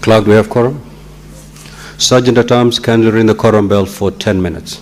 Clerk, do we have quorum? Sergeant at Arms, can you ring the quorum bell for 10 minutes?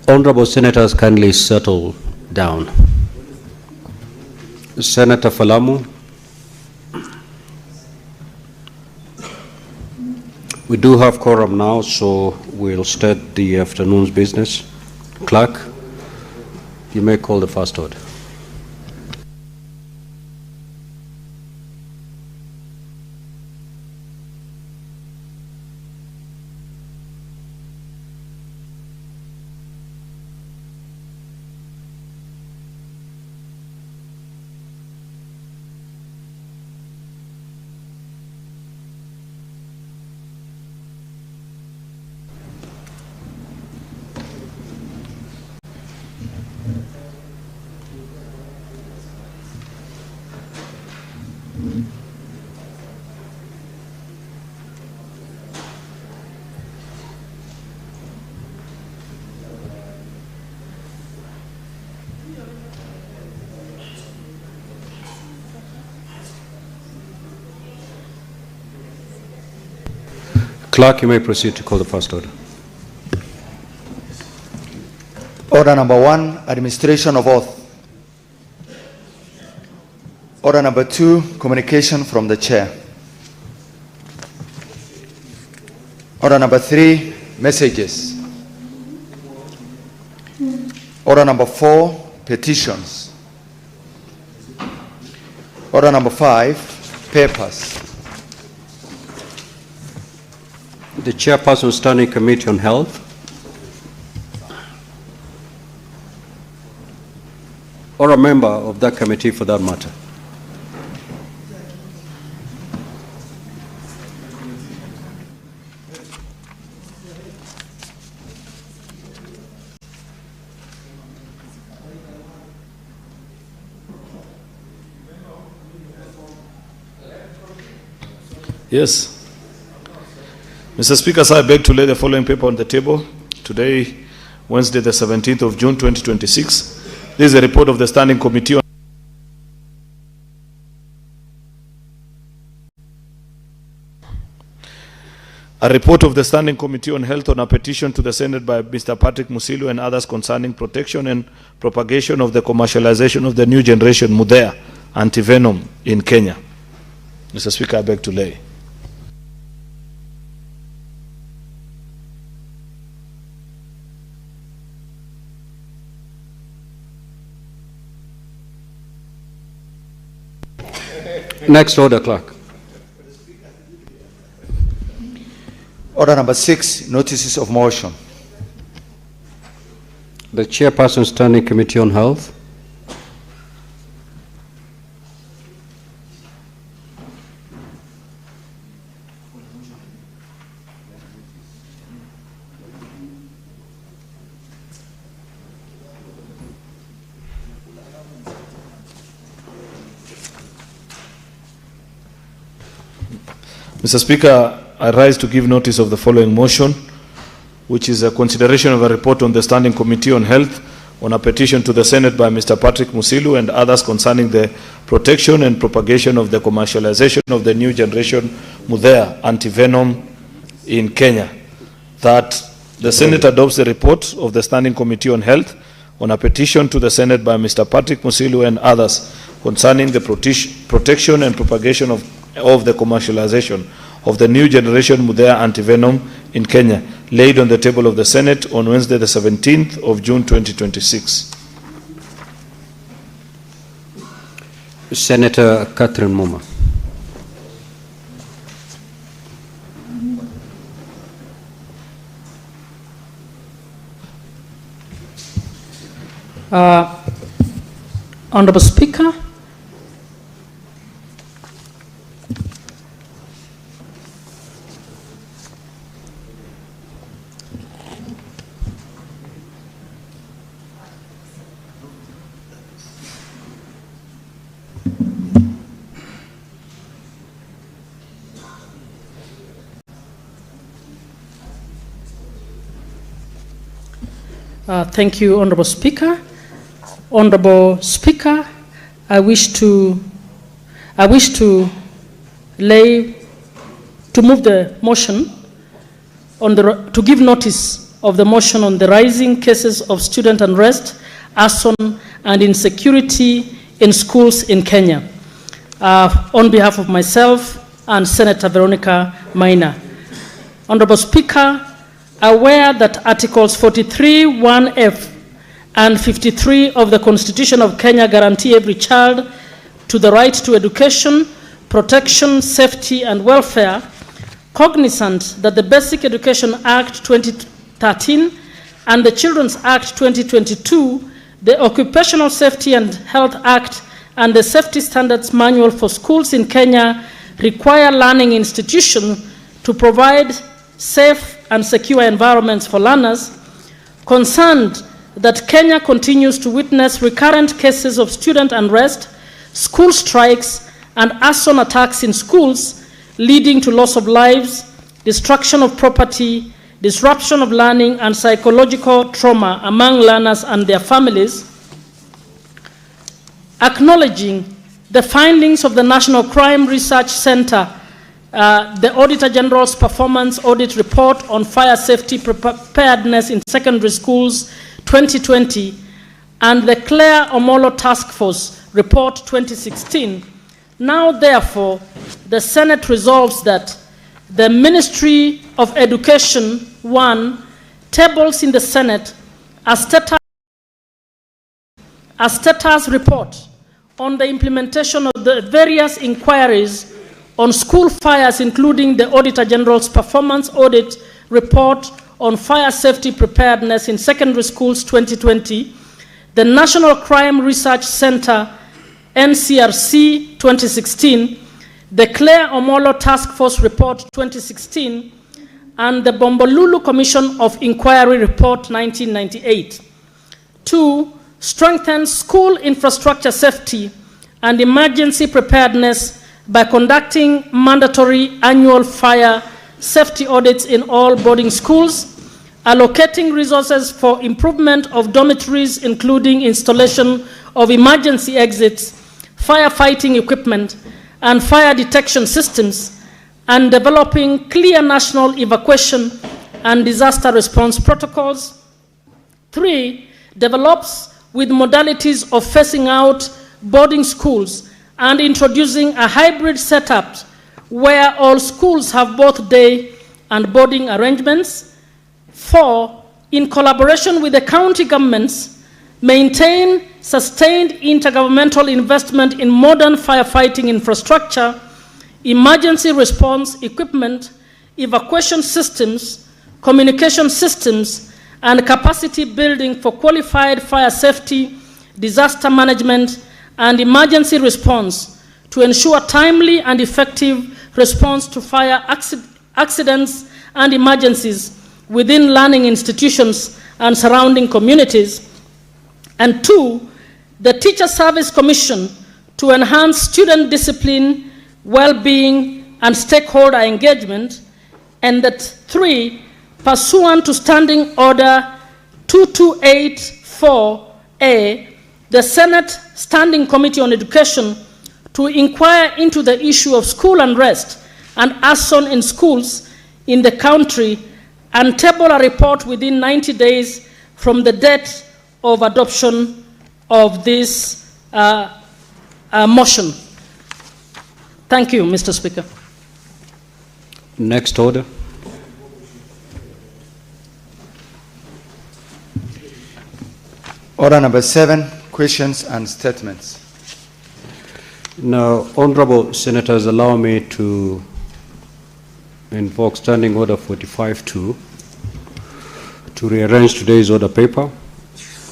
Honorable Senators, kindly settle down. Senator Falamu. We do have quorum now, so we'll start the afternoon's business. Clerk, you may call the first order. Clerk, you may proceed to call the first order. Order number 1, administration of oath. Order number 2, communication from the chair. Order number 3, messages. Order number 4, petitions. Order number 5, papers. The Chairperson Standing Committee on Health. Or a member of that committee for that matter. Yes. Mr. Speaker, sir, I beg to lay the following paper on the table. Today, Wednesday, the 17th of June, 2026. This is a report of the Standing Committee on Health on a petition to the Senate by Mr. Patrick Musilu and others concerning protection and propagation of the commercialization of the new generation Mudea antivenom in Kenya. Mr. Speaker, I beg to lay. Next order, Clerk. Order number 6, notices of motion. The Chairperson Standing Committee on Health. Mr. Speaker, I rise to give notice of the following motion, which is a consideration of a report on the Standing Committee on Health on a petition to the Senate by Mr. Patrick Musilu and others concerning the protection and propagation of the commercialization of the new generation Mudea antivenom in Kenya. That the Senate adopts the report of the Standing Committee on Health on a petition to the Senate by Mr. Patrick Musilu and others concerning the protection and propagation of the commercialization of the new generation Mudea antivenom in Kenya, laid on the table of the Senate on Wednesday, the 17th of June, 2026. Senator Catherine Muma. Honorable Speaker, thank you, Honorable Speaker. Honorable Speaker, I wish to move the motion on to give notice of the motion on the rising cases of student unrest, arson, and insecurity in schools in Kenya. On behalf of myself and Senator Veronica Maina. Honorable Speaker, aware that Articles 43, 1F and 53 of the Constitution of Kenya guarantee every child to the right to education, protection, safety, and welfare, cognizant that the Basic Education Act 2013 and the Children's Act 2022, the Occupational Safety and Health Act, and the Safety Standards Manual for schools in Kenya require learning institutions to provide safe and secure environments for learners, concerned that Kenya continues to witness recurrent cases of student unrest, school strikes, and arson attacks in schools, leading to loss of lives, destruction of property, disruption of learning, and psychological trauma among learners and their families. Acknowledging the findings of the National Crime Research Center, the Auditor General's Performance Audit Report on Fire Safety Preparedness in Secondary Schools 2020, and the Claire Omolo Task Force Report 2016, now therefore the Senate resolves that the Ministry of Education, 1, tables in the Senate a status report on the implementation of the various inquiries on school fires, including the Auditor General's Performance Audit Report on Fire Safety Preparedness in Secondary Schools 2020, the National Crime Research Center, NCRC 2016, the Claire Omolo Task Force Report 2016, and the Bombolulu Commission of Inquiry Report 1998. 2, strengthen school infrastructure safety and emergency preparedness by conducting mandatory annual fire safety audits in all boarding schools, allocating resources for improvement of dormitories, including installation of emergency exits, firefighting equipment, and fire detection systems, and developing clear national evacuation and disaster response protocols. 3, develops with modalities of phasing out boarding schools and introducing a hybrid setup where all schools have both day and boarding arrangements. 4, in collaboration with the county governments, maintain sustained intergovernmental investment in modern firefighting infrastructure, emergency response equipment, evacuation systems, communication systems, and capacity building for qualified fire safety, disaster management, and emergency response to ensure timely and effective response to fire accidents and emergencies within learning institutions and surrounding communities. And 2, the Teacher Service Commission to enhance student discipline, well-being, and stakeholder engagement. And that 3, pursuant to Standing Order 2284A, the Senate Standing Committee on Education to inquire into the issue of school unrest and arson in schools in the country and table a report within 90 days from the date of adoption of this motion. Thank you, Mr. Speaker. Next order. Order number 7, questions and statements. Now, honorable senators, allow me to invoke Standing Order 45-2 to rearrange today's order paper.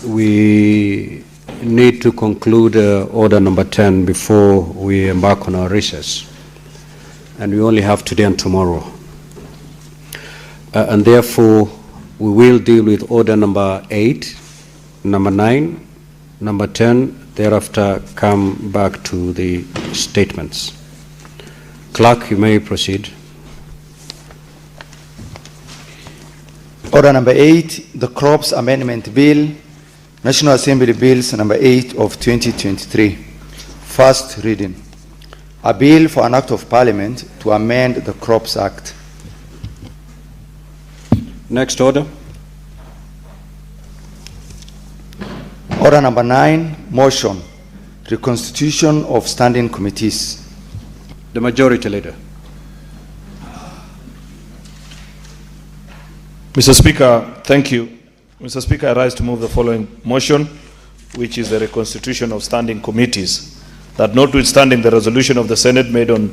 We need to conclude order number 10 before we embark on our recess. And we only have today and tomorrow. And therefore, we will deal with order number 8, number 9, number 10, thereafter come back to the statements. Clerk, you may proceed. Order number 8, the Crops Amendment Bill, National Assembly Bills number 8 of 2023. First reading. A bill for an act of parliament to amend the Crops Act. Next order. Order number 9, motion, reconstitution of standing committees. The Majority Leader. Mr. Speaker, thank you. Mr. Speaker, I rise to move the following motion, which is the reconstitution of standing committees. That notwithstanding the resolution of the Senate made on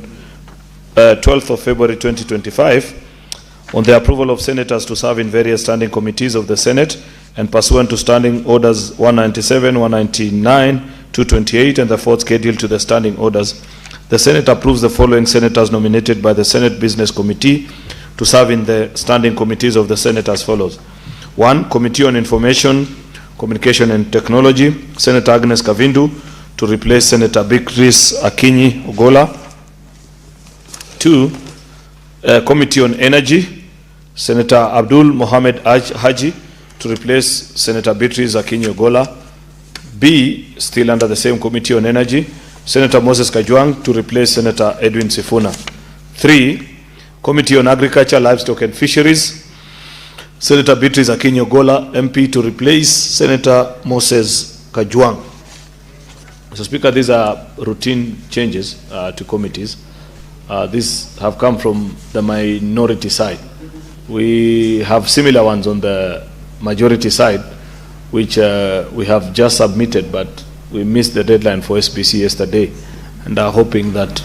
12th of February 2025 on the approval of senators to serve in various standing committees of the Senate and pursuant to standing orders 197, 199, 228 and the fourth schedule to the standing orders, the Senate approves the following senators nominated by the Senate Business Committee to serve in the standing committees of the Senate as follows. 1. Committee on Information, Communication and Technology, Senator Agnes Kavindu to replace Senator Beatrice Akinyi Ogola. 2. Committee on Energy, Senator Abdul Mohamed Haji to replace Senator Beatrice Akinyi Ogola. B. Still under the same Committee on Energy, Senator Moses Kajwang to replace Senator Edwin Sifuna. 3. Committee on Agriculture, Livestock and Fisheries, Senator Beatrice Akinyi Ogola, MP, to replace Senator Moses Kajwang. Mr. Speaker, these are routine changes to committees. These have come from the minority side. We have similar ones on the majority side, which we have just submitted, but we missed the deadline for SPC yesterday, and are hoping that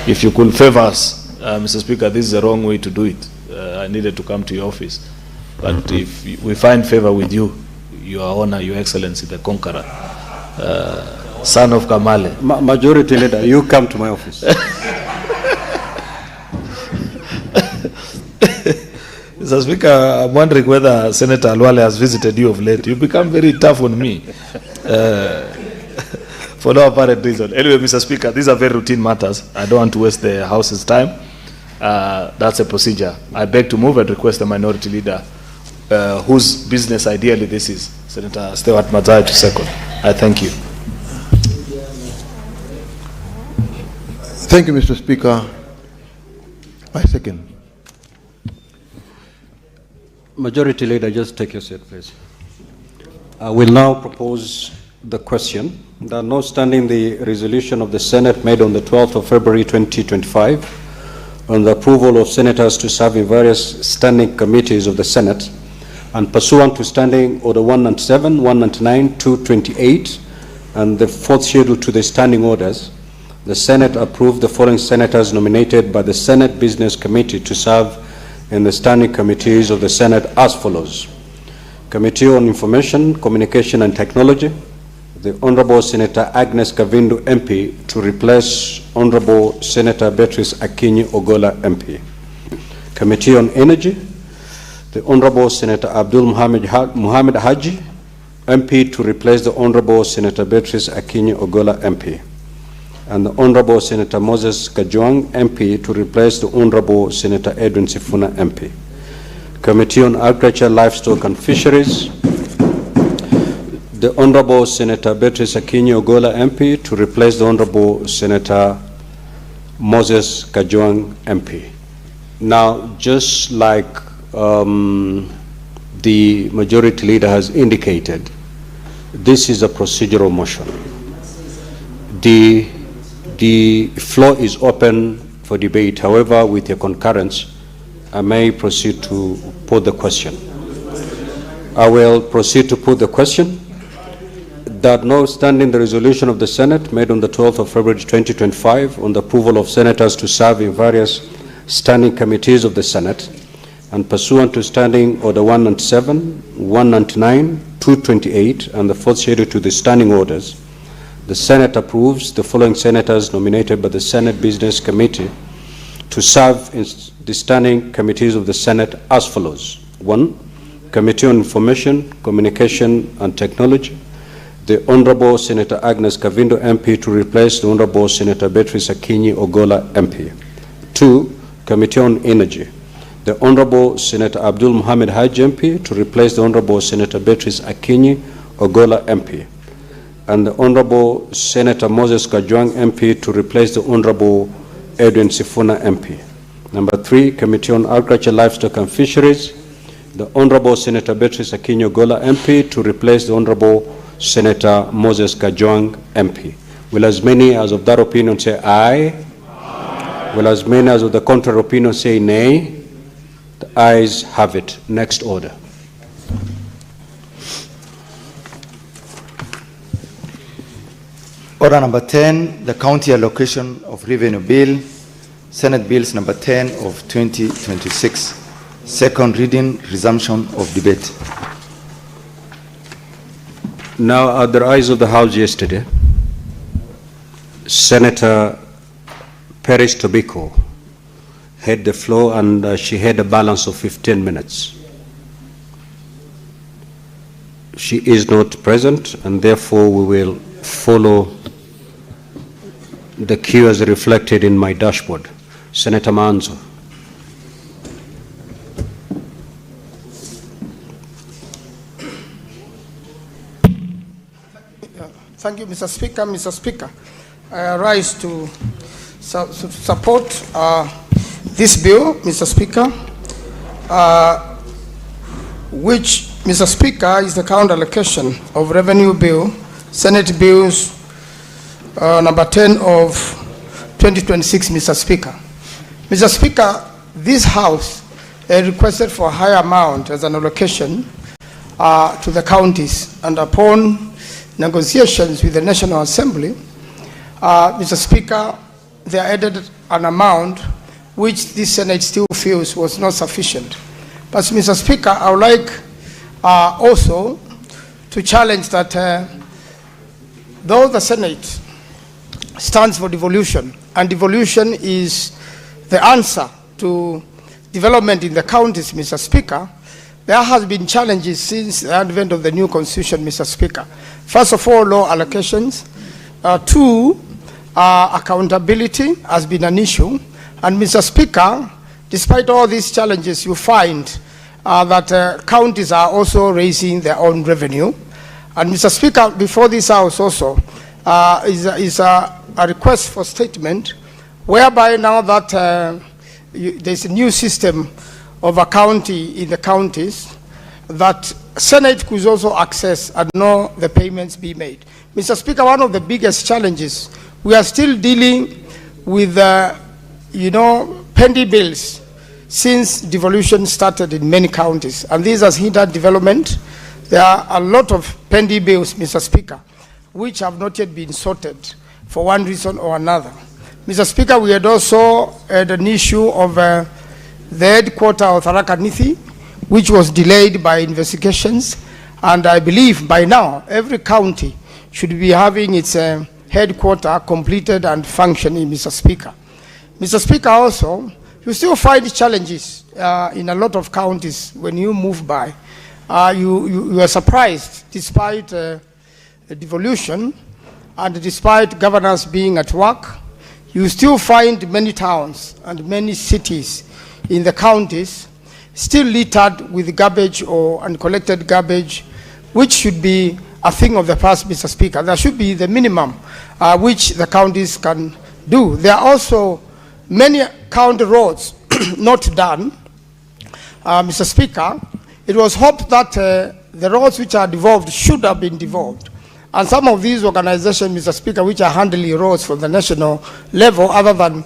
if you could favor us, Mr. Speaker, this is the wrong way to do it. I needed to come to your office. But if we find favor with you, Your Honor, Your Excellency, the Conqueror, son of Kamale. Majority Leader, you come to my office. Mr. Speaker, I'm wondering whether Senator Alwale has visited you of late. You become very tough on me. For no apparent reason. Anyway, Mr. Speaker, these are very routine matters. I don't want to waste the House's time. That's a procedure. I beg to move and request the Minority Leader, whose business ideally this is, Senator Stewart Mazzai, to second. I thank you. Thank you, Mr. Speaker. I second. Majority Leader, just take your seat, please. I will now propose the question that notwithstanding the resolution of the Senate made on the 12th of February 2025 on the approval of senators to serve in various standing committees of the Senate and pursuant to Standing Order 197, 199, 228 and the fourth schedule to the standing orders, the Senate approved the following senators nominated by the Senate Business Committee to serve in the standing committees of the Senate as follows. Committee on Information, Communication and Technology, the Honorable Senator Agnes Kavindu MP to replace Honorable Senator Beatrice Akinyi Ogola MP. Committee on Energy, the Honorable Senator Abdul Mohamed Haji MP to replace the Honorable Senator Beatrice Akinyi Ogola MP. And the Honorable Senator Moses Kajwang MP to replace the Honorable Senator Edwin Sifuna MP. Committee on Agriculture, Livestock and Fisheries, the Honorable Senator Beatrice Akinyi Ogola MP to replace the Honorable Senator Moses Kajwang MP. Now, just like the Majority Leader has indicated, this is a procedural motion. The floor is open for debate. However, with your concurrence, I may proceed to put the question. I will proceed to put the question that notwithstanding the resolution of the Senate made on the 12th of February 2025 on the approval of senators to serve in various standing committees of the Senate and pursuant to Standing Order 197, 199, 228 and the fourth schedule to the standing orders, the Senate approves the following senators nominated by the Senate Business Committee to serve in the standing committees of the Senate as follows. 1. Committee on Information, Communication and Technology, the Honorable Senator Agnes Kavindu MP to replace the Honorable Senator Beatrice Akinyi Ogola MP. 2. Committee on Energy, the Honorable Senator Abdul Mohamed Haji MP to replace the Honorable Senator Beatrice Akinyi Ogola MP. And the Honorable Senator Moses Kajwang MP to replace the Honorable Edwin Sifuna MP. Number 3, Committee on Agriculture, Livestock and Fisheries, the Honorable Senator Beatrice Akinyi Ogola MP to replace the Honorable Senator Moses Kajwang, MP. Will as many as of that opinion say aye? Aye. Will as many as of the contrary opinion say nay? The ayes have it. Next order. Order number 10, the county allocation of revenue bill, Senate bills number 10 of 2026. Second reading, resumption of debate. Now, at the rise of the House yesterday, Senator Paris Tobiko had the floor, and she had a balance of 15 minutes. She is not present, and therefore we will follow the queue as reflected in my dashboard. Senator Manzo. Thank you, Mr. Speaker. Mr. Speaker, I rise to support this bill, Mr. Speaker, which, Mr. Speaker, is the count allocation of revenue bill, Senate bills number 10 of 2026, Mr. Speaker. Mr. Speaker, this House requested for a higher amount as an allocation to the counties, and upon negotiations with the National Assembly, Mr. Speaker, they added an amount which the Senate still feels was not sufficient. But, Mr. Speaker, I would like also to challenge that though the Senate stands for devolution, and devolution is the answer to development in the counties, Mr. Speaker, there has been challenges since the advent of the new constitution, Mr. Speaker. First of all, low allocations. Two, accountability has been an issue. And, Mr. Speaker, despite all these challenges, you find that counties are also raising their own revenue. And, Mr. Speaker, before this House also is a request for statement whereby now that there's a new system of accounting in the counties, that Senate could also access and know the payments be made. Mr. Speaker, one of the biggest challenges, we are still dealing with, pendy bills since devolution started in many counties, and this has hindered development. There are a lot of pendy bills, Mr. Speaker, which have not yet been sorted for one reason or another. Mr. Speaker, we had also had an issue of the headquarters of Tharaka Nithi, which was delayed by investigations, and I believe by now every county should be having its headquarters completed and functioning, Mr. Speaker. Mr. Speaker, also, you still find challenges in a lot of counties when you move by. You are surprised, despite devolution and despite governors being at work, you still find many towns and many cities in the counties still littered with garbage or uncollected garbage, which should be a thing of the past, Mr. Speaker. There should be the minimum which the counties can do. There are also many county roads not done, Mr. Speaker. It was hoped that the roads which are devolved should have been devolved. And some of these organizations, Mr. Speaker, which are handling roads from the national level, other than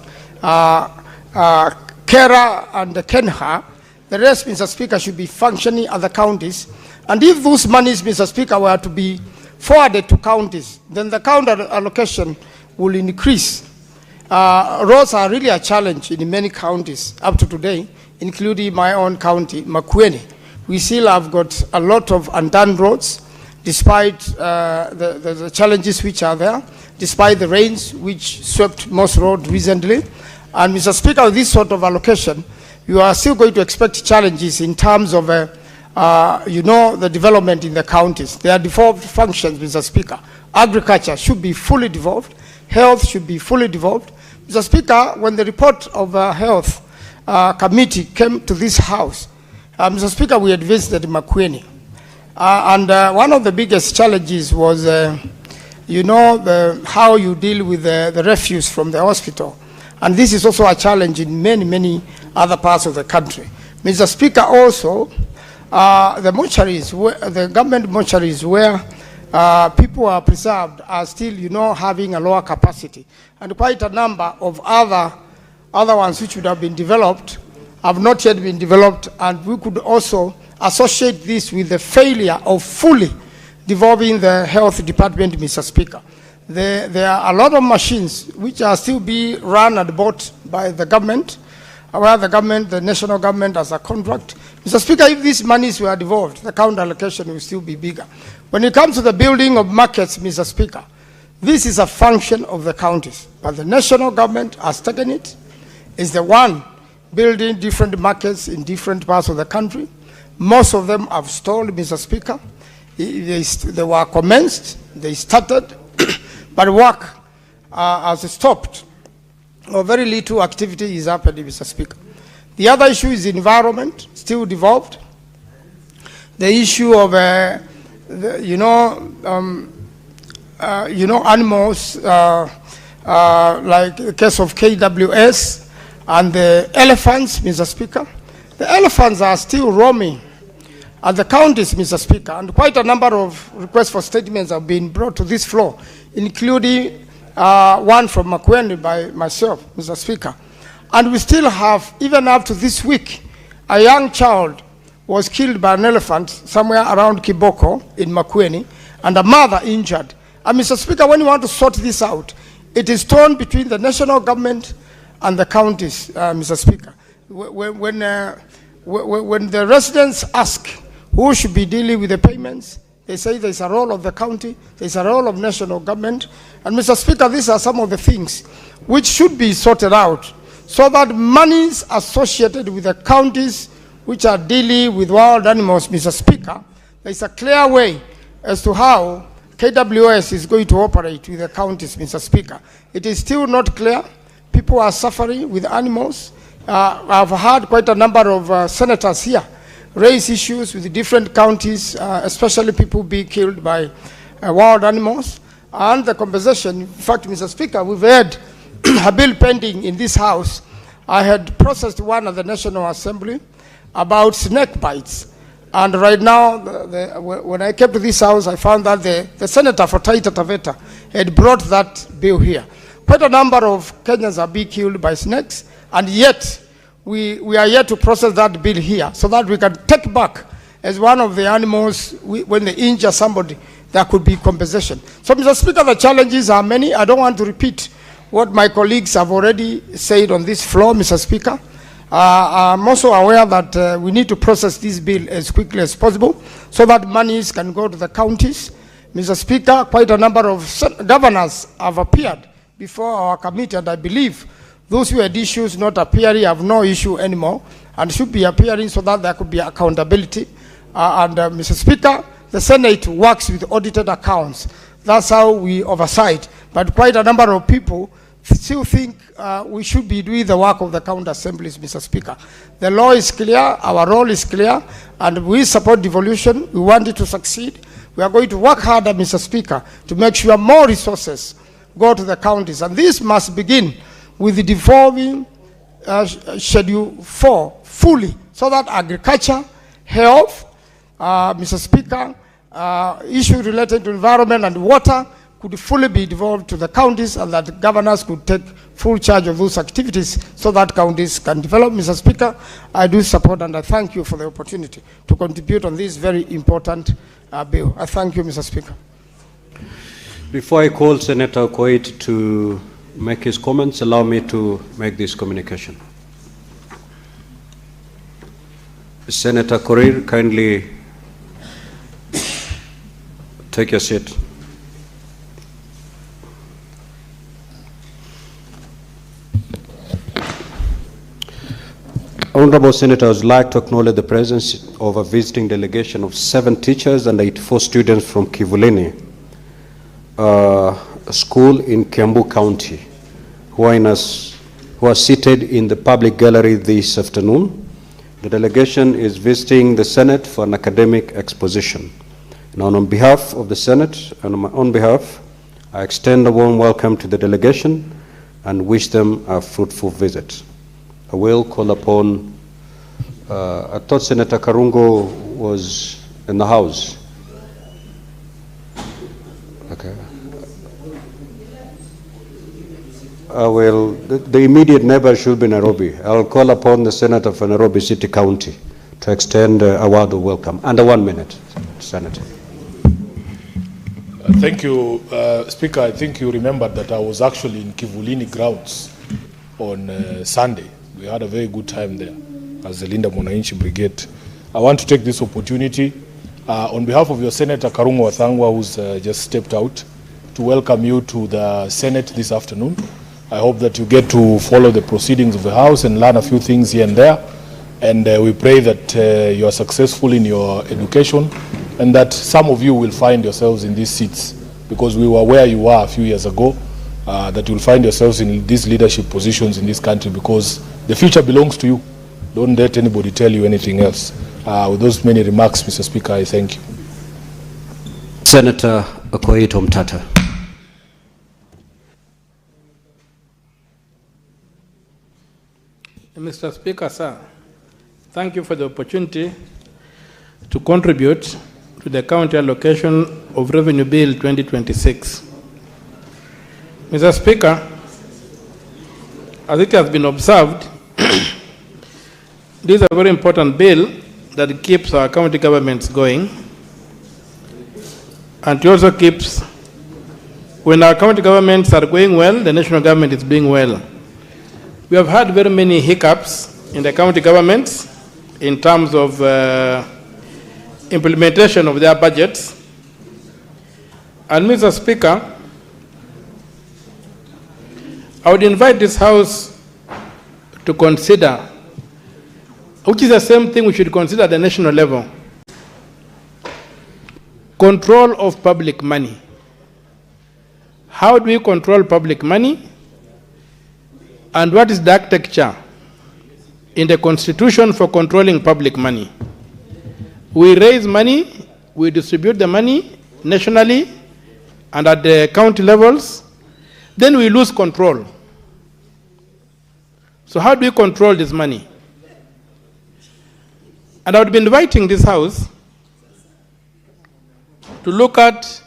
Kera and Kenha, the rest, Mr. Speaker, should be functioning at the counties. And if those monies, Mr. Speaker, were to be forwarded to counties, then the county allocation will increase. Roads are really a challenge in many counties up to today, including my own county, Makueni. We still have got a lot of undone roads, despite the challenges which are there, despite the rains which swept most roads recently. And, Mr. Speaker, with this sort of allocation, you are still going to expect challenges in terms of, the development in the counties. There are devolved functions, Mr. Speaker. Agriculture should be fully devolved. Health should be fully devolved. Mr. Speaker, when the report of Health Committee came to this House, Mr. Speaker, we had visited Makueni. And one of the biggest challenges was, how you deal with the refuse from the hospital. And this is also a challenge in many, many other parts of the country. Mr. Speaker, also, the mortuaries, the government mortuaries where people are preserved are still, having a lower capacity. And quite a number of other ones which would have been developed have not yet been developed, and we could also associate this with the failure of fully devolving the health department, Mr. Speaker. There are a lot of machines which are still being run and bought by the government, where the national government has a contract. Mr. Speaker, if these monies were devolved, the counter allocation will still be bigger. When it comes to the building of markets, Mr. Speaker, this is a function of the counties, but the national government has taken it, is the one building different markets in different parts of the country. Most of them have stalled, Mr. Speaker. They were commenced, they started, but work has stopped, or very little activity is happening, Mr. Speaker. The other issue is environment, still devolved. The issue of, animals, like the case of KWS, and the elephants, Mr. Speaker. The elephants are still roaming at the counties, Mr. Speaker, and quite a number of requests for statements have been brought to this floor, including one from Makueni by myself, Mr. Speaker. And we still have, even up to this week, a young child was killed by an elephant somewhere around Kiboko in Makueni, and a mother injured. And Mr. Speaker, when you want to sort this out, it is torn between the national government and the counties, Mr. Speaker. When the residents ask who should be dealing with the payments, they say there's a role of the county, there's a role of national government. And Mr. Speaker, these are some of the things which should be sorted out so that monies associated with the counties which are dealing with wild animals, Mr. Speaker, there's a clear way as to how KWS is going to operate with the counties, Mr. Speaker. It is still not clear. People are suffering with animals. I've had quite a number of senators here raise issues with the different counties, especially people being killed by wild animals, and the compensation. In fact, Mr. Speaker, we've had a bill pending in this House. I had processed one at the National Assembly about snake bites. And right now, when I came to this House, I found that the senator for Taita Taveta had brought that bill here. Quite a number of Kenyans are being killed by snakes, and yet we are yet to process that bill here so that we can take back as one of the animals when they injure somebody, there could be compensation. So, Mr. Speaker, the challenges are many. I don't want to repeat what my colleagues have already said on this floor, Mr. Speaker. I'm also aware that we need to process this bill as quickly as possible so that monies can go to the counties. Mr. Speaker, quite a number of governors have appeared before our committee, and I believe those who had issues not appearing have no issue anymore and should be appearing so that there could be accountability. Mr. Speaker, the Senate works with audited accounts. That's how we oversight. But quite a number of people still think we should be doing the work of the county assemblies, Mr. Speaker. The law is clear, our role is clear, and we support devolution. We want it to succeed. We are going to work harder, Mr. Speaker, to make sure more resources go to the counties. And this must begin with the devolving Schedule 4 fully, so that agriculture, health, Mr. Speaker, issues related to environment and water could fully be devolved to the counties, and that governors could take full charge of those activities so that counties can develop. Mr. Speaker, I do support and I thank you for the opportunity to contribute on this very important bill. I thank you, Mr. Speaker. Before I call Senator Koit to make his comments, allow me to make this communication. Senator Korir, kindly take your seat. Honorable Senator, I would like to acknowledge the presence of a visiting delegation of 7 teachers and 84 students from Kivulini School in Kiambu County who are seated in the public gallery this afternoon. The delegation is visiting the Senate for an academic exposition. Now, on behalf of the Senate and on my own behalf, I extend a warm welcome to the delegation and wish them a fruitful visit. I will call upon, I thought Senator Karungo was in the House. Okay. The immediate neighbor should be Nairobi. I'll call upon the Senator for Nairobi City County to extend a word of welcome. Under 1 minute, Senator. Thank you, Speaker. I think you remembered that I was actually in Kivulini grounds on Sunday. We had a very good time there as the Linda Mwananchi Brigade. I want to take this opportunity on behalf of your Senator Karungo Wathangwa, who's just stepped out, to welcome you to the Senate this afternoon. I hope that you get to follow the proceedings of the House and learn a few things here and there. And we pray that you are successful in your education and that some of you will find yourselves in these seats, because we were where you were a few years ago, that you'll find yourselves in these leadership positions in this country, because the future belongs to you. Don't let anybody tell you anything else. With those many remarks, Mr. Speaker, I thank you. Senator Okoito Mtata. Mr. Speaker, sir, thank you for the opportunity to contribute to the county allocation of Revenue Bill 2026. Mr. Speaker, as it has been observed, this is a very important bill that keeps our county governments going, and it also keeps, when our county governments are going well, the national government is doing well. We have had very many hiccups in the county governments in terms of implementation of their budgets. And Mr. Speaker, I would invite this House to consider, which is the same thing we should consider at the national level, control of public money. How do we control public money? And what is the architecture in the Constitution for controlling public money? We raise money, we distribute the money nationally and at the county levels, then we lose control. So how do we control this money? And I would be inviting this House to look at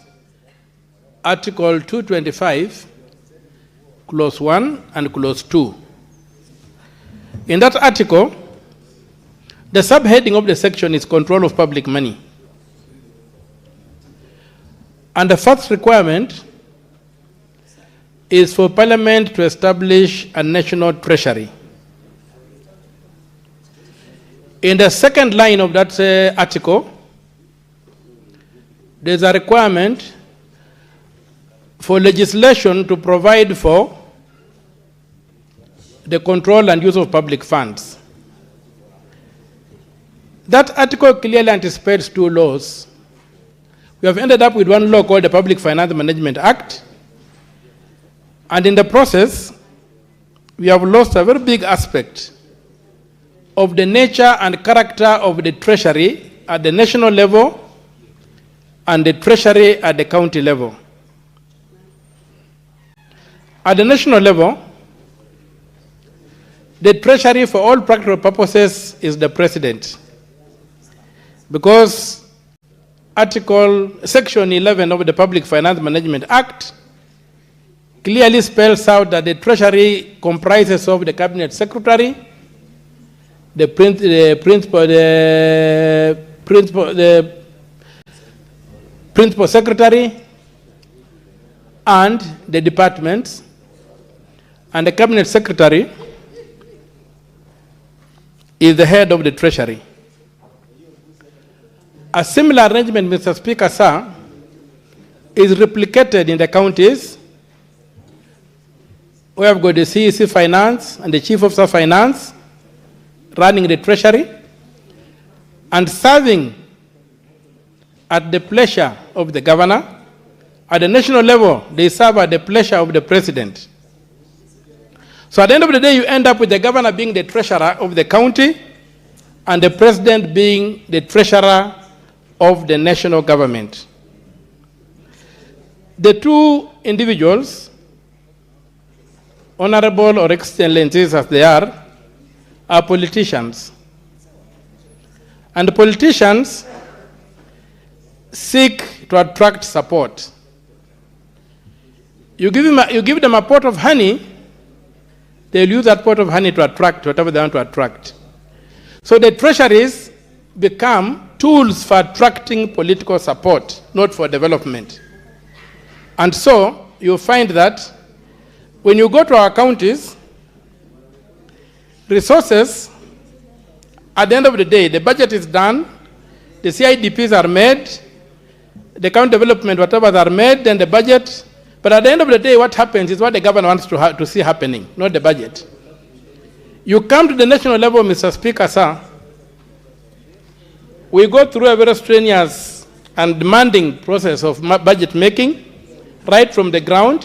Article 225, Clause 1 and Clause 2. In that article, the subheading of the section is control of public money. And the first requirement is for Parliament to establish a national treasury. In the second line of that article, there's a requirement for legislation to provide for the control and use of public funds. That article clearly anticipates two laws. We have ended up with one law called the Public Finance Management Act, and in the process, we have lost a very big aspect of the nature and character of the treasury at the national level and the treasury at the county level. At the national level, the treasury for all practical purposes is the president, because Section 11 of the Public Finance Management Act clearly spells out that the treasury comprises of the cabinet secretary, the principal secretary, and the departments, and the cabinet secretary is the head of the treasury. A similar arrangement, Mr. Speaker, sir, is replicated in the counties. We have got the CEC Finance and the Chief Officer of Finance running the treasury and serving at the pleasure of the governor. At the national level, they serve at the pleasure of the president. So at the end of the day, you end up with the governor being the treasurer of the county and the president being the treasurer of the national government. The two individuals, honorable or excellencies as they are politicians. And the politicians seek to attract support. You give them a pot of honey, they'll use that pot of honey to attract whatever they want to attract. So the treasuries become tools for attracting political support, not for development. And so you find that when you go to our counties, resources, at the end of the day, the budget is done, the CIDPs are made, the county development, whatever are made, then the budget. But at the end of the day, what happens is what the government wants to see happening, not the budget. You come to the national level, Mr. Speaker, sir, we go through a very strenuous and demanding process of budget making, right from the ground.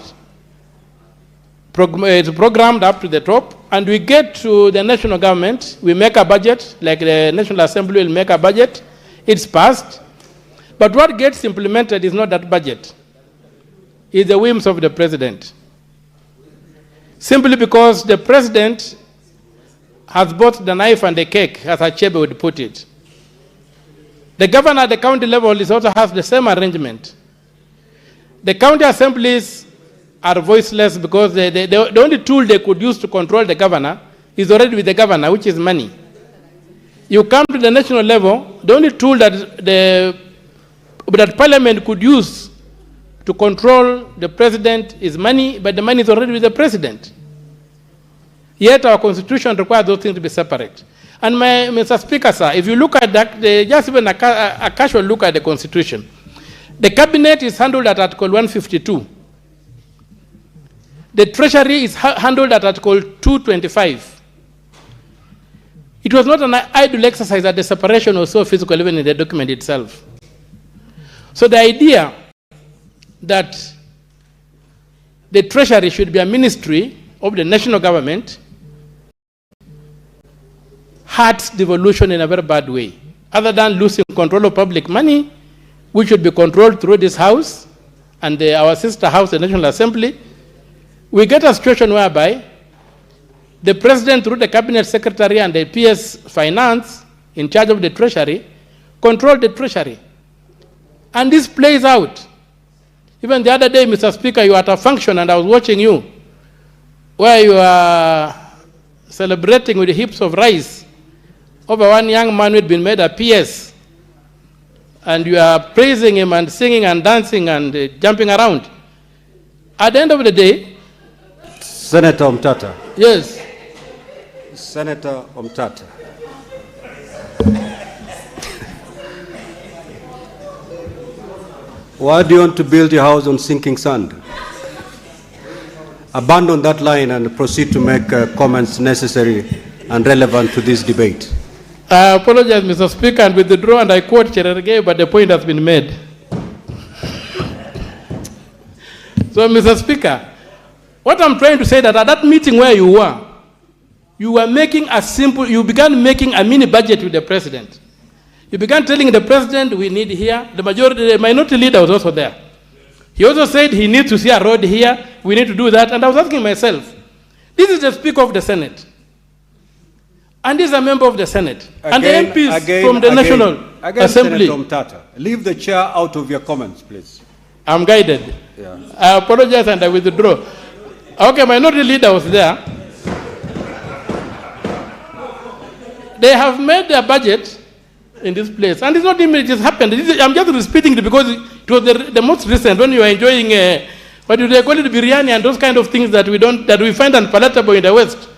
It's programmed up to the top, and we get to the national government, we make a budget, like the National Assembly will make a budget, it's passed. But what gets implemented is not that budget. It's the whims of the president. Simply because the president has both the knife and the cake, as Achebe would put it. The governor at the county level also has the same arrangement. The county assemblies are voiceless because the only tool they could use to control the governor is already with the governor, which is money. You come to the national level, the only tool that parliament could use to control the president is money, but the money is already with the president. Yet our constitution requires those things to be separate. And Mr. Speaker, sir, if you look at that, just even a casual look at the constitution, the cabinet is handled at Article 152. The treasury is handled at Article 225. It was not an idle exercise that the separation was so physical even in the document itself. So the idea that the treasury should be a ministry of the national government hurts devolution in a very bad way. Other than losing control of public money, which should be controlled through this house and our sister house, the National Assembly, we get a situation whereby the president, through the cabinet secretary and the PS finance in charge of the treasury, control the treasury. And this plays out. Even the other day, Mr. Speaker, you were at a function and I was watching you, where you are celebrating with heaps of rice over one young man who had been made a PS. And you are praising him and singing and dancing and jumping around. At the end of the day, Senator Omtata. yes, Senator Omtata. Why do you want to build your house on sinking sand? Abandon that line and proceed to make comments necessary and relevant to this debate. I apologize, Mr. Speaker, and withdraw, and I quote Cherargei, but the point has been made. So, Mr. Speaker, what I'm trying to say is that at that meeting where you were making you began making a mini budget with the president. You began telling the president, we need here. The minority leader was also there. He also said he needs to see a road here, we need to do that. And I was asking myself, this is the Speaker of the Senate. And this is a member of the Senate. And the MPs from the National Assembly. Senator Omtata, leave the chair out of your comments, please. I'm guided. Yeah. I apologize and I withdraw. Okay, minority leader was there. They have made their budget in this place. And it's not immediate, it just happened. I'm just repeating it because it was the most recent when you were enjoying, what do they call it, biryani and those kind of things that we find unpalatable in the West.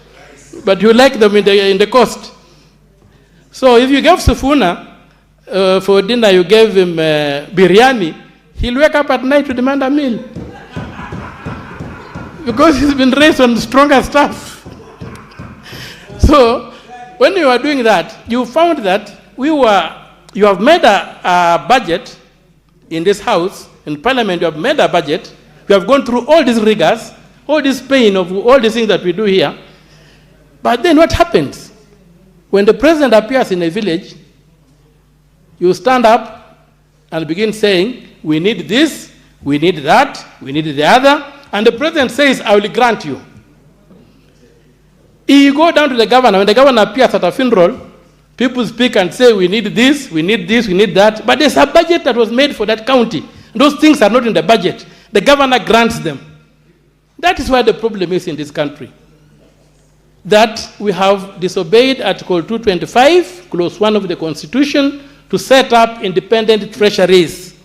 But you like them in the coast. So if you gave Sufuna for dinner, you gave him biryani, he'll wake up at night to demand a meal. Because he's been raised on stronger stuff. So when you were doing that, you found that you have made a budget in this house, in Parliament, you have made a budget, you have gone through all these rigors, all this pain of all these things that we do here. But then what happens? When the president appears in a village, you stand up and begin saying, we need this, we need that, we need the other, and the president says, I will grant you. You go down to the governor, when the governor appears at a funeral, people speak and say, we need this, we need this, we need that, but there's a budget that was made for that county. Those things are not in the budget. The governor grants them. That is why the problem is in this country. That we have disobeyed Article 225, Clause 1 of the Constitution, to set up independent treasuries.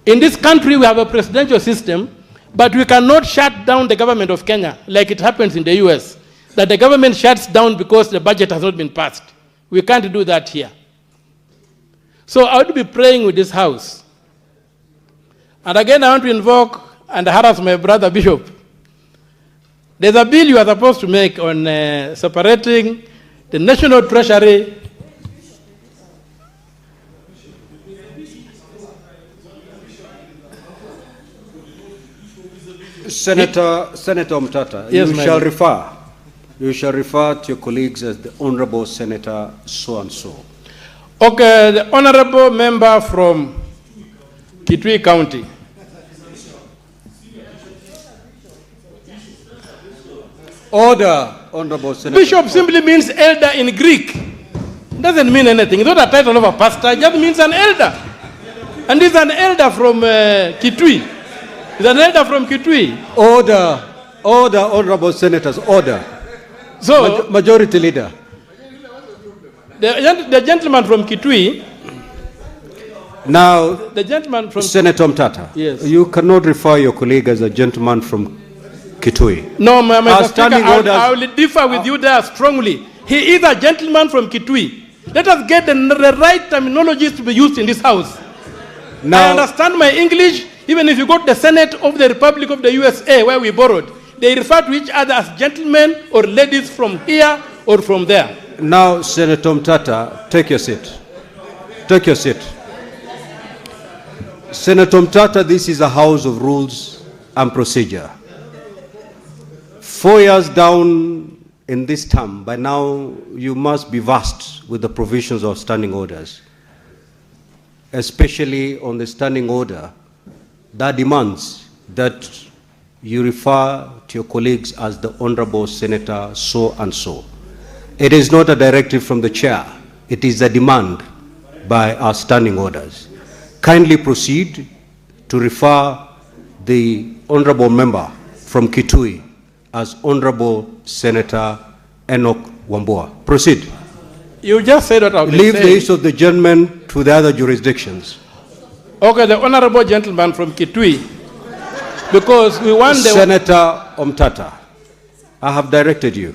In this country, we have a presidential system, but we cannot shut down the government of Kenya like it happens in the US, that the government shuts down because the budget has not been passed. We can't do that here. So I would be praying with this House. And again, I want to invoke and harass my brother Bishop. There's a bill you are supposed to make on separating the National Treasury. Senator Mtata, Yes, you shall refer to your colleagues as the Honorable Senator so-and-so. Okay, the honorable member from Kitui County. Order, Honorable Senator. Bishop simply means elder in Greek. Doesn't mean anything. It's not a title of a pastor, it just means an elder. And he's an elder from Kitui. He's an elder from Kitui. Order, Honorable Senators, order. So, Majority Leader. the gentleman from Kitui, Now, the gentleman from... Senator Mtata, Yes. you cannot refer your colleague as a gentleman from Kitui. No, Mr. Speaker, standing orders- I will differ with you there strongly. He is a gentleman from Kitui. Let us get the right terminologies to be used in this House. I Now, understand my English, even if you go to the Senate of the Republic of the USA, where we borrowed, they refer to each other as gentlemen or ladies from here or from there. now, Senator Mtata, take your seat. Take your seat. Senator Mtata, this is a house of rules and procedure. 4 years down in this term, by now you must be versed with the provisions of standing orders, especially on the standing order that demands that you refer to your colleagues as the Honorable Senator so-and-so. It is not a directive from the chair. It is a demand by our standing orders. Kindly proceed to refer the Honorable Member from Kitui as Honorable Senator Enoch Wambua. Proceed. You just said what I was Leave saying. the issue of the gentleman to the other jurisdictions. Okay, the honorable gentleman from Kitui, because we want the... Senator Omtata, I have directed you.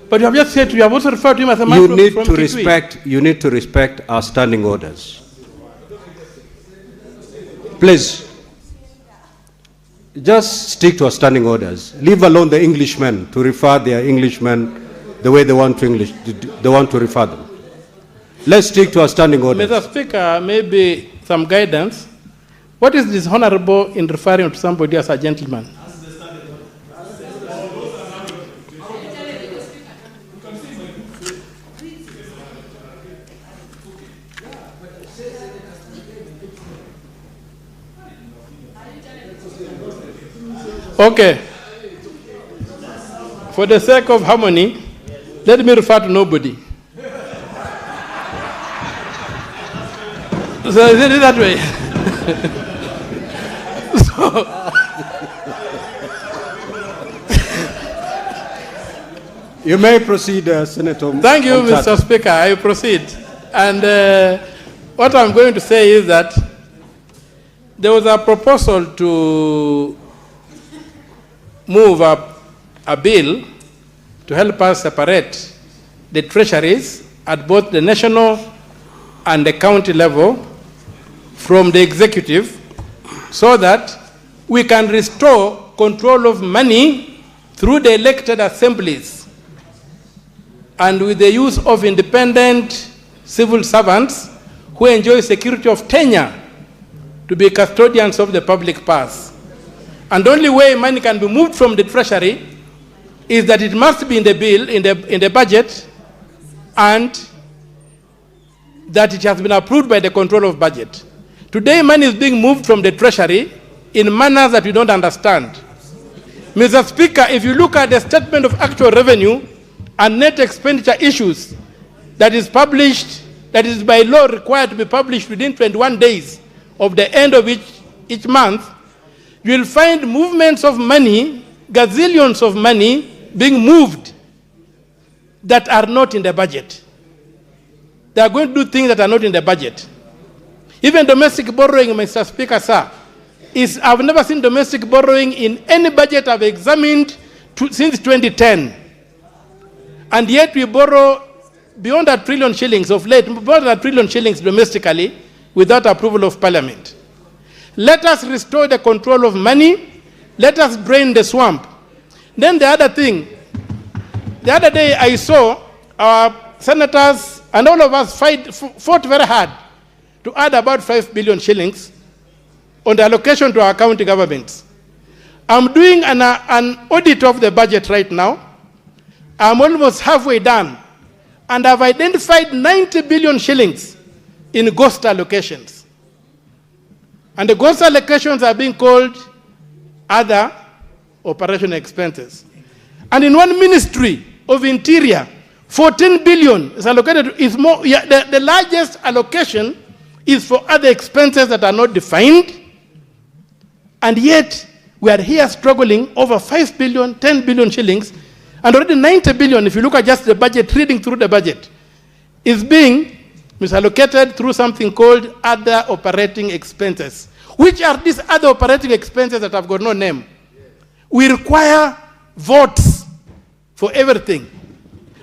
But you have just said you have also referred to him as a man You from need from to Kitui. respect our standing orders. Please, just stick to our standing orders. Leave alone the Englishmen to refer their Englishmen the way they want to refer them. Let's stick to our standing orders. Mr. Speaker, maybe some guidance. What is dishonorable in referring to somebody as a gentleman? Okay. For the sake of harmony, let me refer to nobody. So is it that way? You may proceed, Senator. Thank you, Omtata. Mr. Speaker. I will proceed. And what I'm going to say is that there was a proposal to move up a bill to help us separate the treasuries at both the national and the county level from the executive so that we can restore control of money through the elected assemblies and with the use of independent civil servants who enjoy security of tenure to be custodians of the public purse. And the only way money can be moved from the treasury is that it must be in the bill, in the budget, and that it has been approved by the control of budget. Today, money is being moved from the treasury in manners that we don't understand. Mr. Speaker, if you look at the statement of actual revenue and net expenditure issues that is published, that is by law required to be published within 21 days of the end of each month, you will find movements of money, gazillions of money being moved that are not in the budget. They are going to do things that are not in the budget. Even domestic borrowing, Mr. Speaker, sir, I've never seen domestic borrowing in any budget I've examined since 2010. And yet we borrow beyond a trillion shillings of late, beyond a trillion shillings domestically without approval of Parliament. Let us restore the control of money. Let us drain the swamp. Then the other thing, the other day I saw our senators and all of us fought very hard to add about 5 billion shillings on the allocation to our county governments. I'm doing an audit of the budget right now. I'm almost halfway done. And I've identified 90 billion shillings in ghost allocations. And the ghost allocations are being called other operational expenses. And in one ministry of Interior, 14 billion is allocated, the largest allocation is for other expenses that are not defined. And yet, we are here struggling over 5 billion, 10 billion shillings, and already 90 billion, if you look at just the budget, reading through the budget, is being misallocated through something called other operating expenses. Which are these other operating expenses that have got no name? We require votes for everything.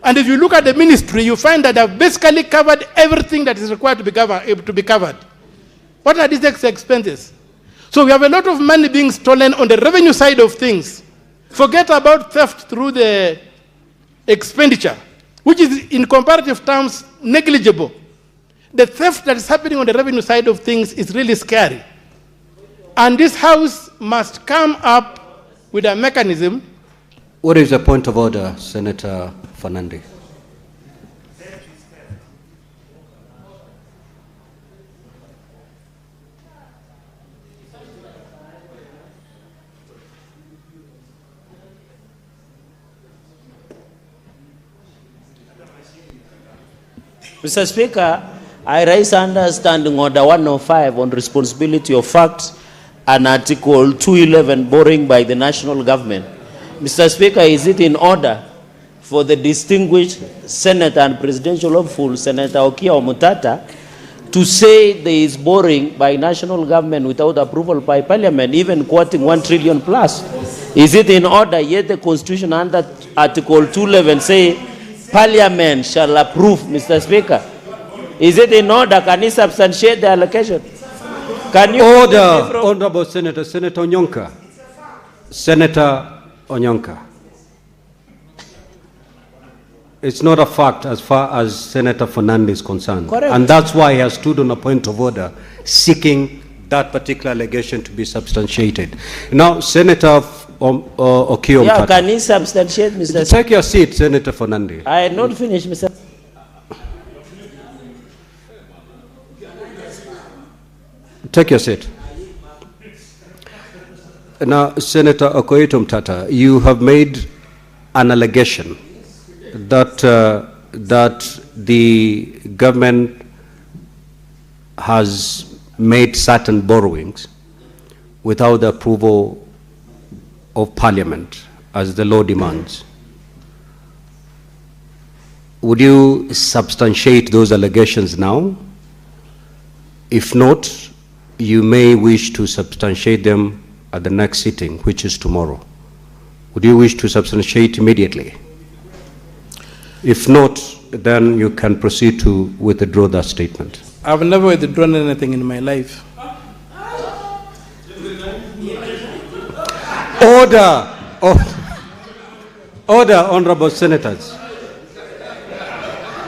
And if you look at the ministry, you find that they've basically covered everything that is required to be covered. What are these expenses? So we have a lot of money being stolen on the revenue side of things. Forget about theft through the expenditure, which is in comparative terms negligible. The theft that is happening on the revenue side of things is really scary. And this House must come up with a mechanism. What is the point of order, Senator Fernandez? Mr. Speaker, I raise understanding order 105 on responsibility of facts and article 211 borrowing by the national government. Mr. Speaker, is it in order for the distinguished Senator and Presidential hopeful Senator Okia Omutata to say there is borrowing by national government without approval by Parliament, even quoting 1 trillion plus? Is it in order, yet the Constitution under Article 211 say Parliament shall approve, Mr. Speaker? Is it in order? Can you substantiate the allocation? Can you order, Honorable Senator, Senator Onyonka. Senator Onyonka. It's not a fact as far as Senator Fernandez is concerned. Correct. And that's why he has stood on a point of order seeking that particular allegation to be substantiated. Now, Senator Okiom. Yeah, can you substantiate, Mr. Speaker? Take your seat, Senator Fernandez. I had not finished, Mr. Take your seat. Now, Senator Okoito Mtata, you have made an allegation that that the government has made certain borrowings without the approval of Parliament, as the law demands. Would you substantiate those allegations now? If not, you may wish to substantiate them at the next sitting, which is tomorrow. Would you wish to substantiate immediately? If not, then you can proceed to withdraw that statement. I've never withdrawn anything in my life. Order! Order, honorable senators.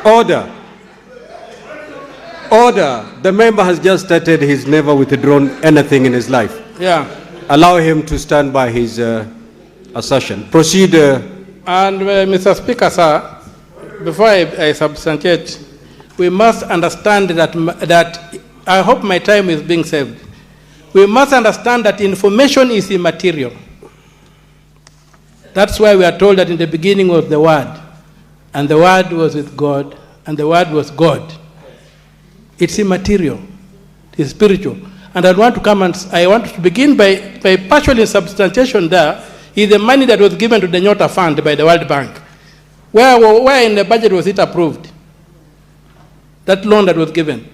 Order. Order. The member has just stated he's never withdrawn anything in his life. Yeah. Allow him to stand by his assertion. Proceed. And Mr. Speaker, sir, before I substantiate, we must understand that I hope my time is being saved. We must understand that information is immaterial. That's why we are told that in the beginning was the Word, and the Word was with God, and the Word was God. It's immaterial. It's spiritual. and I want to begin by partially substantiation there is the money that was given to the Nyota Fund by the World Bank. Where in the budget was it approved? That loan that was given.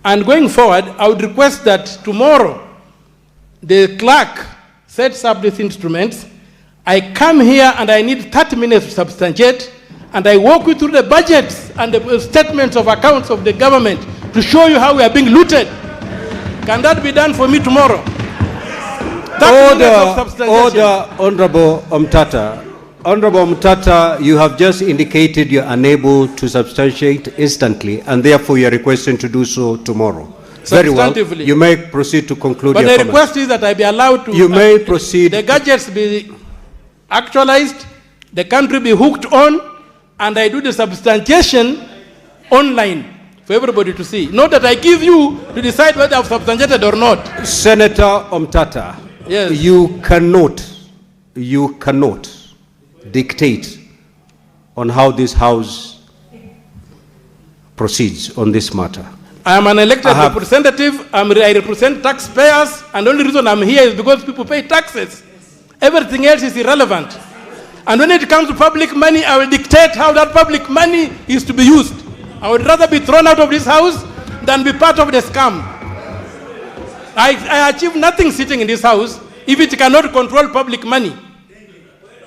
And going forward, I would request that tomorrow the clerk sets up these instruments. I come here and I need 30 minutes to substantiate, and I walk you through the budgets and the statements of accounts of the government to show you how we are being looted. Can that be done for me tomorrow? Order, Honorable Omtata. Honorable Omtata, you have just indicated you're unable to substantiate instantly, and therefore you are requesting to do so tomorrow. Very well. You may proceed to conclude your comments. But the request is that I be allowed to... You may proceed. The gadgets be actualized, the country be hooked on, and I do the substantiation online for everybody to see. Not that I give you to decide whether I've substantiated or not. Senator Omtata, yes. You cannot dictate on how this House proceeds on this matter. I am an elected representative. I represent taxpayers, and the only reason I'm here is because people pay taxes. Everything else is irrelevant. And when it comes to public money, I will dictate how that public money is to be used. I would rather be thrown out of this house than be part of the scam. I achieve nothing sitting in this house if it cannot control public money.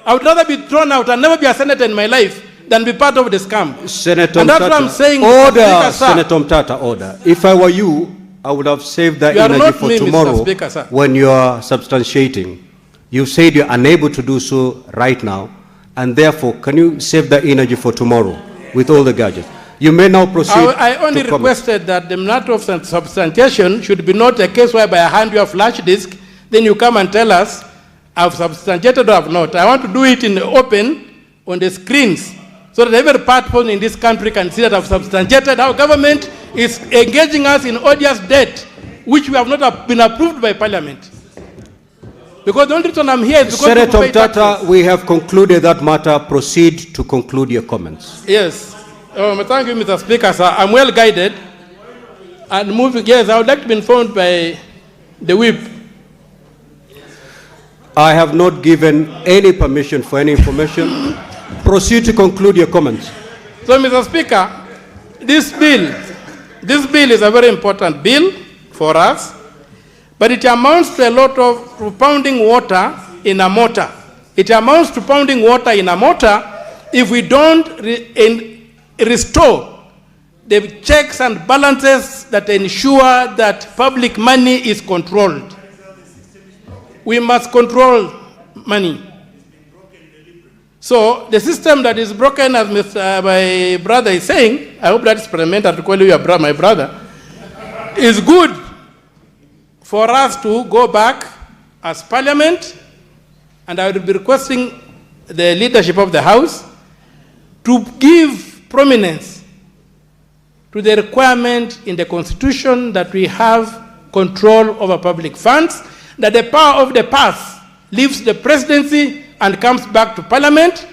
I would rather be thrown out and never be a senator in my life than be part of the scam. Senator and that's Omtata, what I'm saying. Order, Senator Omtata, order. If I were you, I would have saved that energy for tomorrow. Mr. Speaker, when you are substantiating. You said you're unable to do so right now, and therefore, can you save that energy for tomorrow with all the gadgets? You may now proceed. I only requested that the matter of substantiation should be not a case whereby I hand you a flash disk, then you come and tell us, I've substantiated or I've not. I want to do it in the open, on the screens, so that every person in this country can see that I've substantiated. Our government is engaging us in odious debt, which we have not been approved by Parliament. Because the only reason I'm here is because Senator Omtata, we have concluded that matter. Proceed to conclude your comments. Yes. Thank you, Mr. Speaker, sir. I'm well guided. And moving, yes, I would like to be informed by the whip. I have not given any permission for any information. Proceed to conclude your comments. So, Mr. Speaker, this bill is a very important bill for us. But it amounts to a lot of pounding water in a mortar. It amounts to pounding water in a mortar if we don't restore the checks and balances that ensure that public money is controlled. We must control money. So the system that is broken, as my brother is saying, I hope that's parliamentary to call you my brother, is good for us to go back as Parliament, and I will be requesting the leadership of the House to give prominence to the requirement in the Constitution that we have control over public funds, that the power of the purse leaves the presidency and comes back to Parliament,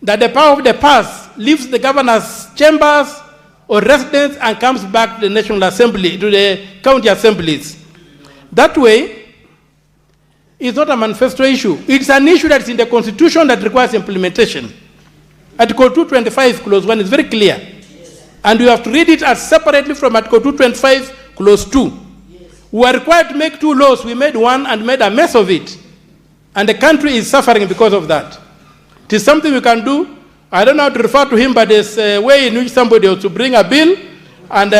that the power of the purse leaves the governor's chambers or residence and comes back to the National Assembly, to the county assemblies. That way, it's not a manifesto issue. It's an issue that's in the Constitution that requires implementation. Article 225, Clause 1 is very clear. And you have to read it as separately from Article 225, Clause 2. We are required to make two laws. We made one and made a mess of it. And the country is suffering because of that. It is something we can do. I don't know how to refer to him, but there's a way in which somebody ought to bring a bill. And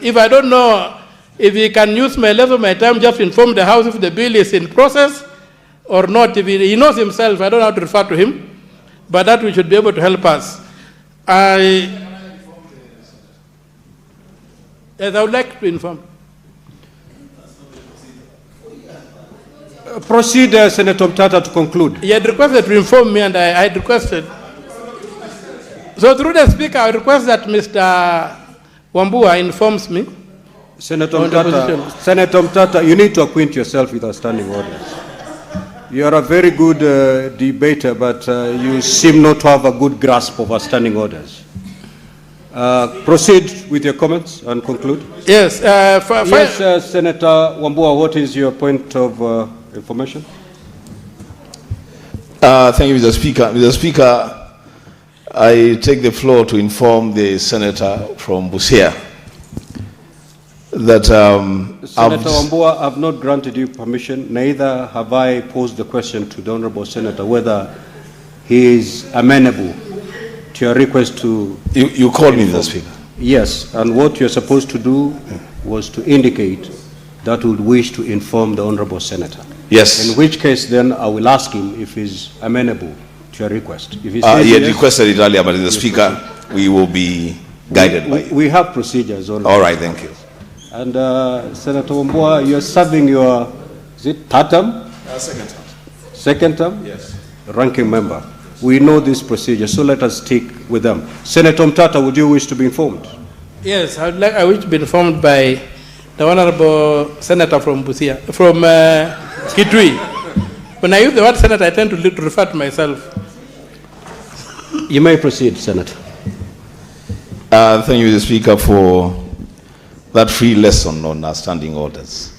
if I don't know, if he can use my less of my time just to inform the House if the bill is in process or not. If he knows himself, I don't know how to refer to him, but that we should be able to help us. Yes, I would like to inform. Proceed, Senator Omtata, to conclude. He had requested to inform me, and I had requested. So through the Speaker, I request that Mr. Wambua informs me. Senator Omtata, you need to acquaint yourself with our standing orders. You are a very good debater, but you seem not to have a good grasp of our standing orders. Proceed with your comments and conclude. Yes. Yes, Senator Wambua, what is your point of information? Thank you, Mr. Speaker. Mr. Speaker, I take the floor to inform the senator from Busia that Senator Wambua, I have not granted you permission, neither have I posed the question to the Honorable Senator whether he is amenable to your request to... You called me, Mr. Speaker. Yes, and what you're supposed to do was to indicate that you would wish to inform the Honorable Senator. Yes. In which case, then I will ask him if he's amenable to your request. If he He says had yes, requested it earlier, but Mr. Speaker, we will be guided by you. we have procedures. All right, thank you. And Senator Wambua, you're serving your, is it third term? Second term. Second term? Yes. Ranking member. We know this procedure, so let us stick with them. Senator Mtata, would you wish to be informed? Yes, I wish to be informed by the Honorable Senator from Busia, from Kitui. When I use the word senator, I tend to refer to myself. You may proceed, Senator. Thank you, Mr. Speaker, for that free lesson on our standing orders.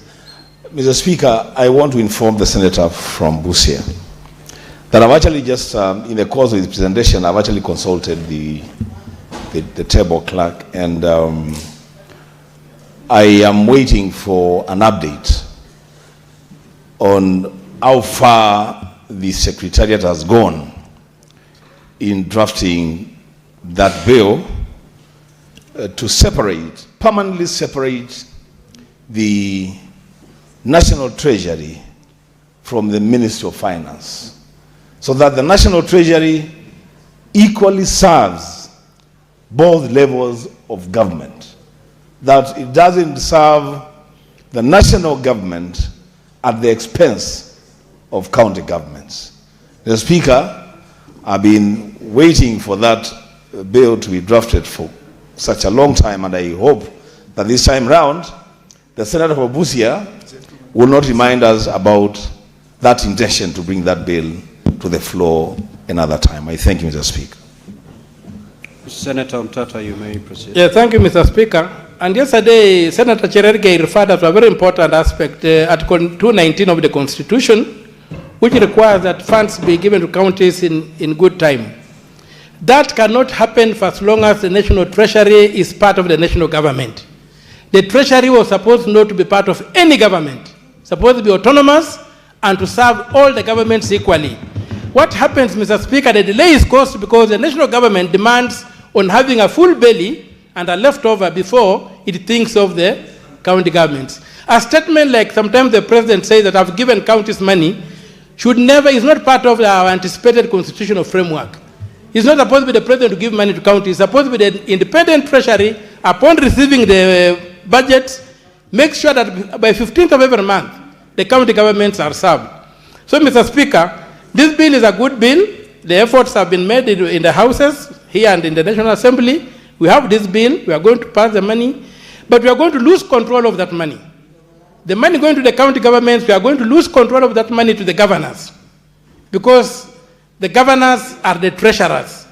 Mr. Speaker, I want to inform the senator from Busia that I've actually just, in the course of his presentation, I've actually consulted the table clerk, and I am waiting for an update on how far the Secretariat has gone in drafting that bill to permanently separate the National Treasury from the Ministry of Finance, so that the National Treasury equally serves both levels of government, that it doesn't serve the national government at the expense of county governments. The Speaker, I've been waiting for that bill to be drafted for such a long time, and I hope that this time round, the Senator for Busia will not remind us about that intention to bring that bill to the floor another time. I thank you, Mr. Speaker. Senator Mtata, you may proceed. Yeah, thank you, Mr. Speaker. And yesterday, Senator Cherargei referred to a very important aspect, Article 219 of the Constitution, which requires that funds be given to counties in good time. That cannot happen for as long as the National Treasury is part of the national government. The Treasury was supposed not to be part of any government, supposed to be autonomous and to serve all the governments equally. What happens, Mr. Speaker, the delay is caused because the national government demands on having a full belly and a leftover before it thinks of the county governments. A statement like sometimes the president says that I've given counties money is not part of our anticipated constitutional framework. It's not supposed to be the president to give money to counties. It's supposed to be the independent treasury, upon receiving the budget, make sure that by 15th of every month, the county governments are served. So, Mr. Speaker, this bill is a good bill. The efforts have been made in the houses, here and in the National Assembly. We have this bill. We are going to pass the money, but we are going to lose control of that money. The money going to the county governments, we are going to lose control of that money to the governors, because the governors are the treasurers,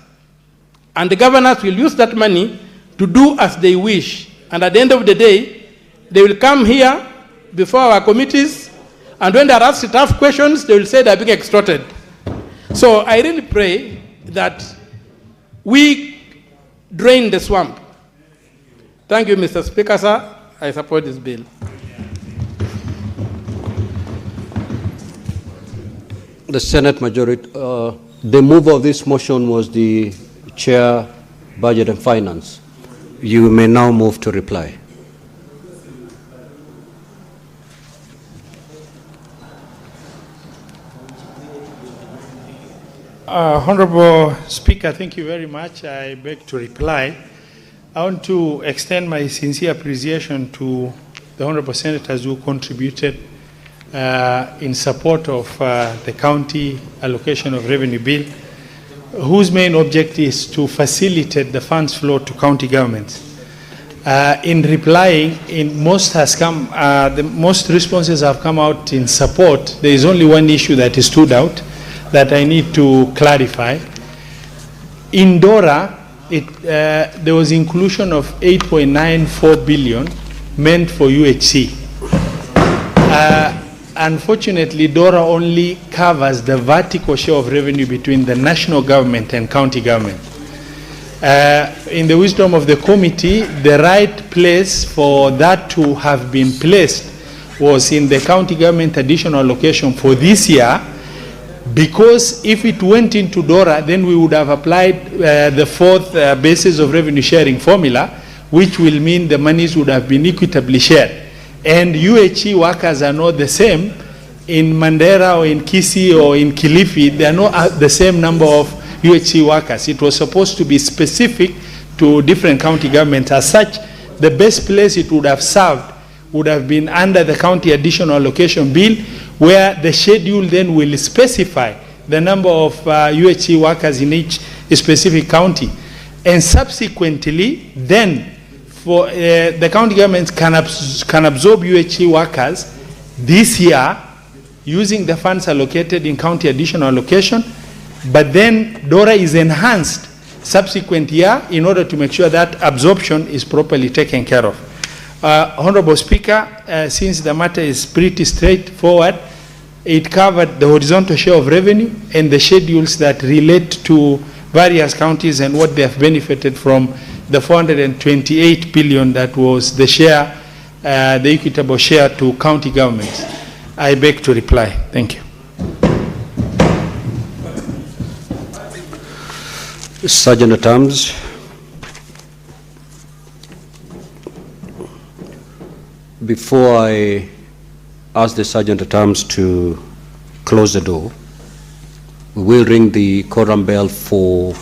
and the governors will use that money to do as they wish. And at the end of the day, they will come here before our committees, and when they are asked tough questions, they will say they are being extorted. So I really pray that we drain the swamp. Thank you, Mr. Speaker, sir. I support this bill. The Senate majority, the mover of this motion was the Chair, Budget and Finance. You may now move to reply. Honorable Speaker, thank you very much. I beg to reply. I want to extend my sincere appreciation to the Honorable Senators who contributed in support of the county allocation of revenue bill, whose main object is to facilitate the funds flow to county governments. In replying, the most responses have come out in support. There is only one issue that is stood out that I need to clarify. In DORA, there was inclusion of 8.94 billion meant for UHC. Unfortunately, DORA only covers the vertical share of revenue between the national government and county government. In the wisdom of the committee, the right place for that to have been placed was in the county government additional allocation for this year, because if it went into DORA, then we would have applied the fourth basis of revenue sharing formula, which will mean the monies would have been equitably shared. And UHE workers are not the same in Mandera or in Kisii or in Kilifi. They are not the same number of UHE workers. It was supposed to be specific to different county governments. As such, the best place it would have served would have been under the county additional allocation bill, where the schedule then will specify the number of UHE workers in each specific county. And subsequently, then, for the county governments can absorb UHE workers this year using the funds allocated in county additional allocation, but then DORA is enhanced subsequent year in order to make sure that absorption is properly taken care of. Honorable Speaker, since the matter is pretty straightforward, it covered the horizontal share of revenue and the schedules that relate to various counties and what they have benefited from the 428 billion that was the share, the equitable share to county governments. I beg to reply. Thank you. Sergeant at Arms. Before I ask the Sergeant at Arms to close the door, we will ring the quorum bell for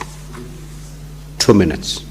2 minutes.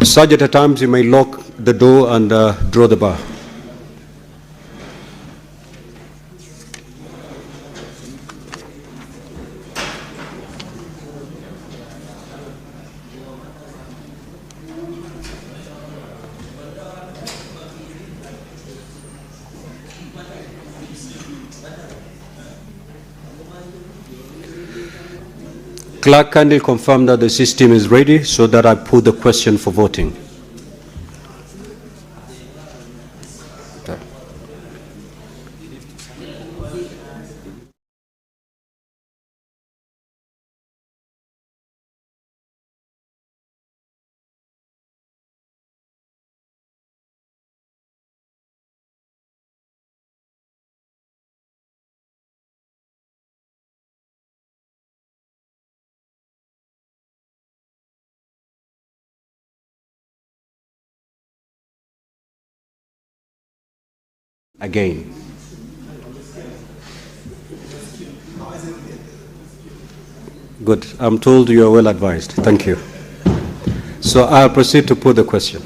Sergeant, at times you may lock the door and draw the bar. Clerk, kindly confirm that the system is ready so that I put the question for voting. Again. Good. I'm told you are well advised. Thank you. So I'll proceed to put the question.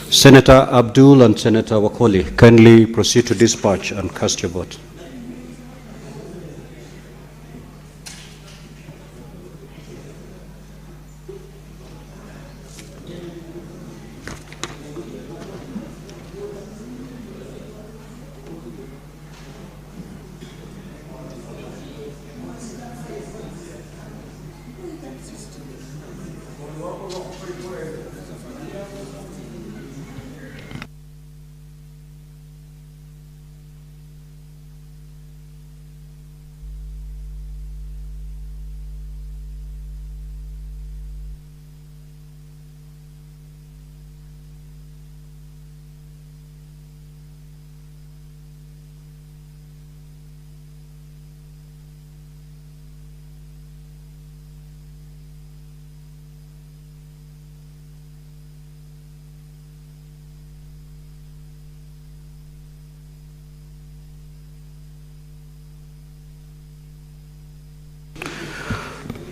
Senator Abdul and Senator Wakoli, kindly proceed to dispatch and cast your vote.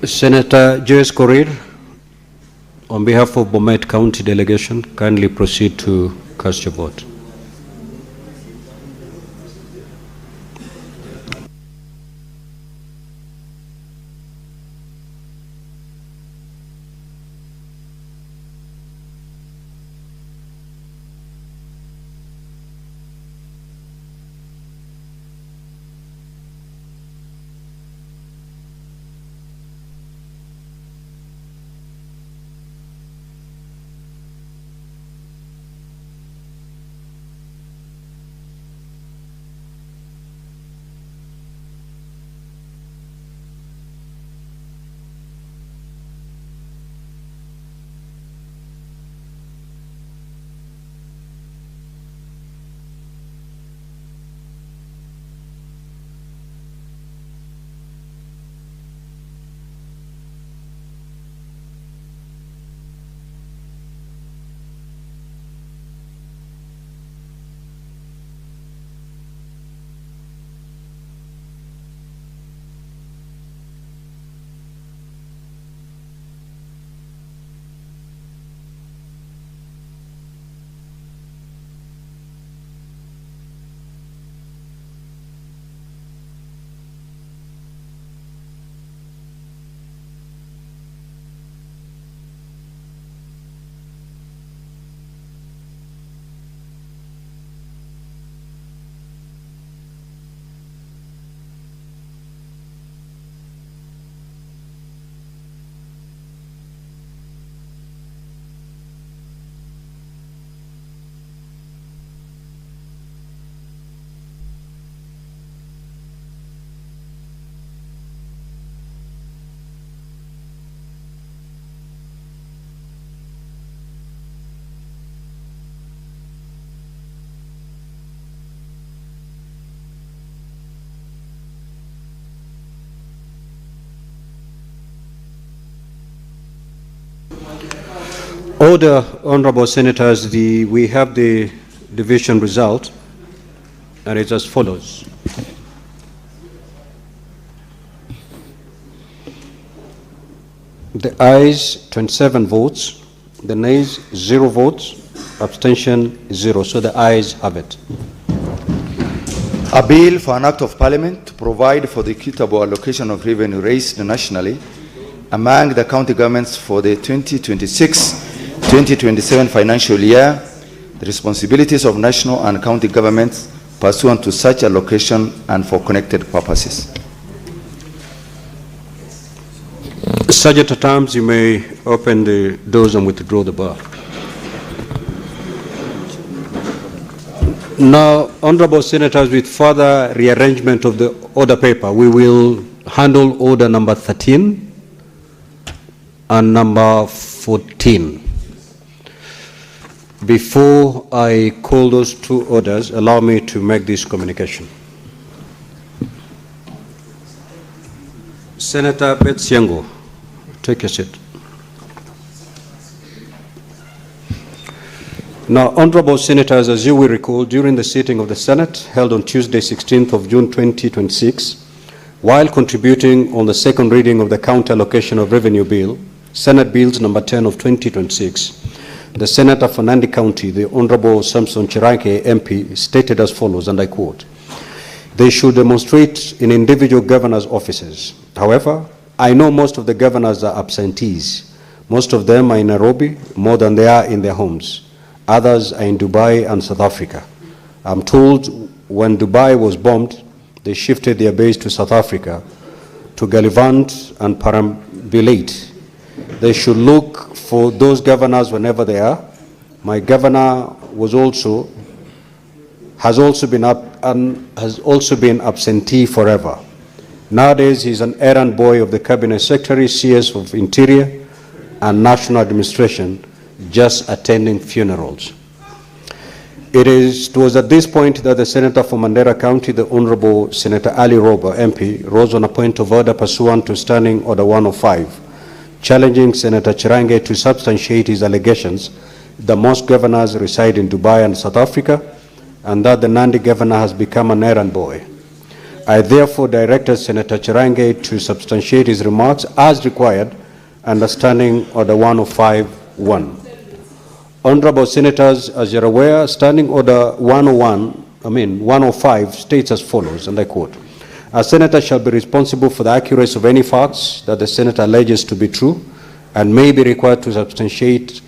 Senator Joyce Korir, on behalf of Bomet County delegation, kindly proceed to cast your vote. Order, honorable senators, we have the division result, and it's as follows. The ayes 27 votes, the nays 0 votes, abstention 0. So the ayes have it. A bill for an act of parliament to provide for the equitable allocation of revenue raised nationally among the county governments for the 2026-2027 financial year, the responsibilities of national and county governments pursuant to such allocation and for connected purposes. Sergeant at arms, you may open the doors and withdraw the bar. Now, honorable senators, with further rearrangement of the order paper, we will handle order number 13 and number 14. Before I call those two orders, allow me to make this communication. Senator Betsiango, take a seat. Now, honorable senators, as you will recall, during the sitting of the Senate held on Tuesday, 16th of June 2026, while contributing on the second reading of the County Allocation of Revenue Bill, Senate Bills number 10 of 2026, The Senator for Nandi County, the Honorable Samson Chiranke MP, stated as follows, and I quote, "They should demonstrate in individual governors' offices. However, I know most of the governors are absentees. Most of them are in Nairobi, more than they are in their homes. Others are in Dubai and South Africa. I'm told when Dubai was bombed, they shifted their base to South Africa to gallivant and perambulate. They should look for those governors whenever they are. My governor has also been absentee forever. Nowadays, he's an errand boy of the Cabinet Secretary, CS of Interior and National Administration, just attending funerals." It was at this point that the Senator for Mandera County, the Honorable Senator Ali Roba, MP, rose on a point of order pursuant to Standing Order 105, challenging Senator Chirange to substantiate his allegations that most governors reside in Dubai and South Africa, and that the Nandi governor has become an errand boy. I therefore directed Senator Chirange to substantiate his remarks as required under Standing Order 105.1. Honorable Senators, as you're aware, Standing Order 105 states as follows, and I quote, "A senator shall be responsible for the accuracy of any facts that the senator alleges to be true and may be required to substantiate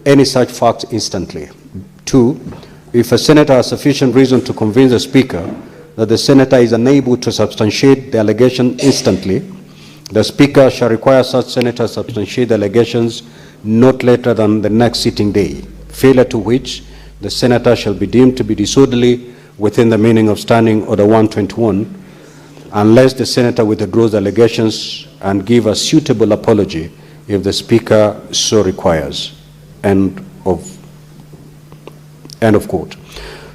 any such facts instantly. 2, if a senator has sufficient reason to convince the speaker that the senator is unable to substantiate the allegation instantly, the speaker shall require such senator to substantiate the allegations not later than the next sitting day, failure to which the senator shall be deemed to be disorderly within the meaning of Standing Order 121, unless the senator withdraws the allegations and give a suitable apology if the speaker so requires." End of quote.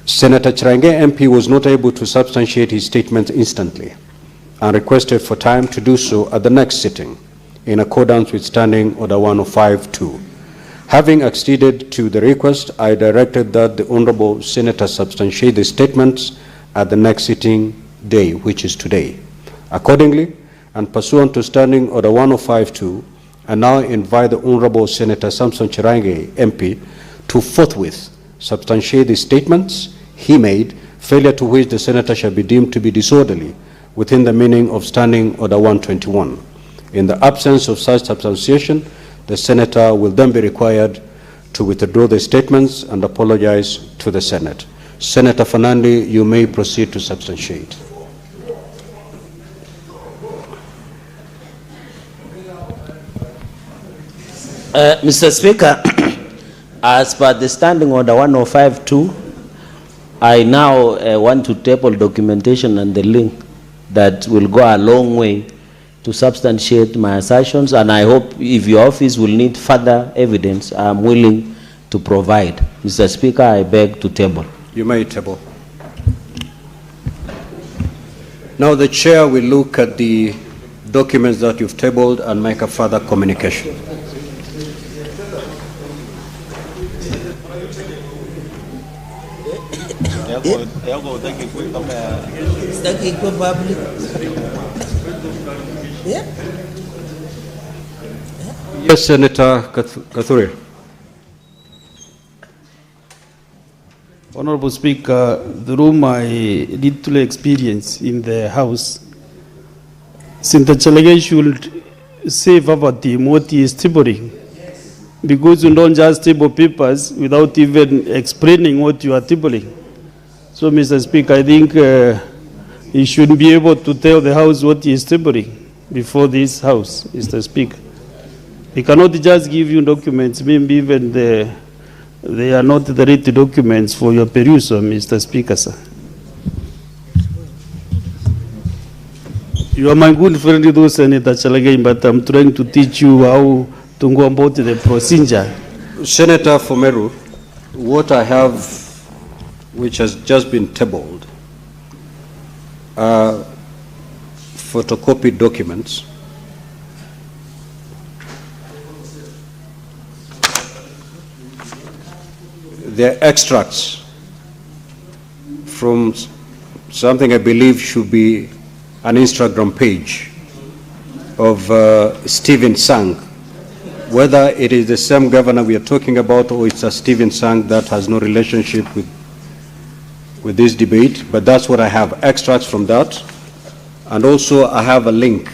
Senator Chirange MP was not able to substantiate his statements instantly and requested for time to do so at the next sitting, in accordance with Standing Order 105.2. Having acceded to the request, I directed that the Honorable Senator substantiate the statements at the next sitting day, which is today. Accordingly, and pursuant to Standing Order 105.2, I now invite the Honorable Senator Samson Chirange MP to forthwith substantiate the statements he made, failure to which the Senator shall be deemed to be disorderly within the meaning of Standing Order 121. In the absence of such substantiation, the Senator will then be required to withdraw the statements and apologize to the Senate. Senator Fernandi, you may proceed to substantiate. Mr. Speaker, as per the Standing Order 105.2, I now want to table documentation and the link that will go a long way to substantiate my assertions, and I hope if your office will need further evidence, I'm willing to provide. Mr. Speaker, I beg to table. You may table. Now the chair will look at the documents that you've tabled and make a further communication. Yes, Senator Kathure. Honorable Speaker, through my little experience in the House, Senator Chirange should say verbatim what he is tabling, because you don't just table papers without even explaining what you are tabling. So, Mr. Speaker, I think he should be able to tell the House what he is tabling before this House, Mr. Speaker. He cannot just give you documents, maybe even they are not the right documents for your perusal, Mr. Speaker, sir. You are my good friend, though, Senator Chirange, but I'm trying to teach you how to go about the procedure. Senator Fomeru, what I have, which has just been tabled, are photocopied documents. They're extracts from something I believe should be an Instagram page of Stephen Sang, whether it is the same governor we are talking about or it's a Stephen Sang that has no relationship with this debate, but that's what I have, extracts from that. And also I have a link,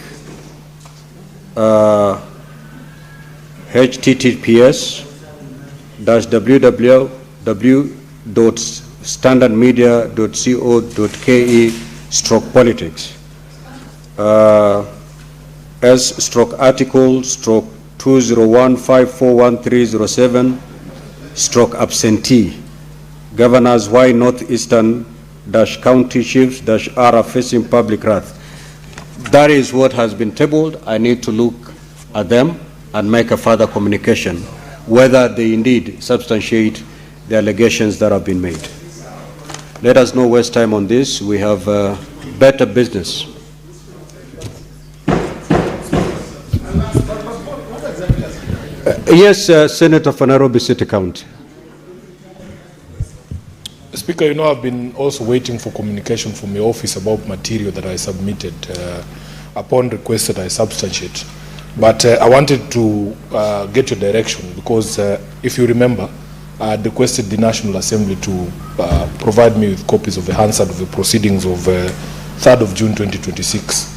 https://www.standardmedia.co.ke/politics. S/article/201541307/absentee. Governors, why Northeastern county chiefs are facing public wrath. That is what has been tabled. I need to look at them and make a further communication, whether they indeed substantiate the allegations that have been made. Let us not waste time on this. We have better business. Yes, Senator for Nairobi City County. Speaker, you know, I've been also waiting for communication from your office about material that I submitted. Upon request that I substantiate. But I wanted to get your direction because if you remember, I had requested the National Assembly to provide me with copies of the Hansard of the proceedings of 3rd of June 2026.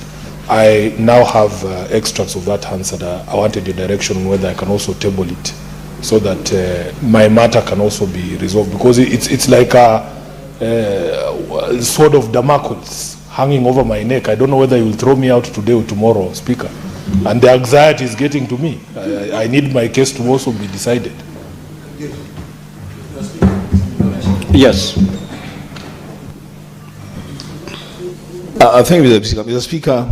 I now have extracts of that Hansard. I wanted your direction on whether I can also table it so that my matter can also be resolved, because it's like a sword of Damocles hanging over my neck. I don't know whether you will throw me out today or tomorrow, Speaker. And the anxiety is getting to me. I need my case to also be decided. Yes. I think, Mr. Speaker,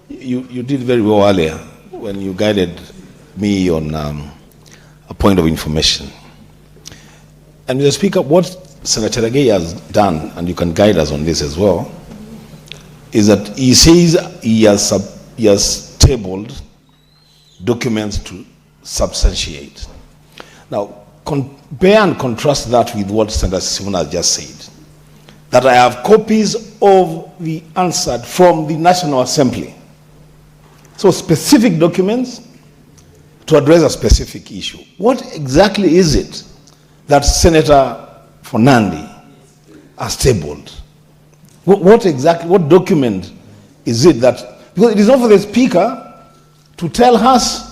you did very well earlier when you guided me on a point of information. And Mr. Speaker, what Senator Agei has done, and you can guide us on this as well, is that he says he has tabled documents to substantiate. Now, compare and contrast that with what Senator Sifuna has just said, that I have copies of the answer from the National Assembly. So specific documents to address a specific issue. What exactly is it that Senator Fernandi has tabled? What document is it that, because it is not for the Speaker to tell us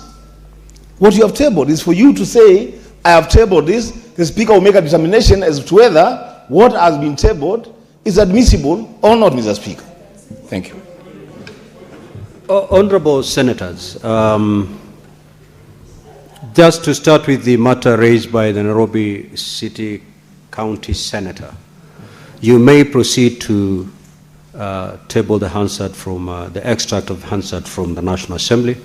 what you have tabled. It's for you to say, I have tabled this. The Speaker will make a determination as to whether what has been tabled is admissible or not, Mr. Speaker. Thank you. Honorable Senators, just to start with the matter raised by the Nairobi City County Senator, you may proceed to table the Hansard from the extract of Hansard from the National Assembly.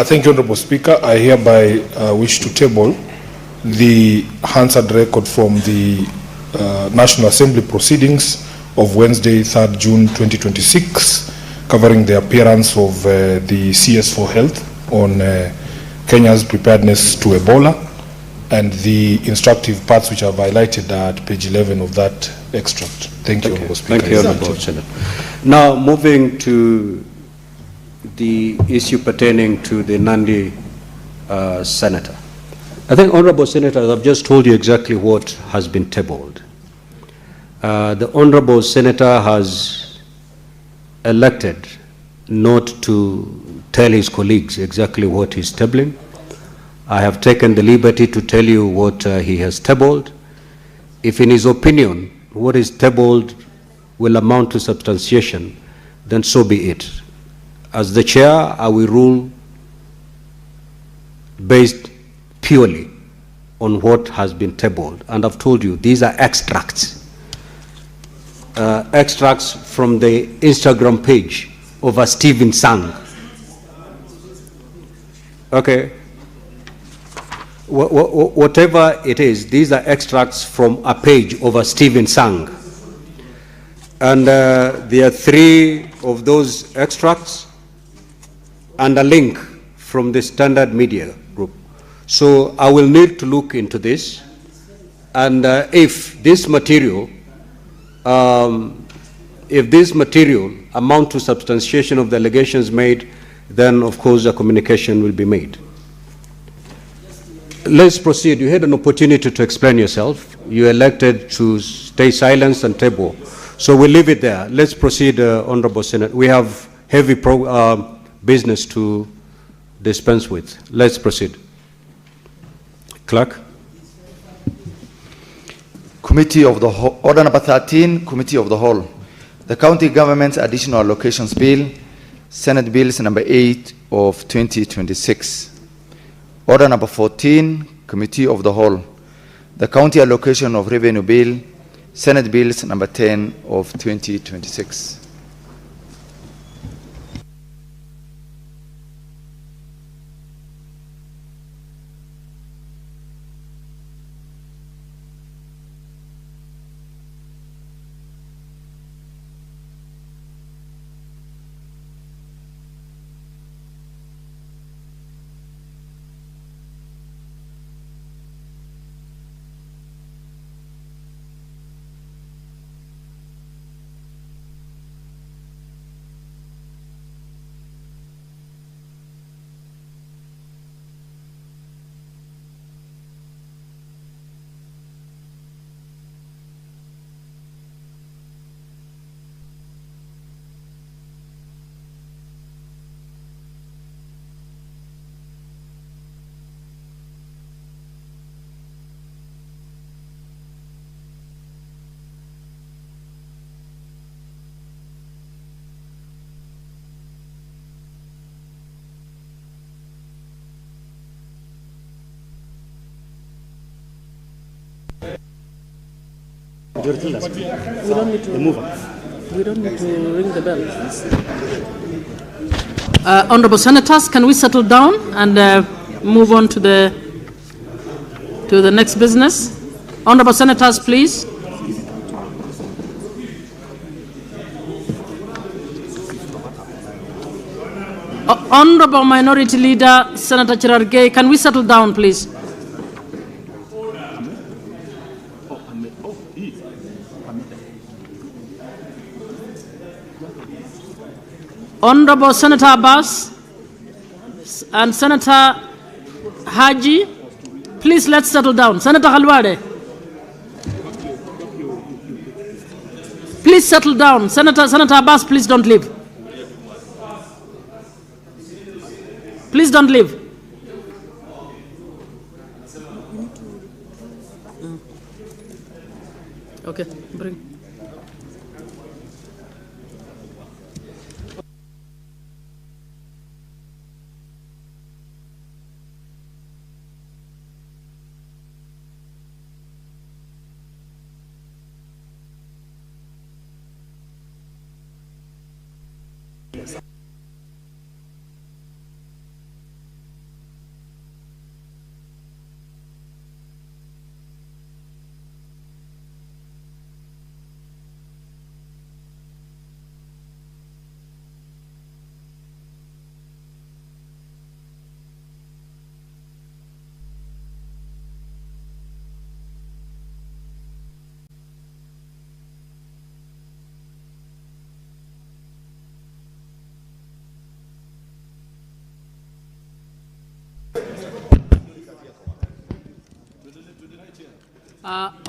Thank you, Honorable Speaker. I hereby wish to table the Hansard record from the National Assembly proceedings of Wednesday, 3rd June 2026, covering the appearance of the CS for Health on Kenya's preparedness to Ebola, and the instructive parts which are highlighted at page 11 of that extract. Thank you, Honorable Speaker. Thank you, Honorable Senator. Now, moving to the issue pertaining to the Nandi Senator. I think, Honorable Senators, I've just told you exactly what has been tabled. The Honorable Senator has elected not to tell his colleagues exactly what he's tabling. I have taken the liberty to tell you what he has tabled. If in his opinion what is tabled will amount to substantiation, then so be it. As the chair, I will rule based purely on what has been tabled. And I've told you, these are extracts. Extracts from the Instagram page of a Stephen Sang. Okay. Whatever it is, these are extracts from a page of a Stephen Sang. And there are 3 of those extracts and a link from the Standard Media Group. So I will need to look into this. And if this material if this material amount to substantiation of the allegations made, then of course a communication will be made. Let's proceed. You had an opportunity to explain yourself. You elected to stay silent and table. So we'll leave it there. Let's proceed, Honorable Senate. We have heavy business to dispense with. Let's proceed. Clerk. Committee of the Whole. Order number 13, Committee of the Whole. The County Government's Additional Allocations Bill, Senate Bills number 8 of 2026. Order number 14, Committee of the Whole. The County Allocation of Revenue Bill, Senate Bills number 10 of 2026. We don't need to move. We don't need to ring the bell. Honorable Senators, can we settle down and move on to the next business? Honorable Senators, please. Honorable Minority Leader Senator Chirargei, can we settle down, please? Honorable Senator Abbas and Senator Haji, please let's settle down. Senator Halwade, please settle down. Senator Abbas, please don't leave. Please don't leave. Okay, bring.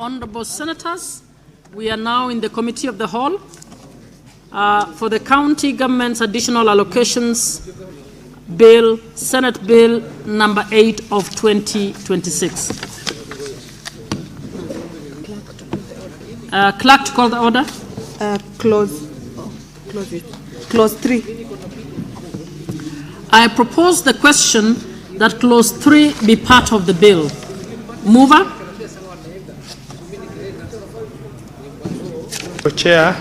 Honorable Senators, we are now in the Committee of the Whole for the County Government's Additional Allocations Bill, Senate Bill number 8 of 2026. Clerk to call the order. Clause 3. I propose the question that Clause 3 be part of the bill. Mover? Chair,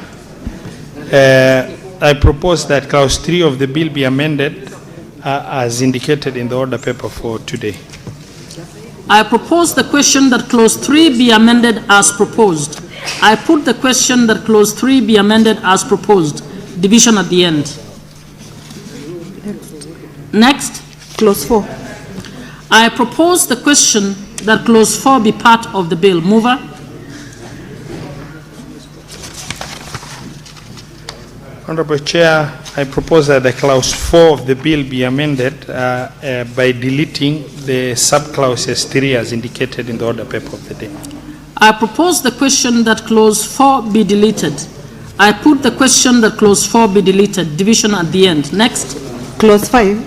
I propose that Clause 3 of the bill be amended as indicated in the order paper for today. I propose the question that Clause 3 be amended as proposed. I put the question that Clause 3 be amended as proposed. Division at the end. Next. Clause 4. I propose the question that Clause 4 be part of the bill. Mover? Honorable Chair, I propose that the clause 4 of the bill be amended by deleting the subclauses 3 as indicated in the order paper of the day. I propose the question that clause 4 be deleted. I put the question that clause 4 be deleted. Division at the end. Next. Clause 5.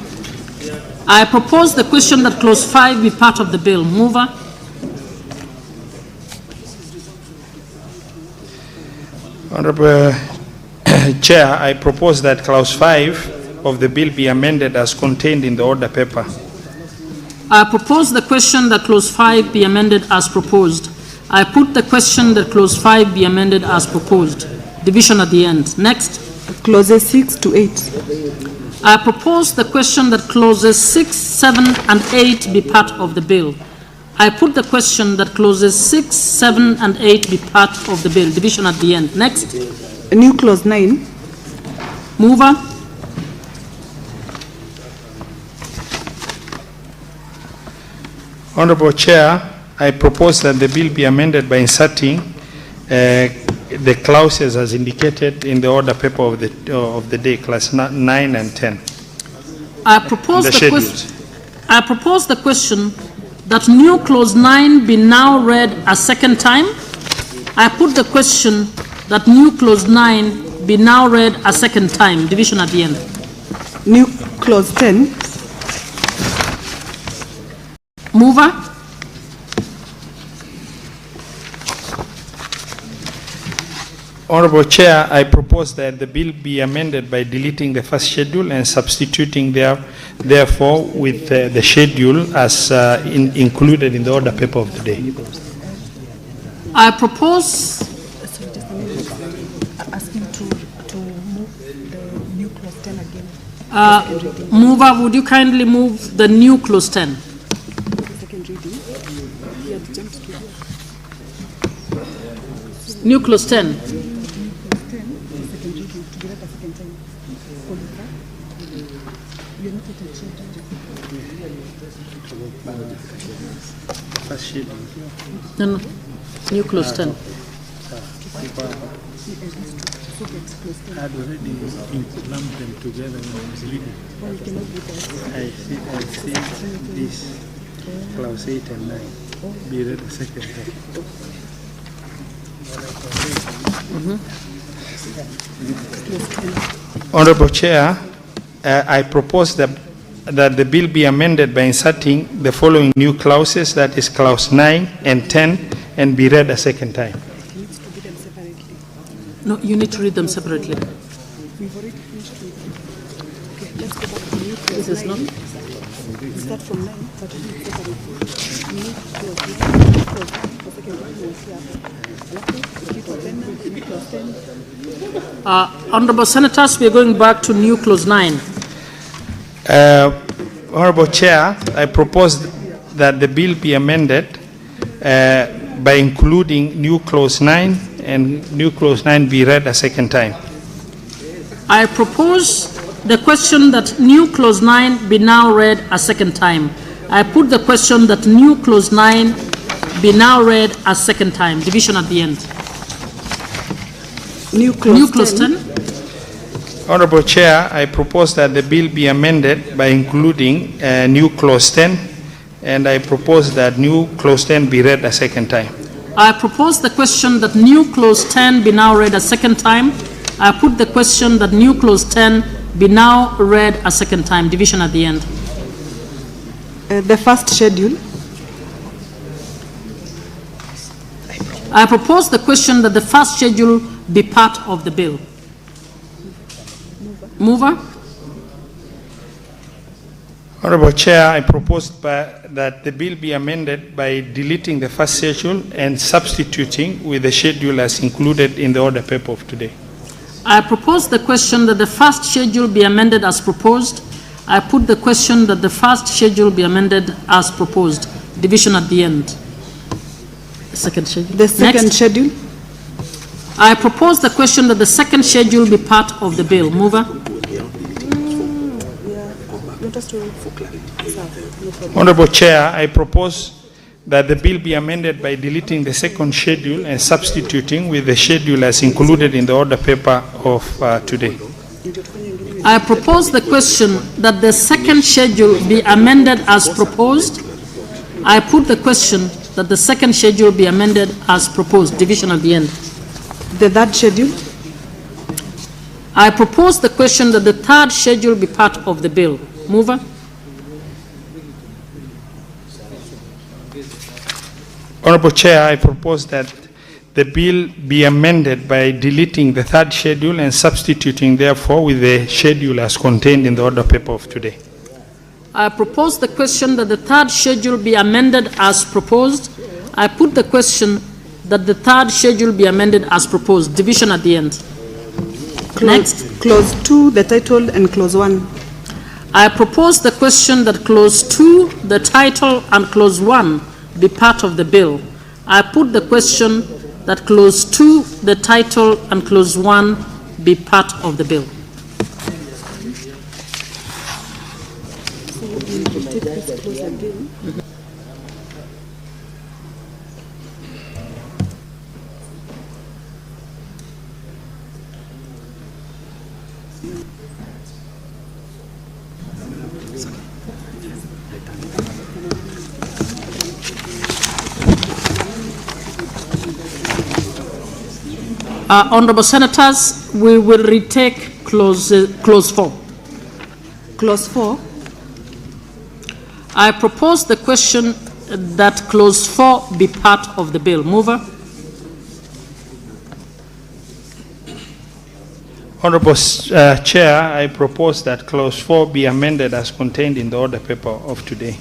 I propose the question that clause 5 be part of the bill. Mover. Honorable Chair, I propose that clause 5 of the bill be amended as contained in the order paper. I propose the question that clause 5 be amended as proposed. I put the question that clause 5 be amended as proposed. Division at the end. Next. Clauses 6 to 8. I propose the question that clauses 6, 7, and 8 be part of the bill. I put the question that clauses 6, 7, and 8 be part of the bill. Division at the end. Next. A new clause 9. Mover. Honorable Chair, I propose that the bill be amended by inserting the clauses as indicated in the order paper of the day, class 9 and 10. I propose The the schedules. I propose the question that new clause 9 be now read a second time. I put the question that new clause 9 be now read a second time. Division at the end. New clause 10. Mover. Honorable Chair, I propose that the bill be amended by deleting the first schedule and substituting therefore with the schedule as included in the order paper of the day. I propose Asking to move the new clause 10 again. Mover, would you kindly move the new clause 10? Second reading. We had jumped to New clause 10. second reading to be read a second time. You're not yet No, no. New clause 10. I'd already lumped them together when I was reading. I see this clause 8 and 9 be read the second time. Honorable Chair, I propose that the bill be amended by inserting the following new clauses, that is clause 9 and 10, and be read a second time. No, you need to read them separately. We've already finished with them. Okay, let's go back to new clause 9. This is not. Start from 9, but read separately. New clause 9, clause 1, the second reading was here. New clause 10. Honorable Senators, we are going back to new clause 9. Honorable Chair, I propose that the bill be amended by including new clause 9 and new clause 9 be read a second time. I propose the question that new clause 9 be now read a second time. I put the question that new clause 9 be now read a second time. Division at the end. New clause 10. Honorable Chair, I propose that the bill be amended by including new clause 10, and I propose that new clause 10 be read a second time. I propose the question that new clause 10 be now read a second time. I put the question that new clause 10 be now read a second time. Division at the end. The first schedule. I propose the question that the first schedule be part of the bill. Mover. Honorable Chair, I propose that the bill be amended by deleting the first schedule and substituting with the schedule as included in the order paper of today. I propose the question that the first schedule be amended as proposed. I put the question that the first schedule be amended as proposed. Division at the end. Second schedule. The second schedule. I propose the question that the second schedule be part of the bill. Mover. Let us do it for clarity. Honorable Chair, I propose that the bill be amended by deleting the second schedule and substituting with the schedule as included in the order paper of today. I propose the question that the second schedule be amended as proposed. I put the question that the second schedule be amended as proposed. Division at the end. The third schedule? I propose the question that the third schedule be part of the bill. Mover? Honorable Chair, I propose that the bill be amended by deleting the third schedule and substituting therefore with the schedule as contained in the order paper of today. I propose the question that the third schedule be amended as proposed. I put the question that the third schedule be amended as proposed. Division at the end. Next. Clause 2, the title, and clause 1. I propose the question that clause 2, the title, and clause 1 be part of the bill. I put the question that clause 2, the title, and clause 1 be part of the bill. So we will take this clause again. Honorable Senators, we will retake clause 4. Clause 4. I propose the question that clause 4 be part of the bill. Mover? Honorable Chair, I propose that clause 4 be amended as contained in the order paper of today.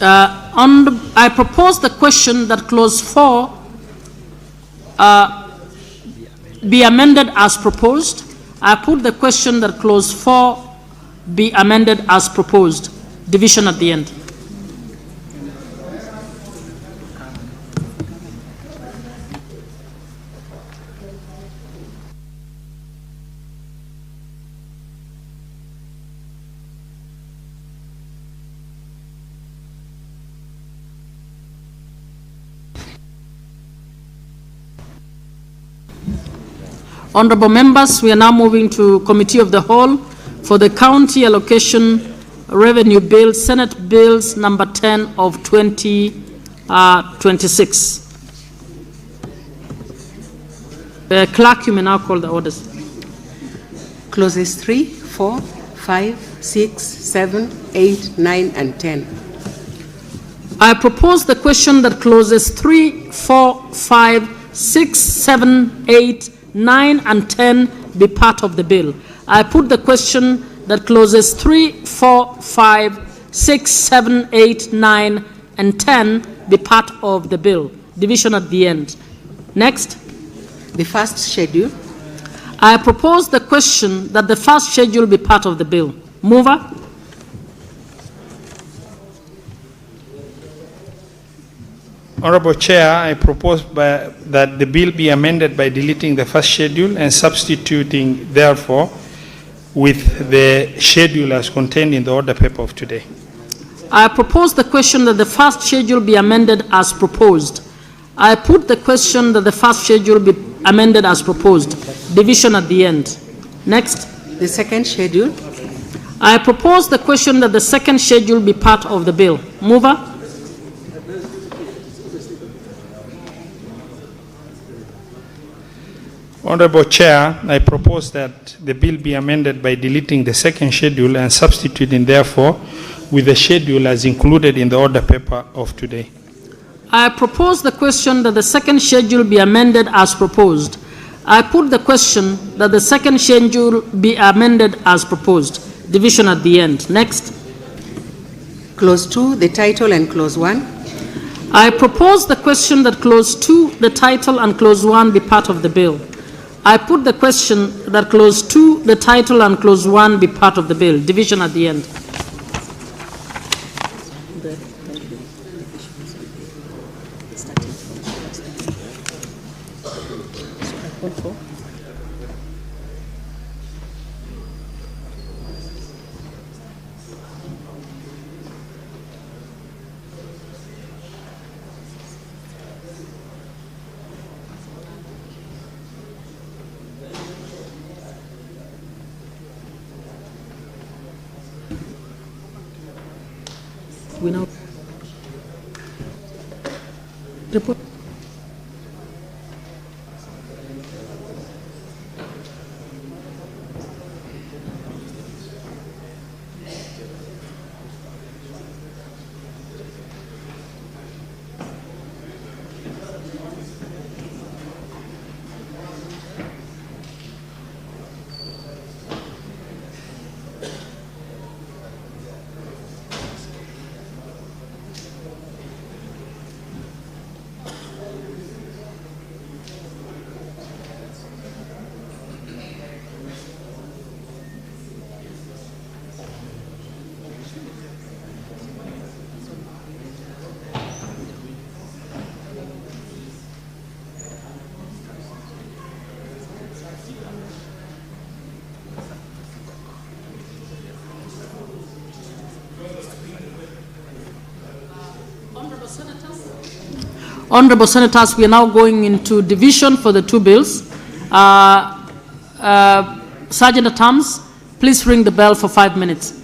I propose the question that clause 4 be amended as proposed. I put the question that clause 4 be amended as proposed. Division at the end. Honorable members, we are now moving to Committee of the Whole for the County Allocation Revenue Bill, Senate Bills number 10 of 2026. Clerk, you may now call the orders. Clauses 3, 4, 5, 6, 7, 8, 9, and 10. I propose the question that clauses 3, 4, 5, 6, 7, 8, 9, and 10 be part of the bill. I put the question that clauses 3, 4, 5, 6, 7, 8, 9, and 10 be part of the bill. Division at the end. Next. The first schedule. I propose the question that the first schedule be part of the bill. Mover? Honorable Chair, I propose that the bill be amended by deleting the first schedule and substituting, therefore, with the schedule as contained in the order paper of today. I propose the question that the first schedule be amended as proposed. I put the question that the first schedule be amended as proposed. Division at the end. Next. The second schedule. I propose the question that the second schedule be part of the bill. Mover? Honorable Chair, I propose that the bill be amended by deleting the second schedule and substituting, therefore, with the schedule as included in the order paper of today. I propose the question that the second schedule be amended as proposed. I put the question that the second schedule be amended as proposed. Division at the end. Next. Clause 2, the title, and clause 1. I propose the question that clause 2, the title, and clause 1 be part of the bill. I put the question that clause 2, the title, and clause 1 be part of the bill. Division at the end. We now report. Honorable Senators, we are now going into division for the two bills. Sergeant at Arms, please ring the bell for 5 minutes.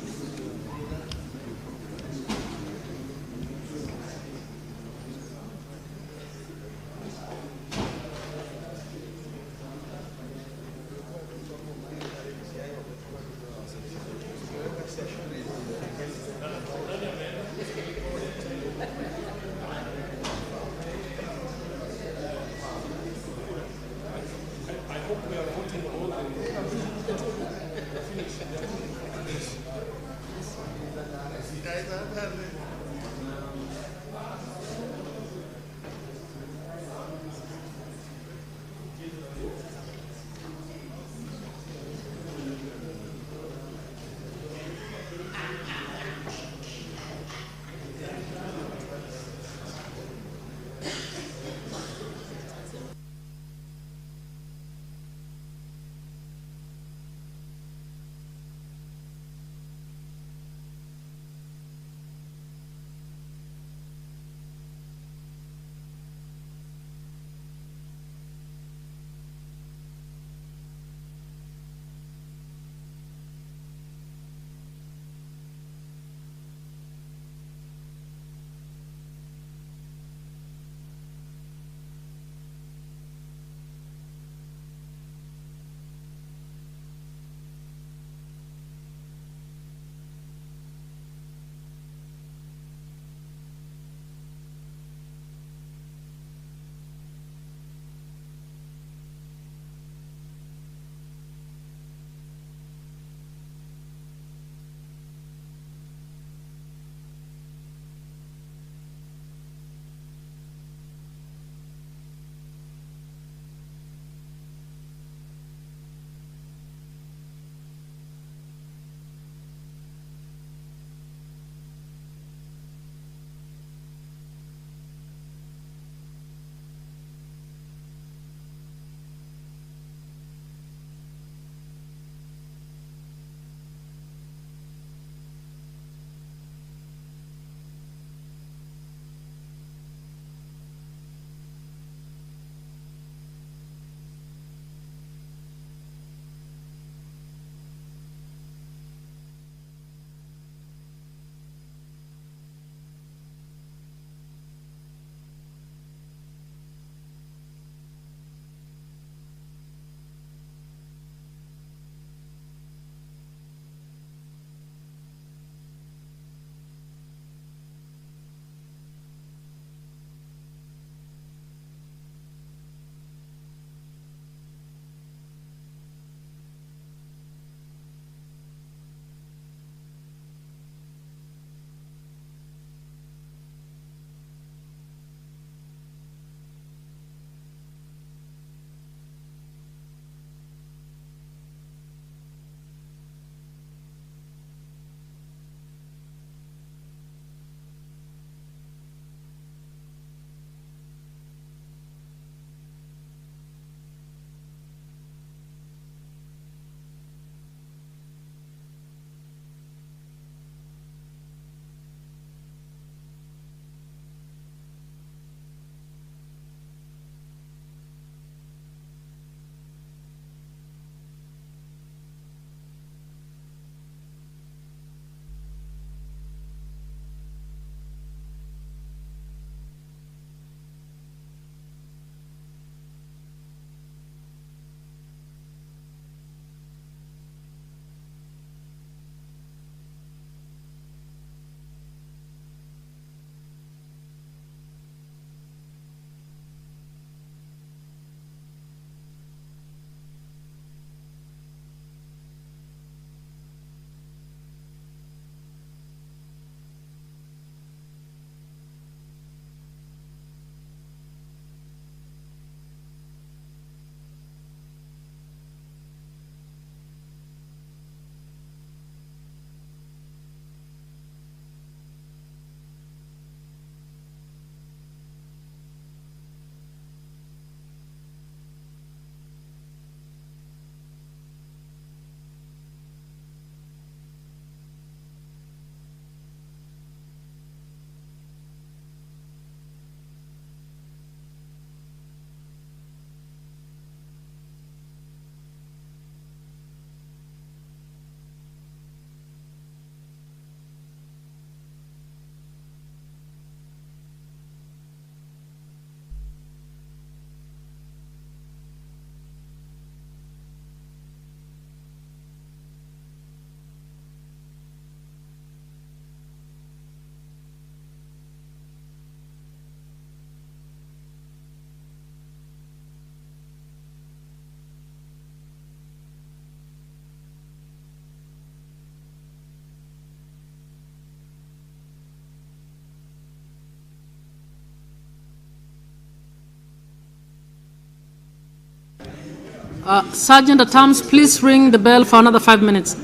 Sergeant at Arms, please ring the bell for another 5 minutes.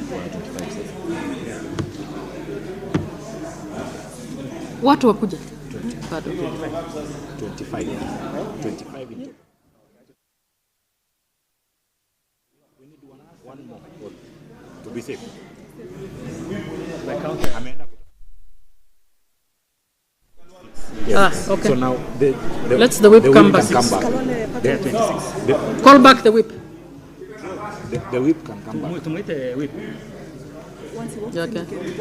Watu wakuja. 25. One more to be safe. Yes. Okay. So now let's the whip come back. They are 26. Call back the whip. The whip can come back. Once he walks Yeah, in, okay. wait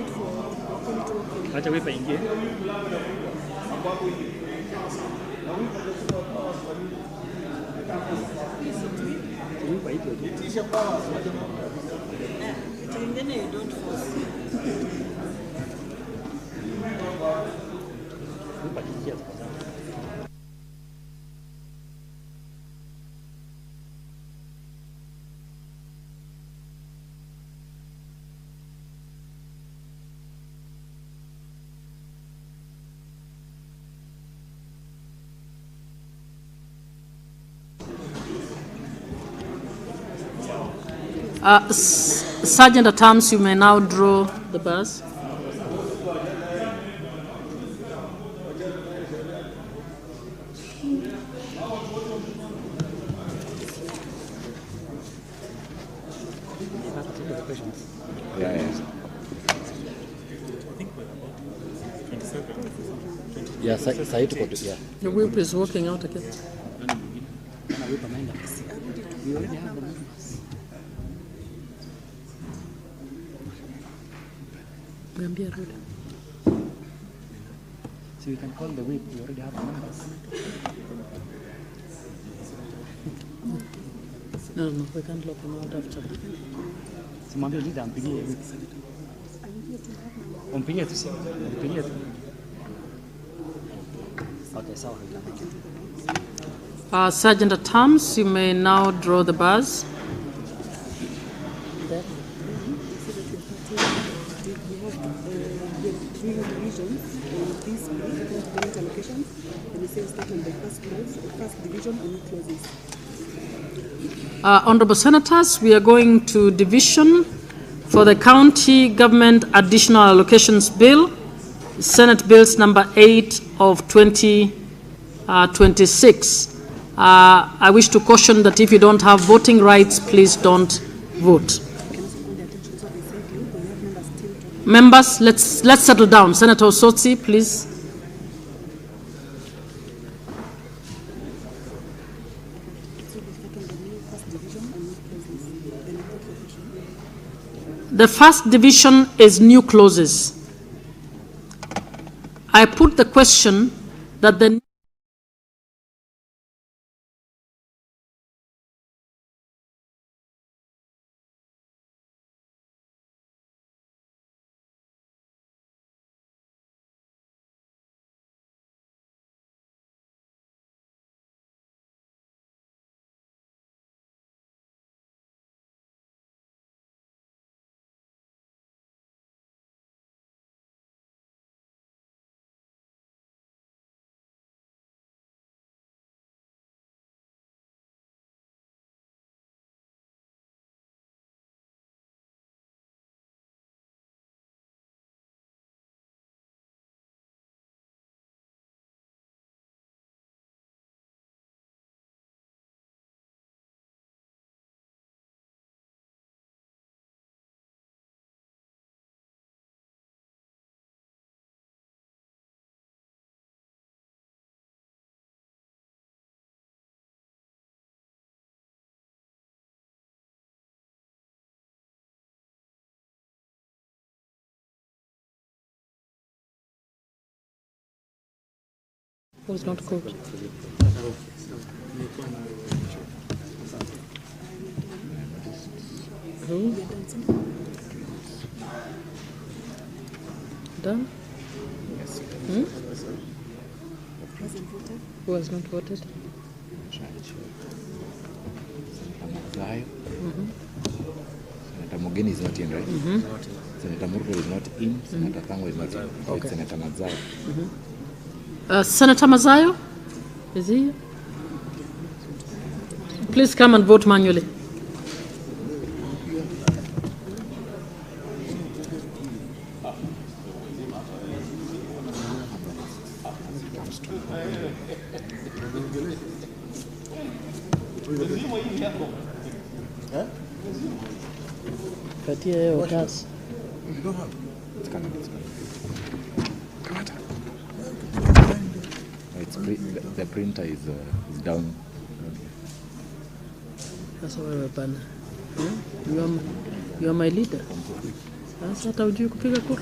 for Acha whip aingie. Sergeant at Arms, you may now draw the bars. Yeah, side to yeah. The whip is working out again. We already have the numbers. So we can call the whip. We already have the numbers. No, we can't lock him out after. Simwambie leader ampigie whip. Umpigie tu simu. Umpigie tu. Okay, sawa. Sergeant at Arms, you may now draw the bars. Honorable Senators, we are going to division for the County Government Additional Allocations Bill, Senate Bills number 8 of 2026. I wish to caution that if you don't have voting rights, please don't vote. Members, let's settle down. Senator Osotsi, please. The first division is new clauses. I put the question that the was not called. Who? Done? Yes. Hmm? Who has not voted? Senator Mogeni is not in, right? Senator Murko is not in. Senator Tango is not in. Okay. Senator Mazayo. Senator Mazayo? Is he here? Please come and vote manually. Patia hiyo kazi. The printer is down. Sasa wewe bana. You are my leader. Sasa hata hujui kupiga kura.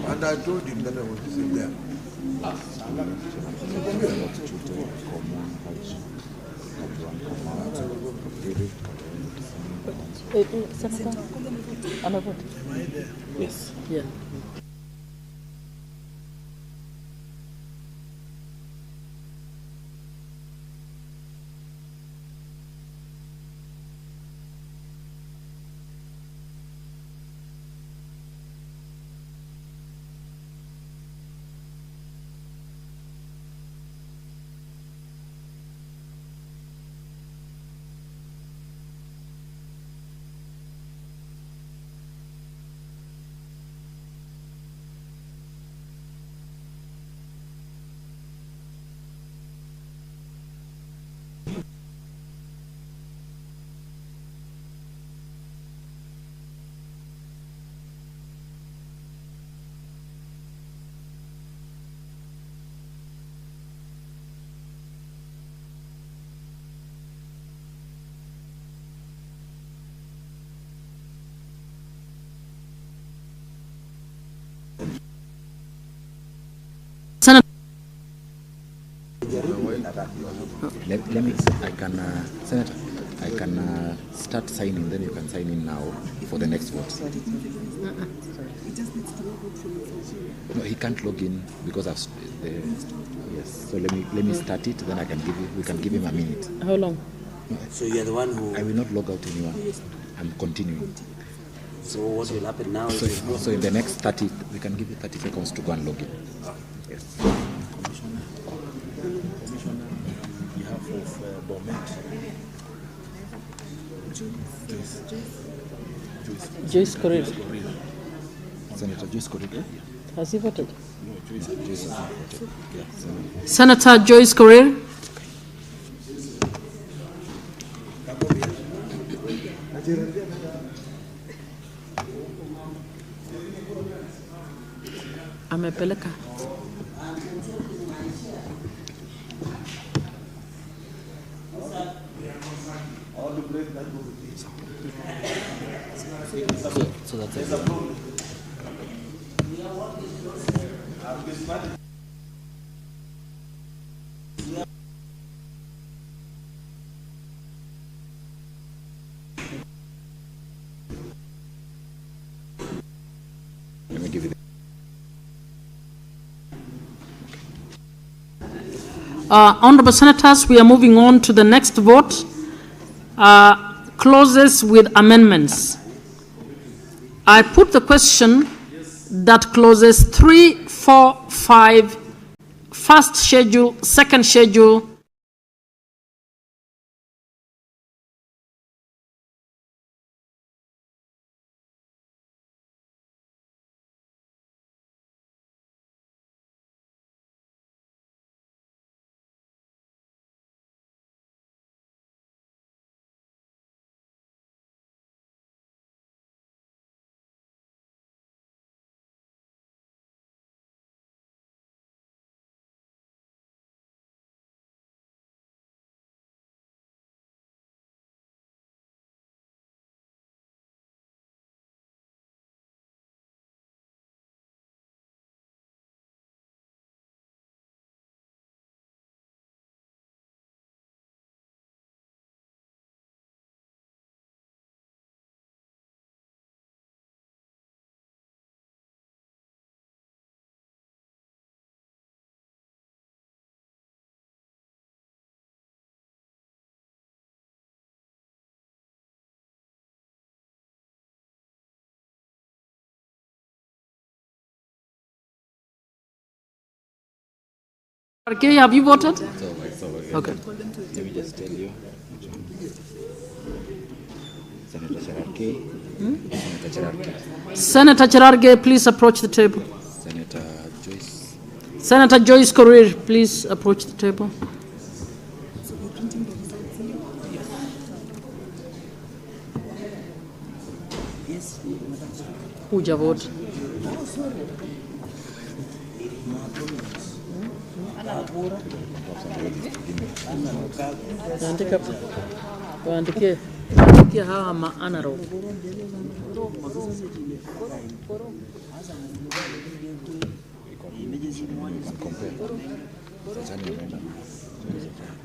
And I told him that I was there. Senator, am I voting? Yes. Yeah. Senator. Let me, I can, Senator, I can start signing, then you can sign in now for the next vote. No, he can't log in because of the, yes. So let me start it, then I can give you, we can give him a minute. How long? So you are the one who... I will not log out anyone. I'm continuing. So what will happen now So, is... so in the next 30, we can give you 30 seconds to go and log in. Yes. Commissioner, you have of Bomet. Joyce Korir. Senator Joyce Korir. Has he voted? No, Joyce has not voted. Yeah, Senator Joyce Korir. Amepeleka. So that's it. Let me give you the... Honorable Senators, we are moving on to the next vote. Clauses with amendments. I put the question that clauses 3, 4, 5, first schedule, second schedule, Okay, have you voted? Okay. Let me just tell you. Senator Cherargei. Senator Cherargei. Senator Cherargei, please approach the table. Senator Joyce. Senator Joyce Korir, please approach the table. Yes, Huja vote. Waandikia hawa maanaro.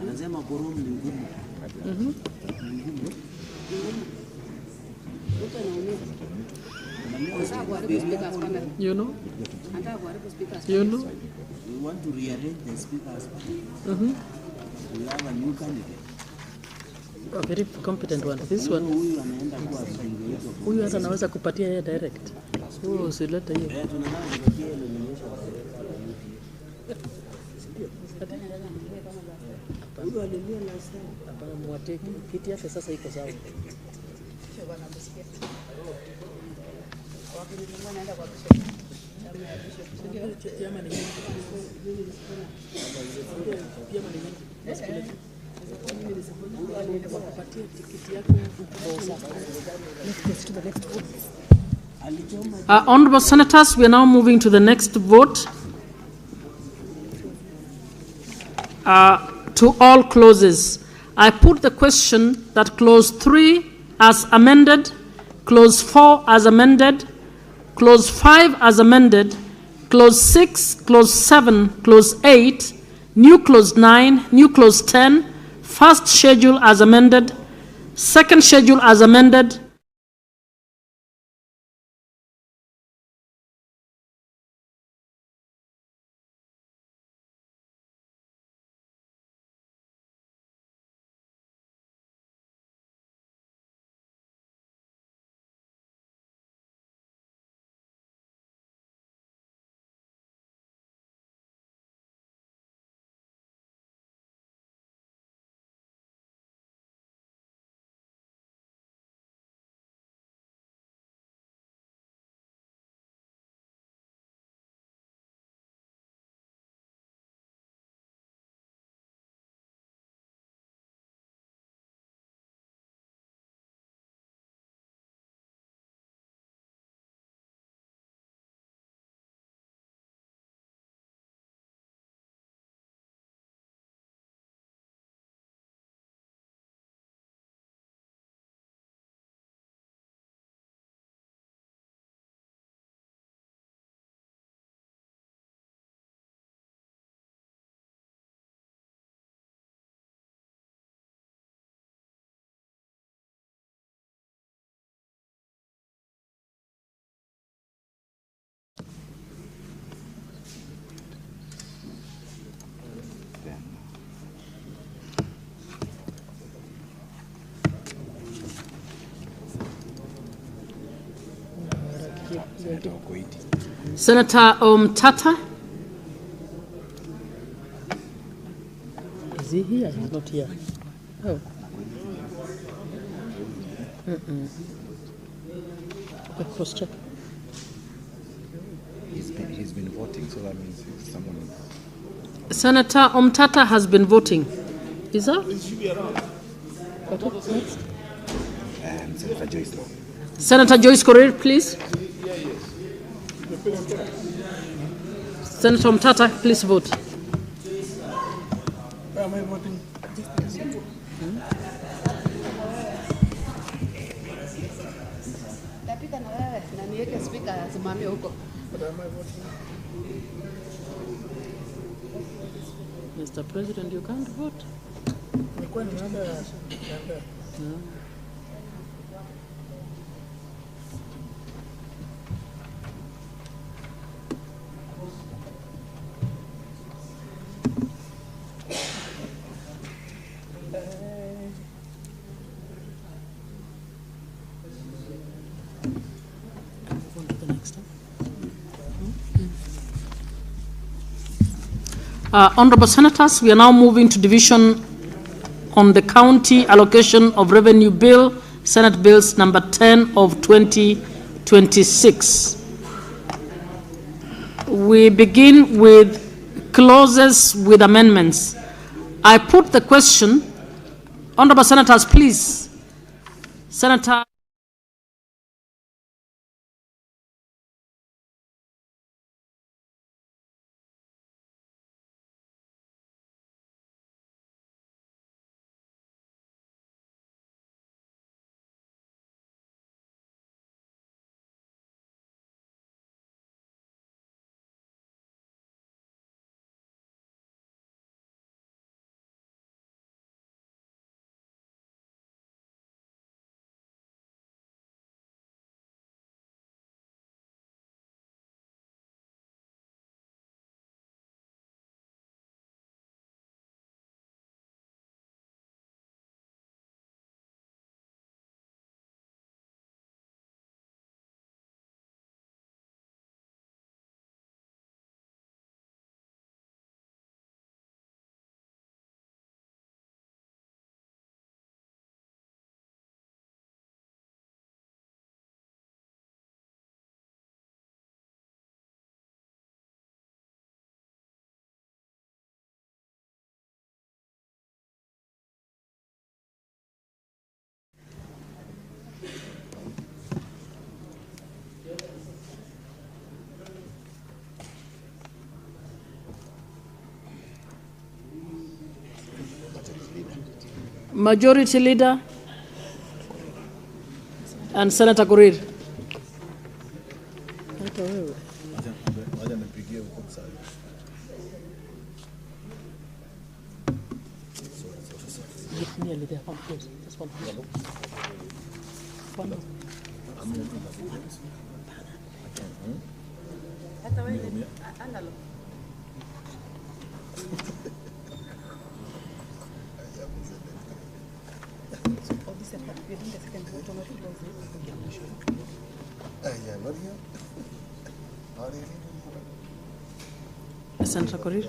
anasema borom ni ngumu. You know? You know? We want to rearrange the speakers. We have a new candidate. A very competent one. This one. Huyu anaenda kuwa mbunge wetu. Huyu hata anaweza kupatia yeye direct. Usilete hiyo. Tunataka kupatia elimination. Huyu alilia na sana. Hapana, mwateke. Kiti yake sasa iko sawa. Honorable Senators, we are now moving to the next vote. To all clauses. I put the question that clause 3 as amended, clause 4 as amended, clause 5 as amended, clause 6, clause 7, clause 8, new clause 9, new clause 10, first schedule as amended, second schedule as amended, Senator Tata. Is he here? He's not here. Oh. Okay, cross check. He's been voting, so that means someone is... Senator Tata has been voting. Is that? He should be around. Okay, next. Senator Joyce now. Senator Joyce Korir, please. Senator Tata, please vote. Where am I voting? Tapita na wewe na niweke speaker asimamie huko. What am I voting? Mr. President, you can't vote. Nilikuwa nimeenda ya Honorable Senators, we are now moving to division on the county allocation of revenue bill, Senate Bills number 10 of 2026. We begin with clauses with amendments. I put the question. Honorable Senators, please. Senator. Majority Leader and Senator Korir. Senator Korir.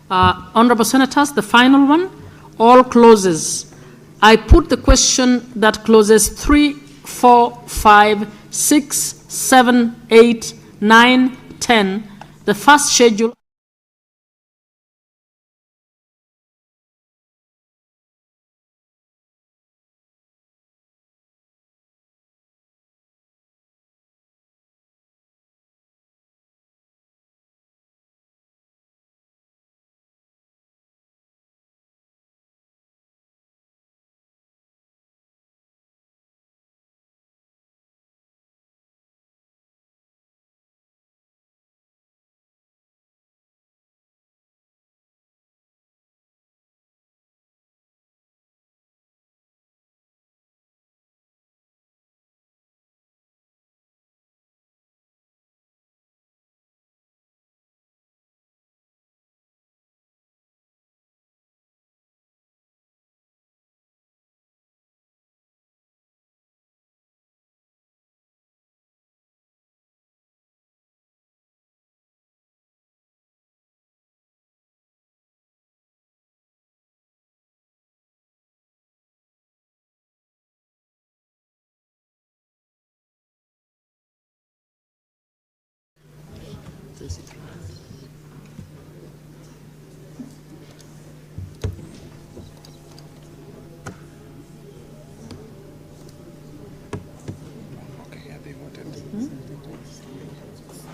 Honorable Senators, the final one, all clauses. I put the question that clauses 3, 4, 5, 6, 7, 8, 9, 10, the first schedule.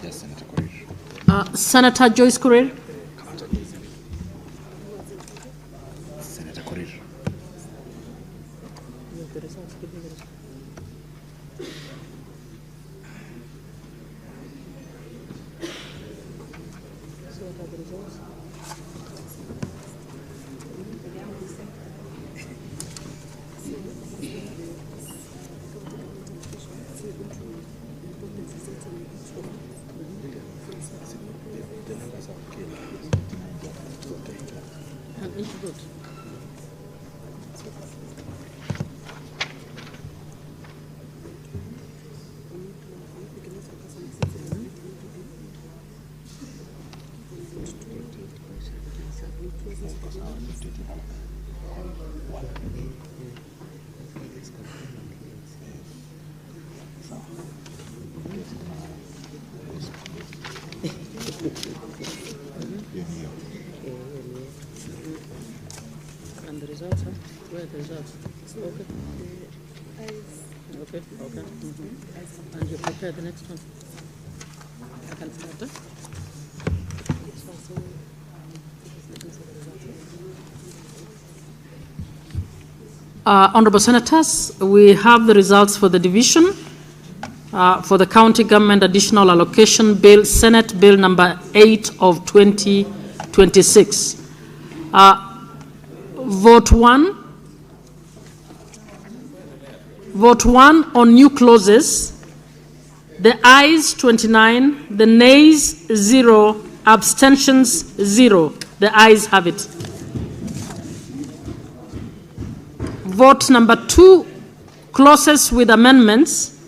Yes, Senator Korir. Senator Joyce Korir. Senator Korir. the results. Okay. Okay, okay. And you prepare the next one. I can start. Honorable Senators, we have the results for the division for the County Government Additional Allocation Bill, Senate Bill number 8 of 2026. Vote 1. Vote 1 on new clauses. The ayes 29, the nays 0, abstentions 0. The ayes have it. Vote number 2, clauses with amendments.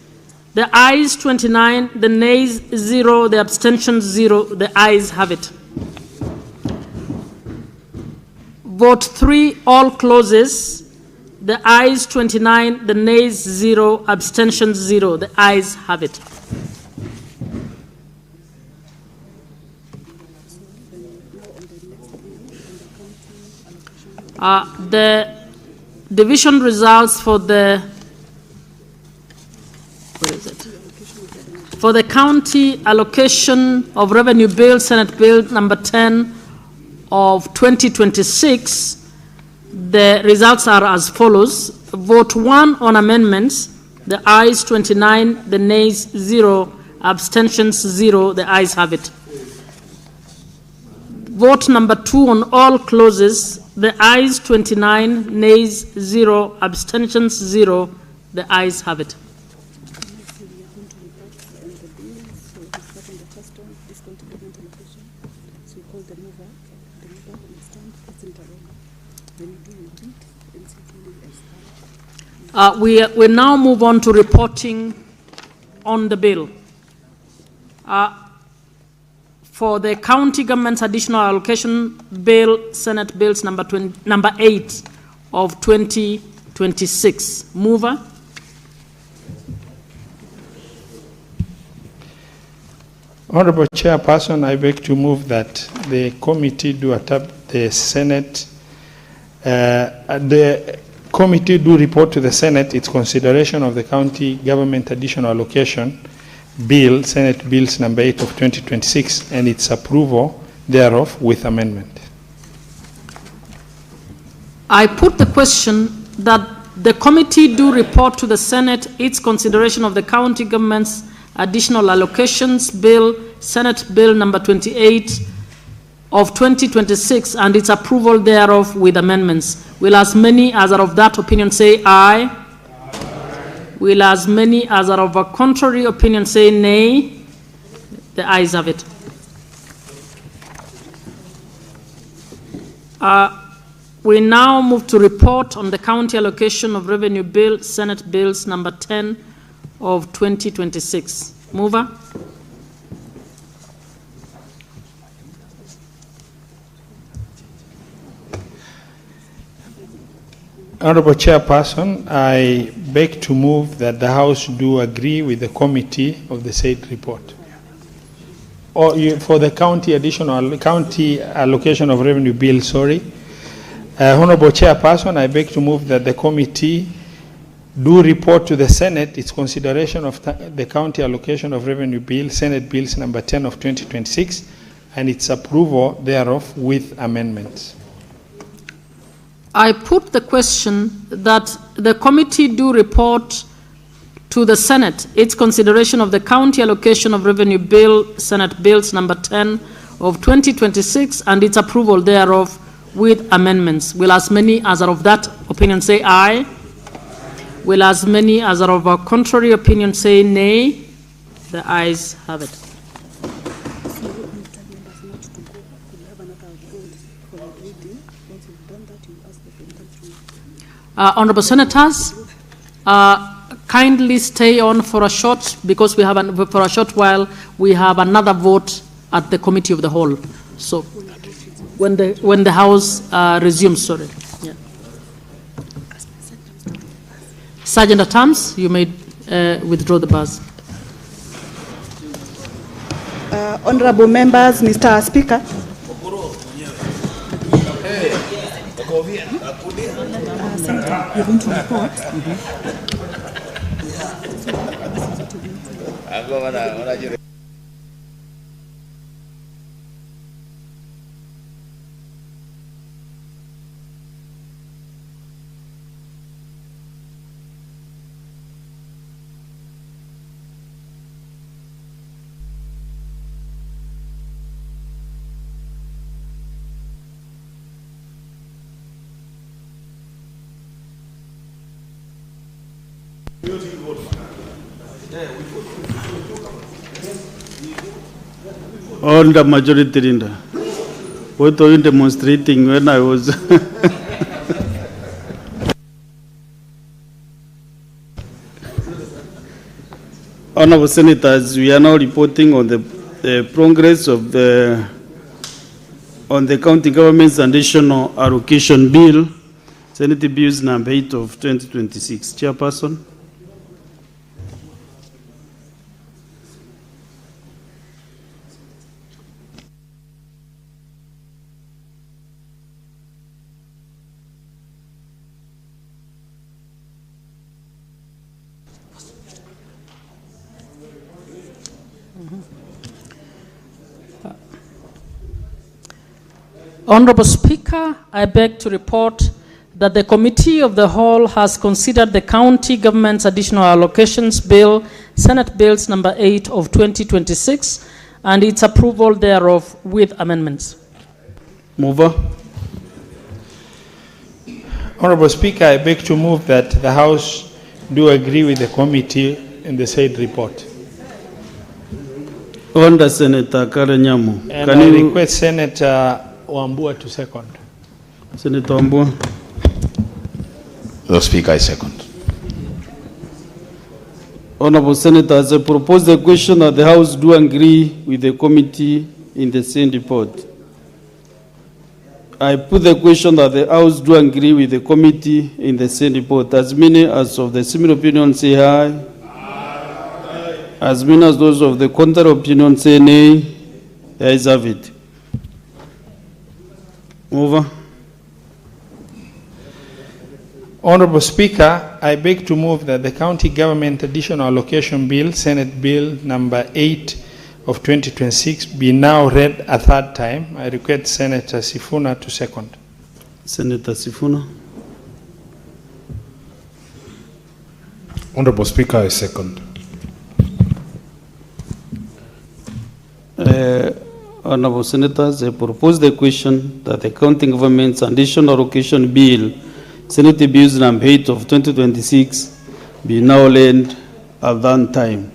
The ayes 29, the nays 0, the abstentions 0. The ayes have it. Vote 3, all clauses. The ayes 29, the nays 0, abstentions 0. The ayes have it. The division results for the, where is it? For the County Allocation of Revenue Bill, Senate Bill number 10 of 2026, the results are as follows. Vote 1 on amendments, the ayes 29, the nays 0, abstentions 0, the ayes have it. Vote number 2 on all clauses, the ayes 29, nays 0, abstentions 0, the ayes have it. We now move on to reporting on the bill. For the County Government's Additional Allocation Bill, Senate Bills number 8 of 2026. Mover. Honorable Chairperson, I beg to move that the committee do adopt the Senate, the committee do report to the Senate its consideration of the County Government Additional Allocation Bill, Senate Bills number 8 of 2026, and its approval thereof with amendment. I put the question that the committee do report to the Senate its consideration of the County Government's Additional Allocations Bill, Senate Bill number 28 of 2026, and its approval thereof with amendments. Will as many as are of that opinion say aye? Will as many as are of a contrary opinion say nay? The ayes have it. We now move to report on the County Allocation of Revenue Bill, Senate Bills number 10 of 2026. Mover. Honorable Chairperson, I beg to move that the House do agree with the committee of the said report. Or for the county allocation of revenue bill, sorry. Honorable Chairperson, I beg to move that the committee do report to the Senate its consideration of the county allocation of revenue bill, Senate Bills number 10 of 2026, and its approval thereof with amendments. I put the question that the committee do report to the Senate its consideration of the County Allocation of Revenue Bill, Senate Bills number 10 of 2026, and its approval thereof with amendments. Will as many as are of that opinion say aye? Will as many as are of a contrary opinion say nay? The ayes have it. Honorable Senators, kindly stay on for a short, because we have for a short while we have another vote at the Committee of the Whole. So when the House resumes, sorry. Yeah. Sergeant at Arms, you may withdraw the buzz. Honorable members, Mr. Speaker. Senator, you're going to report. On the majority leader. What are you demonstrating when I was? Honorable Senators, we are now reporting on the progress of the county government's additional allocation bill, Senate Bills number 8 of 2026. Chairperson. Honorable Speaker, I beg to report that the Committee of the Whole has considered the County Government's Additional Allocations Bill, Senate Bills number 8 of 2026, and its approval thereof with amendments. Mover. Honorable Speaker, I beg to move that the House do agree with the committee in the said report. Under Senator Karanyamu. And I request Senator Wambua to second. Senator Wambua. The Speaker, I second. Honorable Senators, I propose the question that the House do agree with the committee in the same report. I put the question that the House do agree with the committee in the same report. As many as of the similar opinion say aye. Aye. As many as those of the contrary opinion say nay. The ayes have it. Over. Honorable Speaker, I beg to move that the County Government Additional Allocation Bill, Senate Bill number 8 of 2026, be now read a third time. I request Senator Sifuna to second. Senator Sifuna. Honorable Speaker, I second. Honorable Senators, I propose the question that the County Government's Additional Allocation Bill, Senate Bills number 8 of 2026, be now read at that time.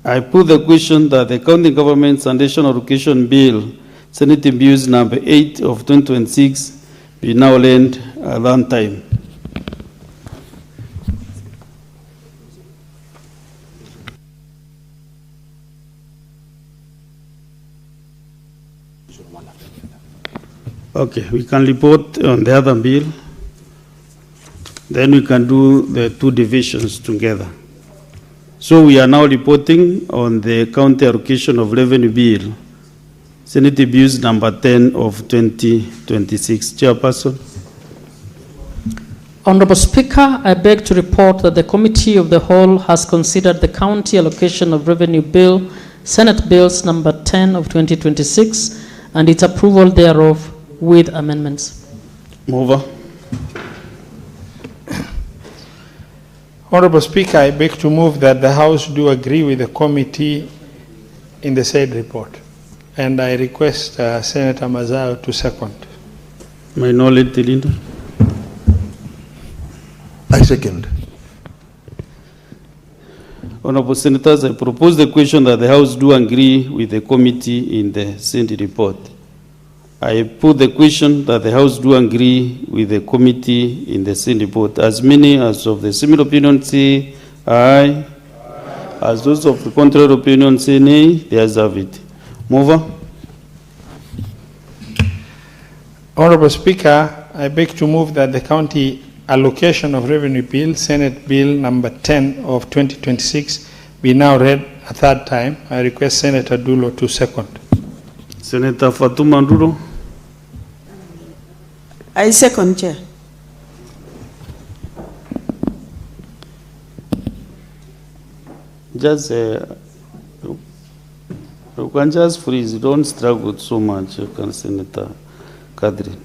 I put the question that the County Government's Additional Allocation Bill, Senate Bills number 8 of 2026, be now read at that time. Okay, we can report on the other bill. Then we can do the two divisions together. So we are now reporting on the county allocation of revenue bill, Senate Bills number 10 of 2026. Chairperson. Honorable Speaker, I beg to report that the Committee of the Whole has considered the County Allocation of Revenue Bill, Senate Bills number 10 of 2026, and its approval thereof with amendments. Mover. Honorable Speaker, I beg to move that the House do agree with the committee in the said report. And I request Senator Mazayo to second. Minority Leader. I second. Honorable Senators, I propose the question that the House do agree with the committee in the said report. I put the question that the House do agree with the committee in the same report. As many as of the similar opinion say aye. As those of the contrary opinion say nay, the ayes have it. Mover. Honorable Speaker, I beg to move that the County Allocation of Revenue Bill, Senate Bill number 10 of 2026, be now read a third time. I request Senator Dulo to second. Senator Fatuma Nduro. I second, Chair. Just, you can just freeze. Don't struggle so much, Senator Kadri.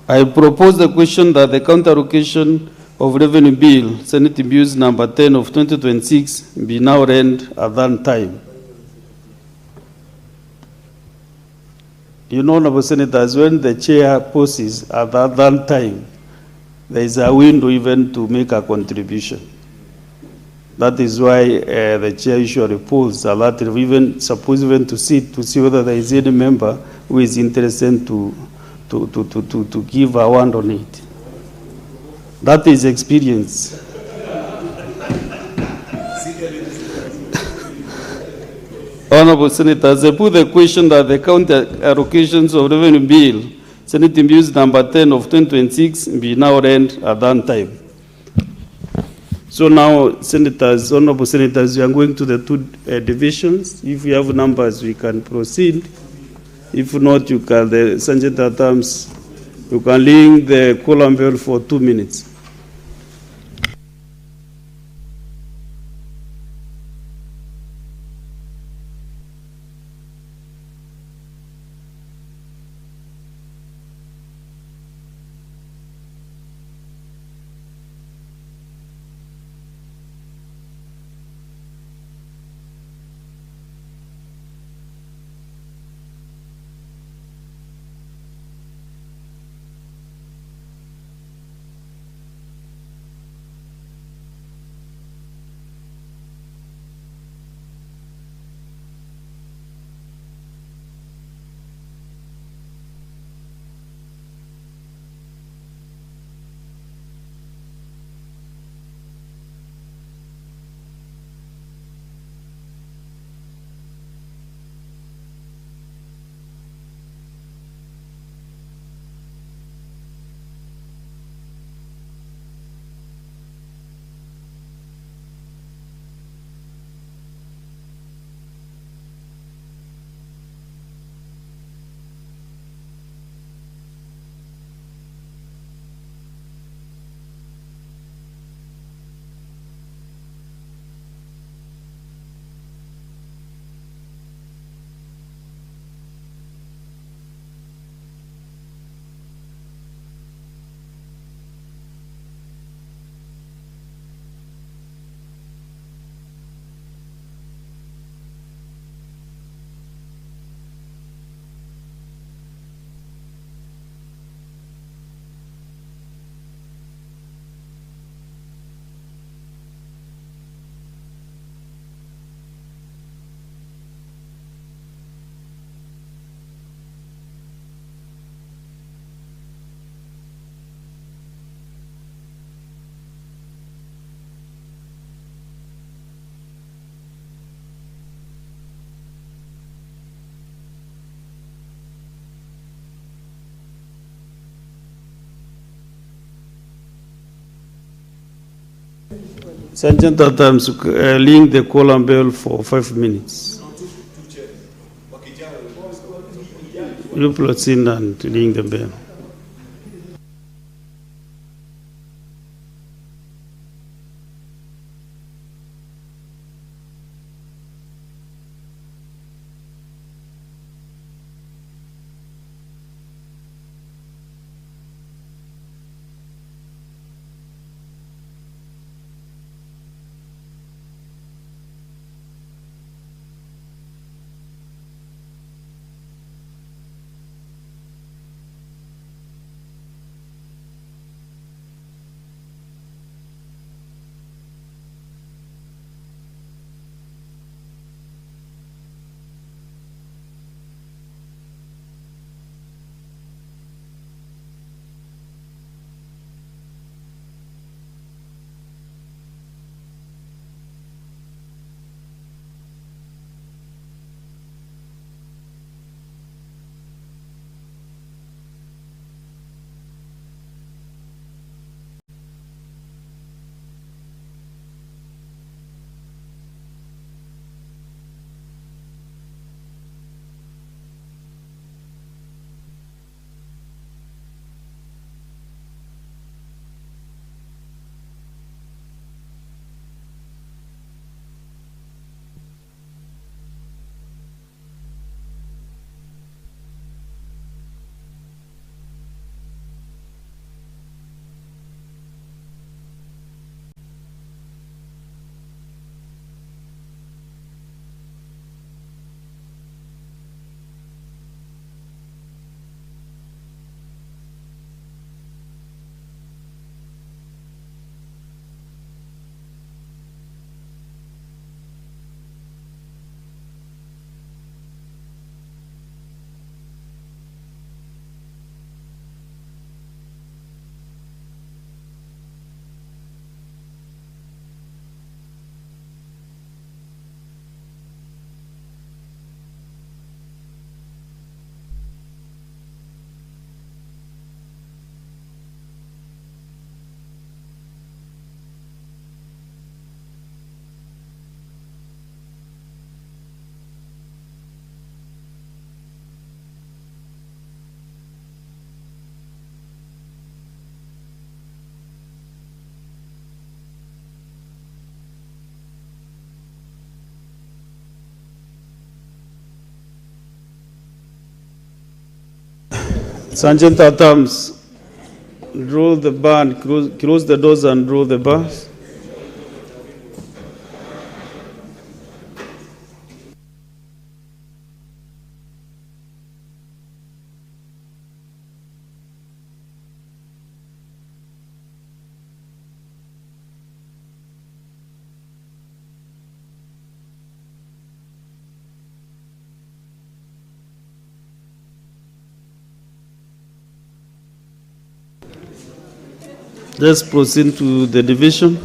I propose the question that the counter allocation of revenue bill, Senate Bills number 10 of 2026, be now read at that time. You know, Honorable Senators, when the chair poses at that time, there is a window even to make a contribution. That is why the chair usually polls a lot, even suppose even to sit to see whether there is any member who is interested to give a word on it. That is experience. Honorable Senators, I put the question that the counter allocations of revenue bill, Senate Bills number 10 of 2026, be now read at that time. So now, Senators, Honorable Senators, we are going to the two divisions. If you have numbers, we can proceed. If not, you can, the Senator terms, you can link the column bell for 2 minutes. Sergeant at times, link the column bell for 5 minutes. You proceed and ring the bell. Sergeant at arms, draw the bar and close the doors and draw the bars. Let's proceed to the division.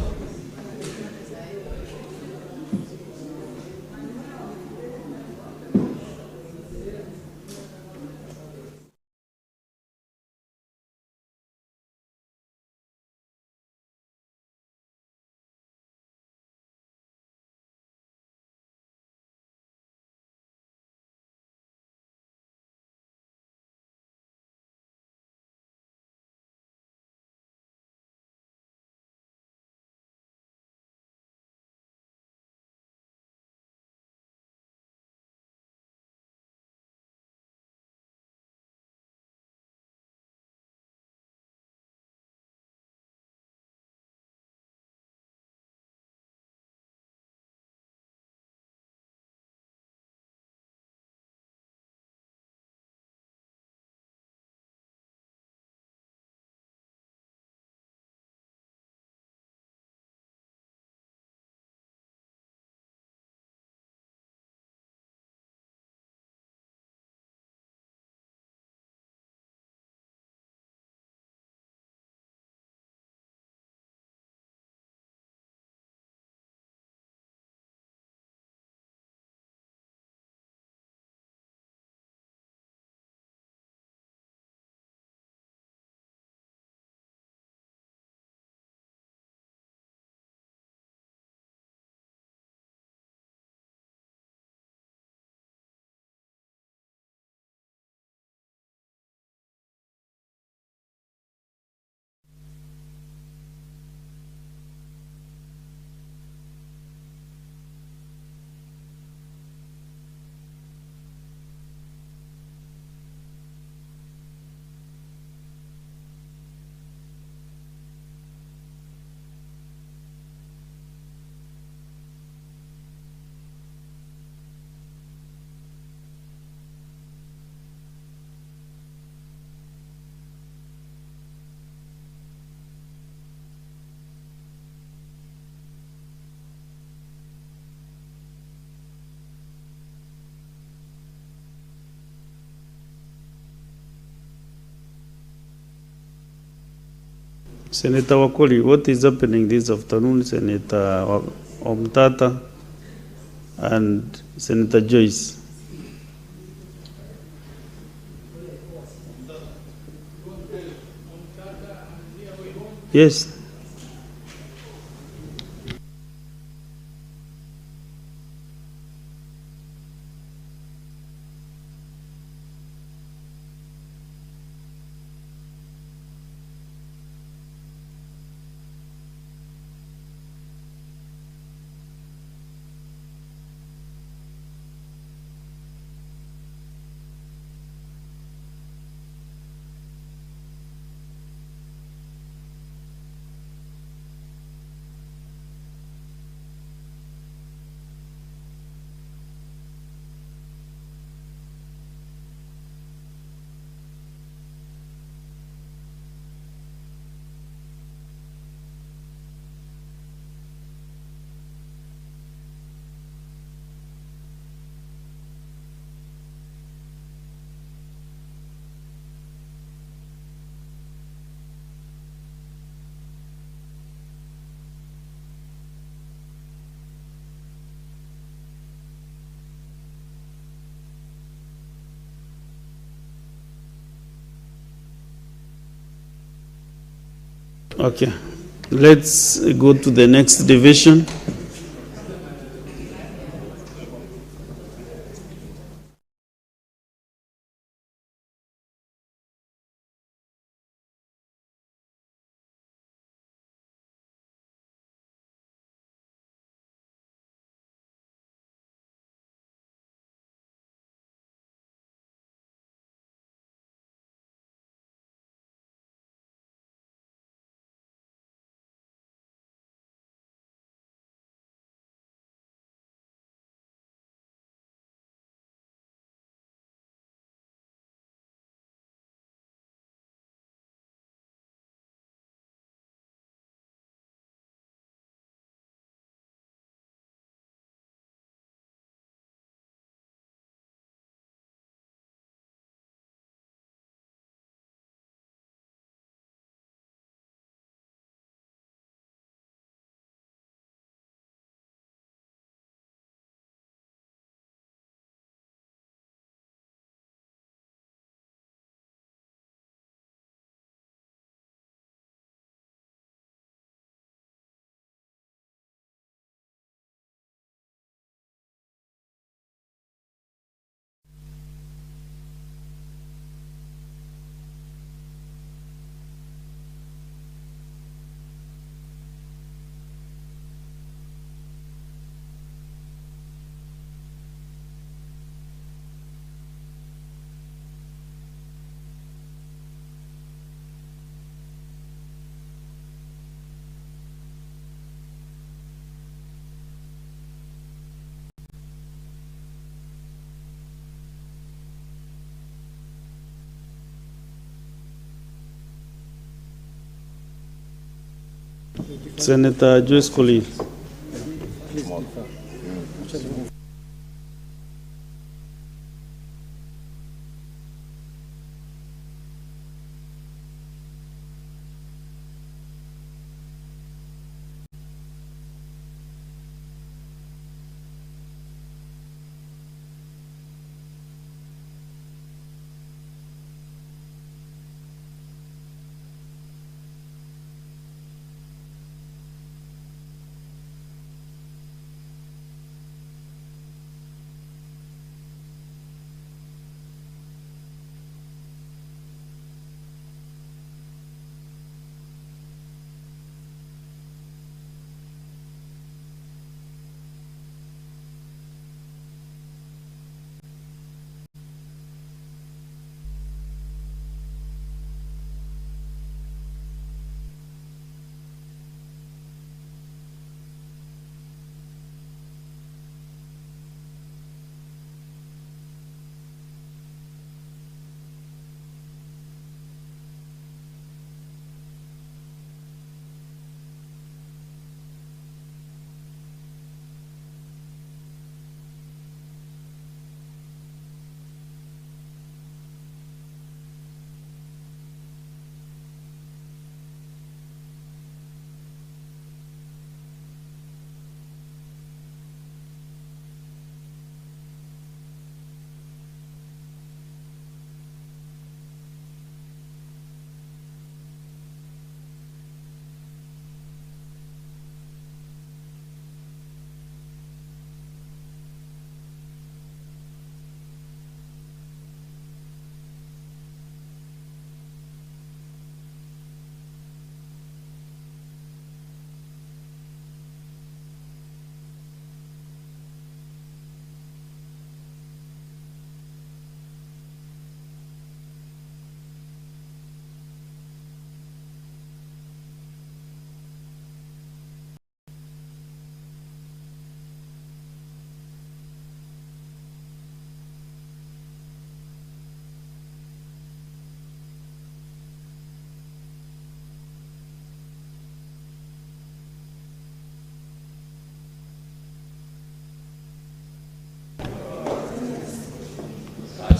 Senator Wakoli, what is happening this afternoon? Senator Omtata and Senator Joyce. Yes. Okay. Let's go to the next division. Senator Joyce Collins.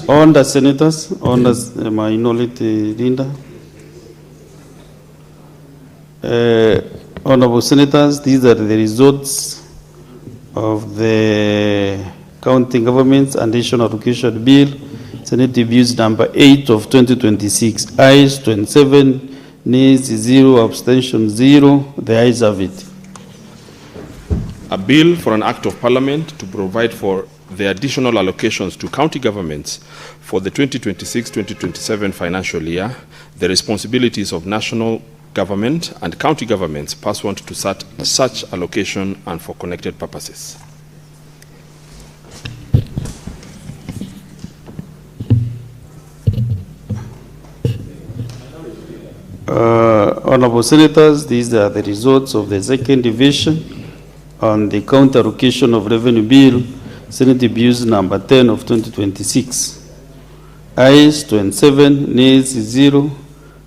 On the senators, on the minority leader. Honorable senators, these are the results of the County Governments and National Education Bill, Senate Bills number 8 of 2026. Ayes 27, nays 0, abstention 0. The ayes have it. A bill for an act of parliament to provide for the additional allocations to county governments for the 2026-2027 financial year, the responsibilities of national government and county governments pursuant to such allocation and for connected purposes. Honorable senators, these are the results of the second division on the counter allocation of revenue bill, Senate Bills number 10 of 2026. Ayes 27, nays 0,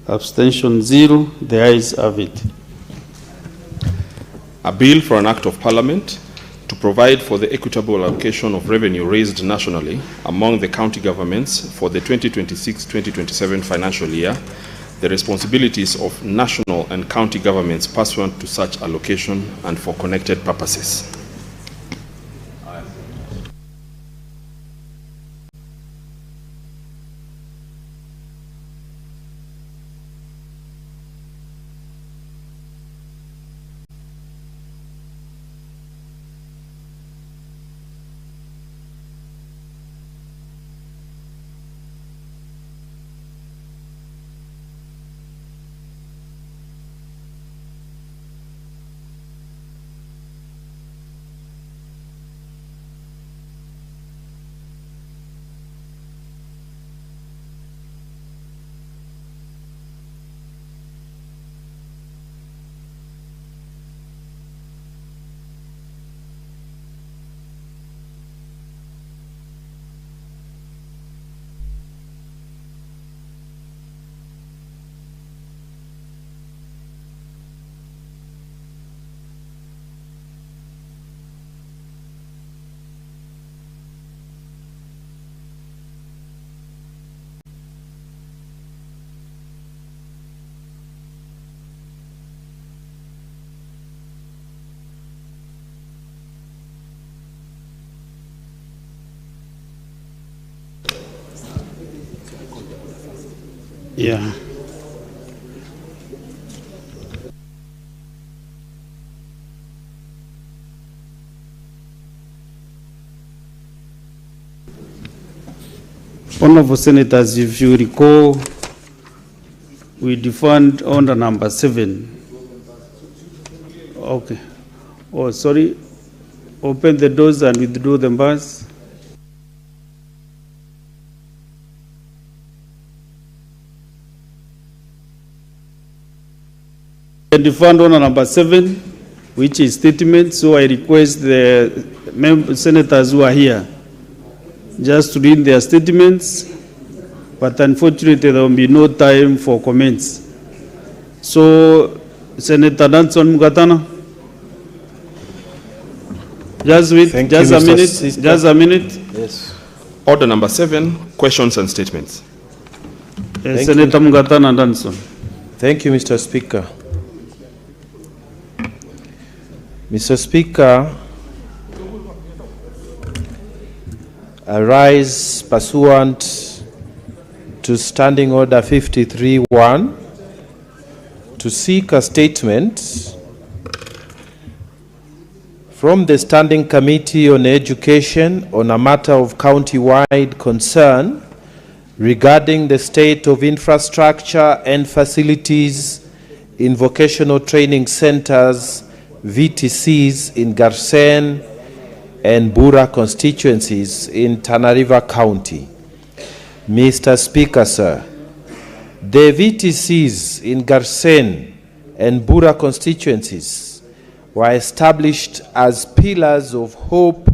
abstention 0. The ayes have it. A bill for an act of parliament to provide for the equitable allocation of revenue raised nationally among the county governments for the 2026-2027 financial year, the responsibilities of national and county governments pursuant to such allocation and for connected purposes. Yeah. Honorable Senators, if you recall, we defined order number 7. Okay. Oh, sorry. Open the doors and withdraw the bars. And defined order number 7, which is statement. So I request the senators who are here just to read their statements, but unfortunately there will be no time for comments. So, Senator Danson Mugatana, just wait, Thank just you, a Mr. minute, Sister. just a minute. Yes. Order number 7, questions and statements. Senator Mugatana Danson. Thank you, Mr. Speaker. Mr. Speaker, I rise pursuant to Standing Order 53-1 to seek a statement from the Standing Committee on Education on a matter of county-wide concern regarding the state of infrastructure and facilities in vocational training centers, VTCs, in Garsen and Bura constituencies in Tana River County. Mr. Speaker, sir, the VTCs in Garsen and Bura constituencies were established as pillars of hope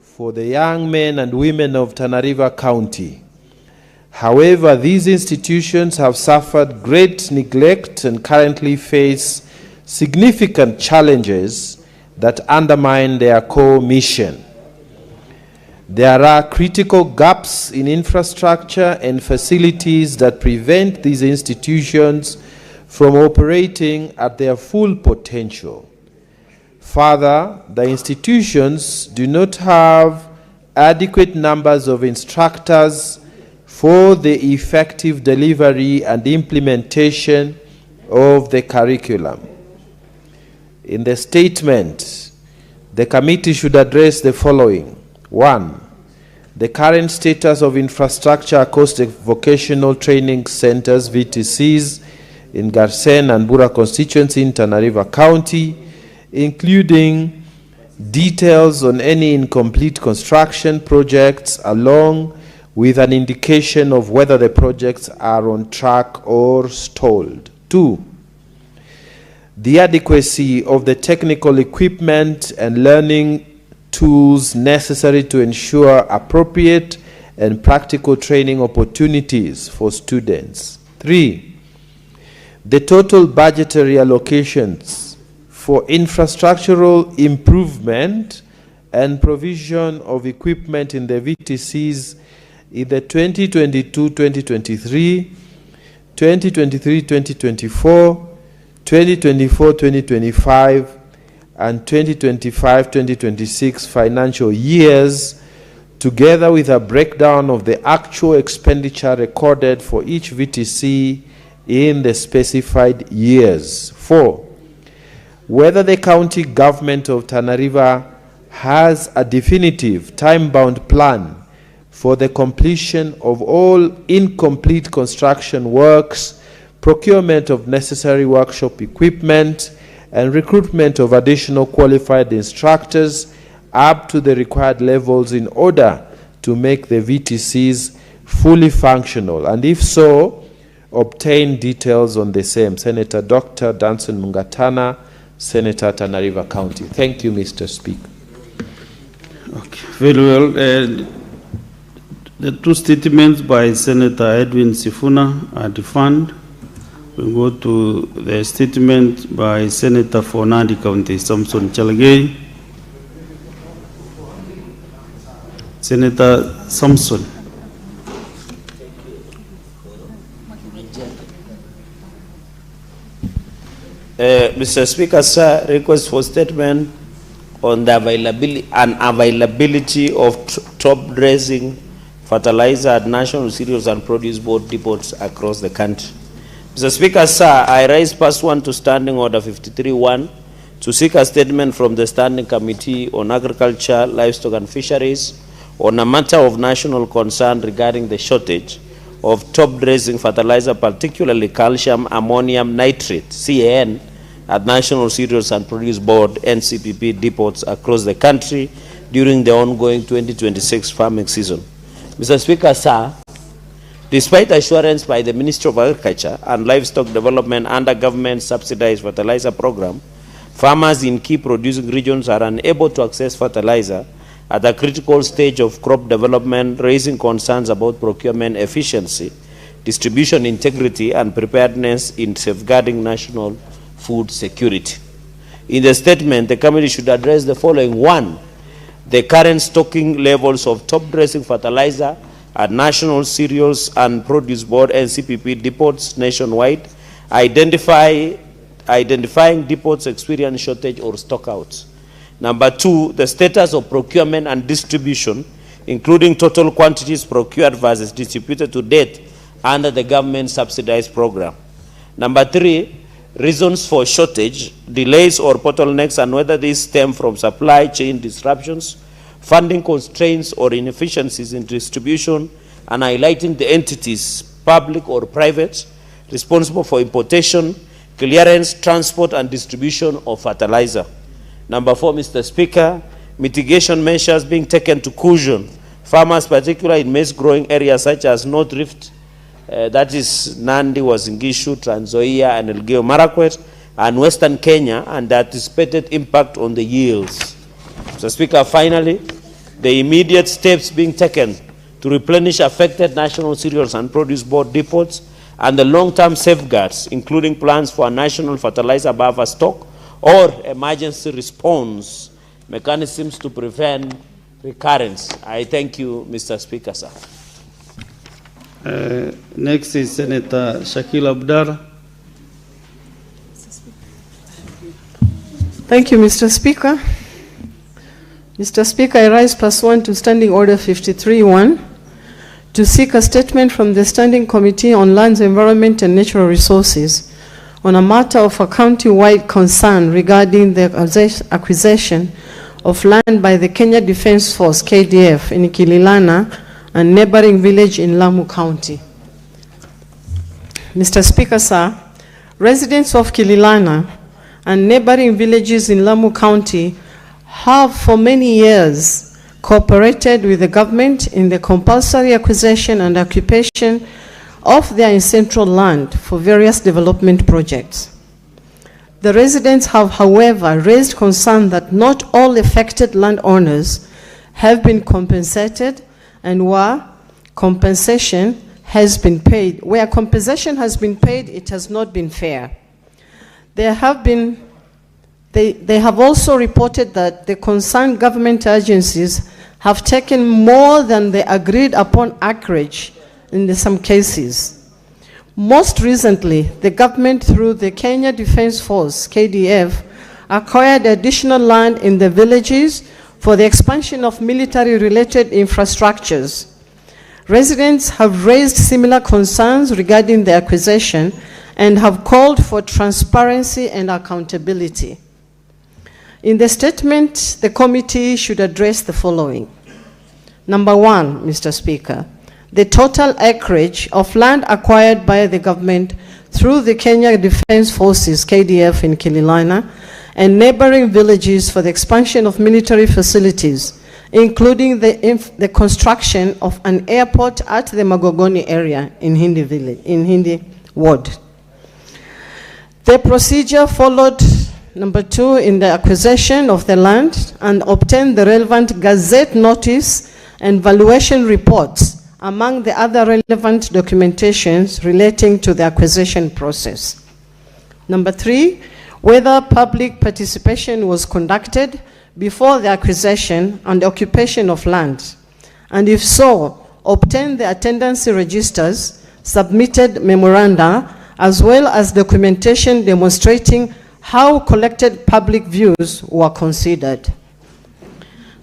for the young men and women of Tana River County. However, these institutions have suffered great neglect and currently face significant challenges that undermine their core mission. There are critical gaps in infrastructure and facilities that prevent these institutions from operating at their full potential. Further, the institutions do not have adequate numbers of instructors for the effective delivery and implementation of the curriculum. In the statement, the committee should address the following. 1. The current status of infrastructure across the vocational training centers, VTCs, in Garsen and Bura constituency in Tana River County, including details on any incomplete construction projects, along with an indication of whether the projects are on track or stalled. 2. The adequacy of the technical equipment and learning tools necessary to ensure appropriate and practical training opportunities for students. 3. The total budgetary allocations for infrastructural improvement and provision of equipment in the VTCs in the 2022-2023, 2023-2024, 2024-2025 and 2025-2026 financial years, together with a breakdown of the actual expenditure recorded for each VTC in the specified years. 4. Whether the county government of Tana River has a definitive time-bound plan for the completion of all incomplete construction works, procurement of necessary workshop equipment, and recruitment of additional qualified instructors up to the required levels in order to make the VTCs fully functional, and if so, obtain details on the same. Senator Dr. Danson Mungatana, Senator Tana River County. Thank you, Mr. Speaker. Okay, very well. The two statements by Senator Edwin Sifuna are defined. We go to the statement by Senator for Nandi County, Samson Chalagay. Senator Samson. Mr. Speaker, sir, request for statement on the availability of top dressing fertilizer at National Cereals and Produce Board depots across the country. Mr. Speaker, sir, I rise pursuant to Standing Order 53-1 to seek a statement from the Standing Committee on Agriculture, Livestock and Fisheries on a matter of national concern regarding the shortage of top-dressing fertilizer, particularly calcium ammonium nitrate, CAN, at National Cereals and Produce Board, NCPB depots across the country during the ongoing 2026 farming season. Mr. Speaker, sir, despite assurance by the Ministry of Agriculture and Livestock Development under government subsidized fertilizer program, farmers in key producing regions are unable to access fertilizer at a critical stage of crop development, raising concerns about procurement efficiency, distribution integrity, and preparedness in safeguarding national food security. In the statement, the committee should address the following. 1, the current stocking levels of top-dressing fertilizer at National Cereals and Produce Board NCPB depots nationwide, identifying depots experience shortage or stockouts. Number 2, the status of procurement and distribution, including total quantities procured versus distributed to date under the government subsidized program. Number 3, reasons for shortage, delays or bottlenecks, and whether these stem from supply chain disruptions, funding constraints, or inefficiencies in distribution, and highlighting the entities, public or private, responsible for importation, clearance, transport, and distribution of fertilizer. Number 4, Mr. Speaker, mitigation measures being taken to cushion farmers, particularly in maize-growing areas such as North Rift, that is Nandi, Uasin Gishu, Trans Nzoia, and Elgeyo Marakwet, and Western Kenya, and the anticipated impact on the yields. Mr. Speaker, finally, the immediate steps being taken to replenish affected National Cereals and Produce Board depots, and the long-term safeguards, including plans for a national fertilizer buffer stock or emergency response mechanisms to prevent recurrence. I thank you, Mr. Speaker, sir. Next is Senator Shakil Abdallah. Thank you, Mr. Speaker. Mr. Speaker, I rise pursuant to Standing Order 53-1 to seek a statement from the Standing Committee on Lands, Environment and Natural Resources on a matter of a county-wide concern regarding the acquisition of land by the Kenya Defence Force, KDF, in Kililana and neighboring village in Lamu County. Mr. Speaker, sir, residents of Kililana and neighboring villages in Lamu County have for many years cooperated with the government in the compulsory acquisition and occupation of their ancestral land for various development projects. The residents have, however, raised concern that not all affected landowners have been compensated, and where compensation has been paid, it has not been fair. They have also reported that the concerned government agencies have taken more than the agreed upon acreage in some cases. Most recently, the government, through the Kenya Defence Force, KDF, acquired additional land in the villages for the expansion of military-related infrastructures. Residents have raised similar concerns regarding the acquisition and have called for transparency and accountability. In the statement, the committee should address the following. Number 1, Mr. Speaker, the total acreage of land acquired by the government through the Kenya Defence Forces, KDF, in Kililana and neighboring villages for the expansion of military facilities, including the construction of an airport at the Magogoni area in Hindi village, in Hindi ward. The procedure followed, number 2, in the acquisition of the land and obtained the relevant gazette notice and valuation reports among the other relevant documentations relating to the acquisition process. Number 3, whether public participation was conducted before the acquisition and occupation of land, and if so, obtain the attendance registers, submitted memoranda, as well as documentation demonstrating how collected public views were considered.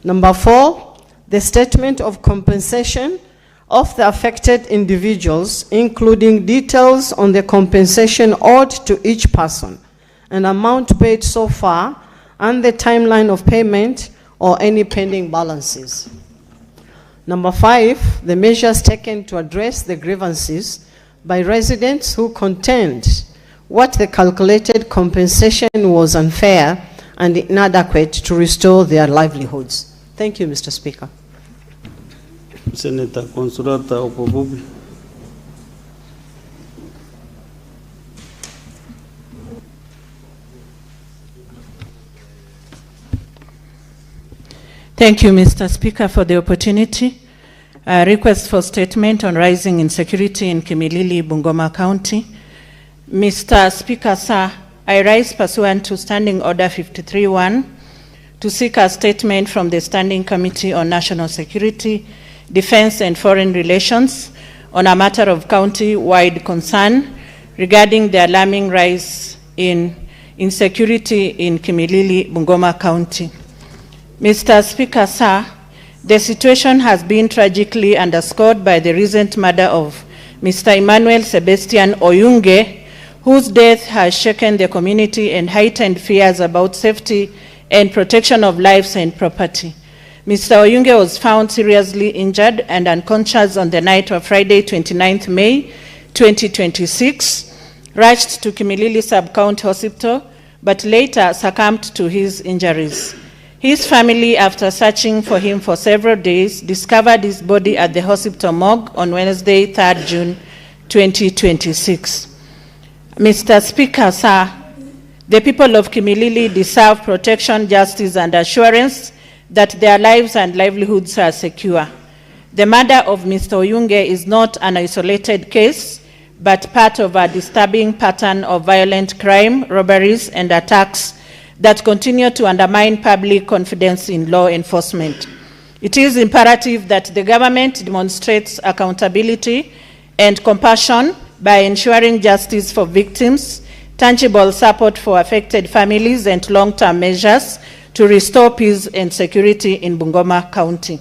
Number 4, the statement of compensation of the affected individuals, including details on the compensation owed to each person, an amount paid so far, and the timeline of payment or any pending balances. Number 5, the measures taken to address the grievances by residents who contend what the calculated compensation was unfair and inadequate to restore their livelihoods. Thank you, Mr. Speaker. Senator Consolata Opobubi. Thank you, Mr. Speaker, for the opportunity. Request for statement on rising insecurity in Kimilili, Bungoma County. Mr. Speaker, sir, I rise pursuant to Standing Order 53-1 to seek a statement from the Standing Committee on National Security, Defense and Foreign Relations on a matter of county-wide concern regarding the alarming rise in insecurity in Kimilili, Bungoma County. Mr. Speaker, sir, the situation has been tragically underscored by the recent murder of Mr. Emmanuel Sebastian Oyunge, whose death has shaken the community and heightened fears about safety and protection of lives and property. Mr. Oyunge was found seriously injured and unconscious on the night of Friday, 29th May 2026, rushed to Kimilili Sub-County Hospital, but later succumbed to his injuries. His family, after searching for him for several days, discovered his body at the hospital morgue on Wednesday, 3rd June 2026. Mr. Speaker, sir, the people of Kimilili deserve protection, justice, and assurance that their lives and livelihoods are secure. The murder of Mr. Oyunge is not an isolated case, but part of a disturbing pattern of violent crime, robberies, and attacks that continue to undermine public confidence in law enforcement. It is imperative that the government demonstrates accountability and compassion by ensuring justice for victims, tangible support for affected families, and long-term measures to restore peace and security in Bungoma County.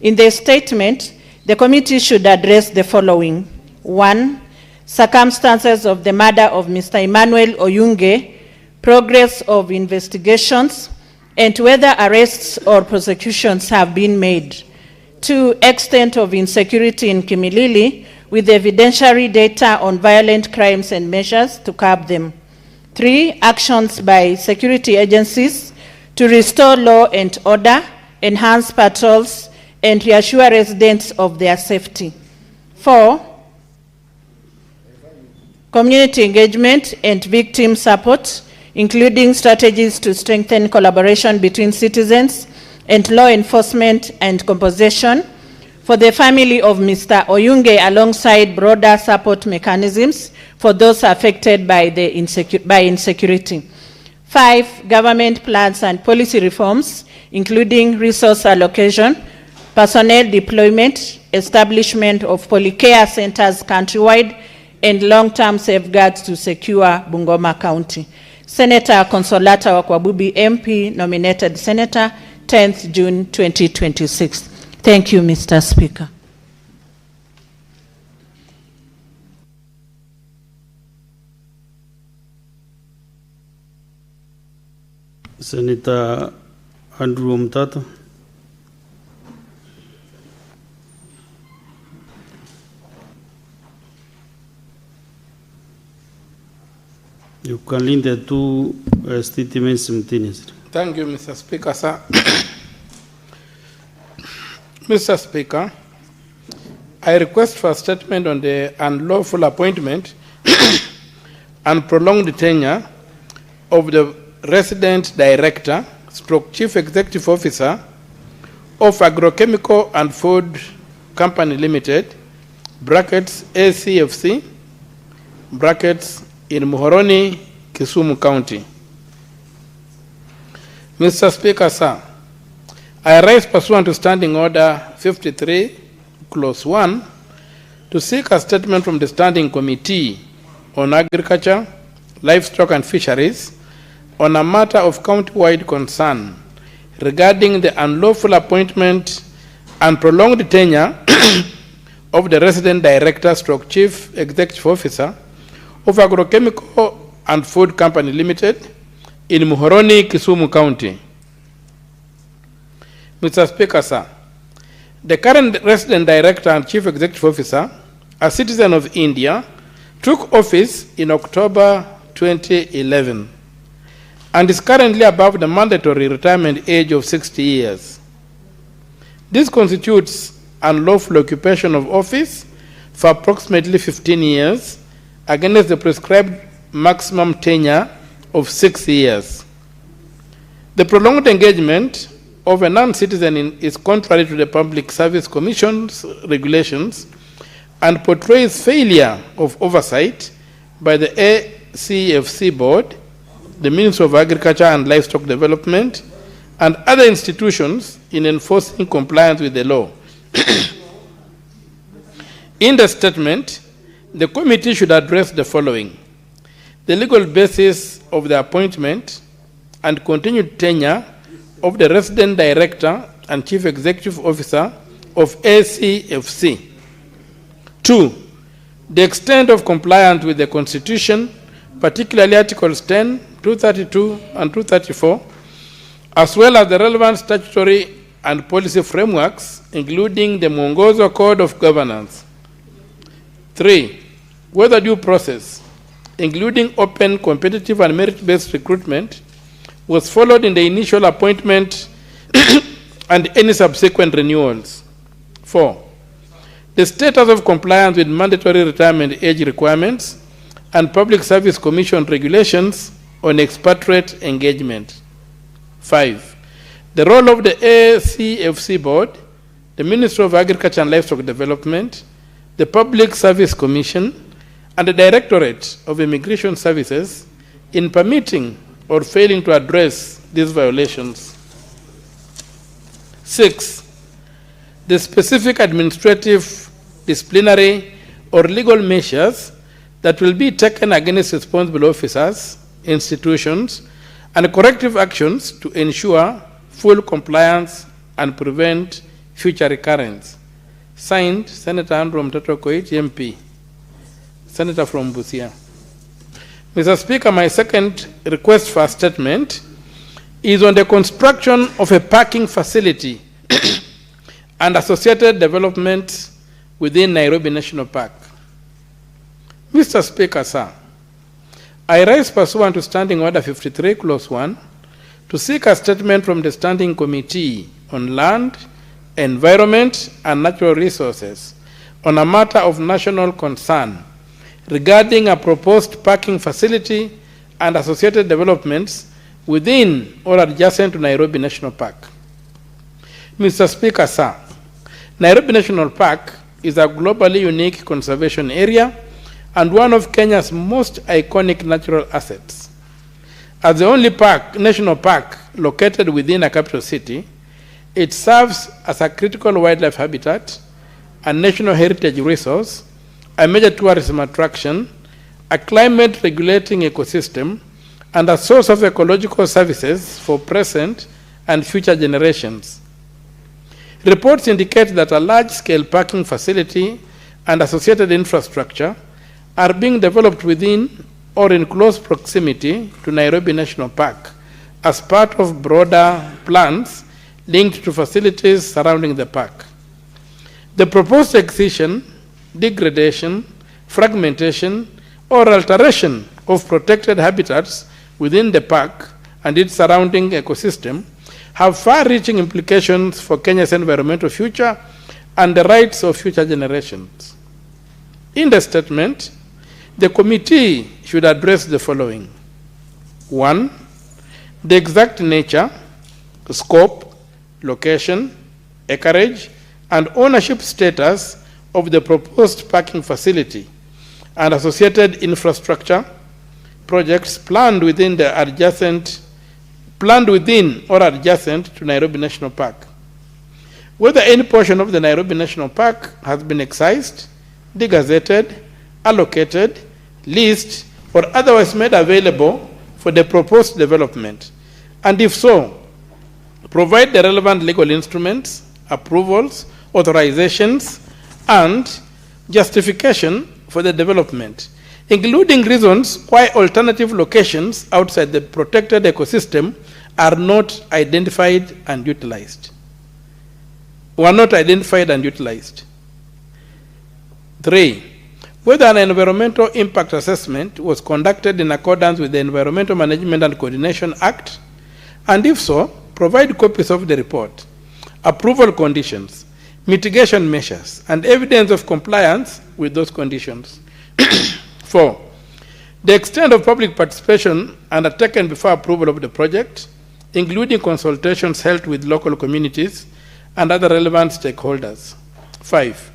In the statement, the committee should address the following. 1, circumstances of the murder of Mr. Emmanuel Oyunge, progress of investigations, and whether arrests or prosecutions have been made. 2, extent of insecurity in Kimilili with evidentiary data on violent crimes and measures to curb them. 3, actions by security agencies to restore law and order, enhance patrols, and reassure residents of their safety. 4, community engagement and victim support, including strategies to strengthen collaboration between citizens and law enforcement and compensation for the family of Mr. Oyunge, alongside broader support mechanisms for those affected by insecurity. 5, government plans and policy reforms, including resource allocation, personnel deployment, establishment of polycare centers countrywide, and long-term safeguards to secure Bungoma County. Senator Consolata Wakwabubi, MP, nominated Senator, 10th June 2026. Thank you, Mr. Speaker. Senator Andrew Mtata. You can link the two statements simultaneously. Thank you, Mr. Speaker, sir. Mr. Speaker, I request for a statement on the unlawful appointment and prolonged tenure of the resident director, stroke chief executive officer of Agrochemical and Food Company Limited, brackets ACFC, brackets in Muhoroni, Kisumu County. Mr. Speaker, sir, I rise pursuant to Standing Order 53, Clause 1, to seek a statement from the Standing Committee on Agriculture, Livestock and Fisheries on a matter of county-wide concern regarding the unlawful appointment and prolonged tenure of the resident director stroke chief executive officer of Agrochemical and Food Company Limited in Muhoroni, Kisumu County. Mr. Speaker, sir, the current resident director and chief executive officer, a citizen of India, took office in October 2011 and is currently above the mandatory retirement age of 60 years. This constitutes unlawful occupation of office for approximately 15 years against the prescribed maximum tenure of 6 years. The prolonged engagement of a non-citizen is contrary to the Public Service Commission's regulations and portrays failure of oversight by the ACFC Board, the Ministry of Agriculture and Livestock Development, and other institutions in enforcing compliance with the law. In the statement, the committee should address the following: the legal basis of the appointment and continued tenure of the resident director and chief executive officer of ACFC. 2, the extent of compliance with the Constitution, particularly Articles 10, 232, and 234, as well as the relevant statutory and policy frameworks, including the Mwongozo Code of Governance. 3, whether due process, including open, competitive, and merit-based recruitment, was followed in the initial appointment and any subsequent renewals. 4, the status of compliance with mandatory retirement age requirements and Public Service Commission regulations on expatriate engagement. 5, the role of the ACFC Board, the Ministry of Agriculture and Livestock Development, the Public Service Commission, and the Directorate of Immigration Services in permitting or failing to address these violations. 6, the specific administrative, disciplinary, or legal measures that will be taken against responsible officers, institutions, and corrective actions to ensure full compliance and prevent future recurrence. Signed, Senator Andrew Mtoto Koech, MP, Senator from Busia. Mr. Speaker, my second request for a statement is on the construction of a parking facility and associated development within Nairobi National Park. Mr. Speaker, sir, I rise pursuant to Standing Order 53, Clause 1, to seek a statement from the Standing Committee on Land, Environment, and Natural Resources on a matter of national concern regarding a proposed parking facility and associated developments within or adjacent to Nairobi National Park. Mr. Speaker, sir, Nairobi National Park is a globally unique conservation area and one of Kenya's most iconic natural assets. As the only national park located within a capital city, it serves as a critical wildlife habitat, a national heritage resource, a major tourism attraction, a climate-regulating ecosystem, and a source of ecological services for present and future generations. Reports indicate that a large-scale parking facility and associated infrastructure are being developed within or in close proximity to Nairobi National Park as part of broader plans linked to facilities surrounding the park. The proposed excision, degradation, fragmentation, or alteration of protected habitats within the park and its surrounding ecosystem have far-reaching implications for Kenya's environmental future and the rights of future generations. In the statement, the committee should address the following. 1, the exact nature, scope, location, acreage, and ownership status of the proposed parking facility and associated infrastructure projects planned within or adjacent to Nairobi National Park. Whether any portion of the Nairobi National Park has been excised, degazetted, allocated, leased, or otherwise made available for the proposed development, and if so, provide the relevant legal instruments, approvals, authorizations, and justification for the development, including reasons why alternative locations outside the protected ecosystem are not identified and utilized. Were not identified and utilized. 3, whether an environmental impact assessment was conducted in accordance with the Environmental Management and Coordination Act, and if so, provide copies of the report, approval conditions, mitigation measures, and evidence of compliance with those conditions. 4, the extent of public participation undertaken before approval of the project, including consultations held with local communities and other relevant stakeholders. 5,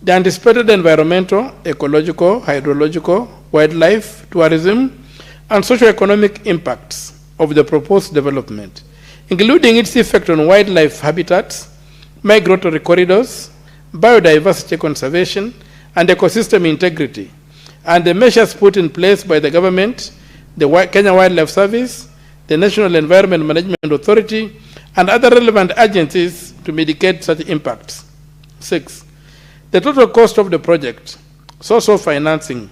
the anticipated environmental, ecological, hydrological, wildlife, tourism, and socio-economic impacts of the proposed development, including its effect on wildlife habitats, migratory corridors, biodiversity conservation, and ecosystem integrity, and the measures put in place by the government, the Kenya Wildlife Service, the National Environment Management Authority, and other relevant agencies to mitigate such impacts. 6, the total cost of the project, source of financing,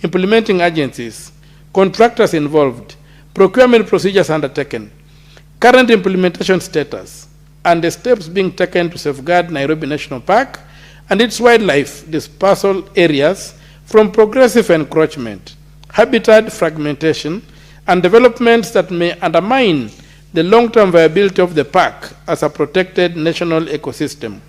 implementing agencies, contractors involved, procurement procedures undertaken, current implementation status, and the steps being taken to safeguard Nairobi National Park and its wildlife dispersal areas from progressive encroachment, habitat fragmentation, and developments that may undermine the long-term viability of the park as a protected national ecosystem.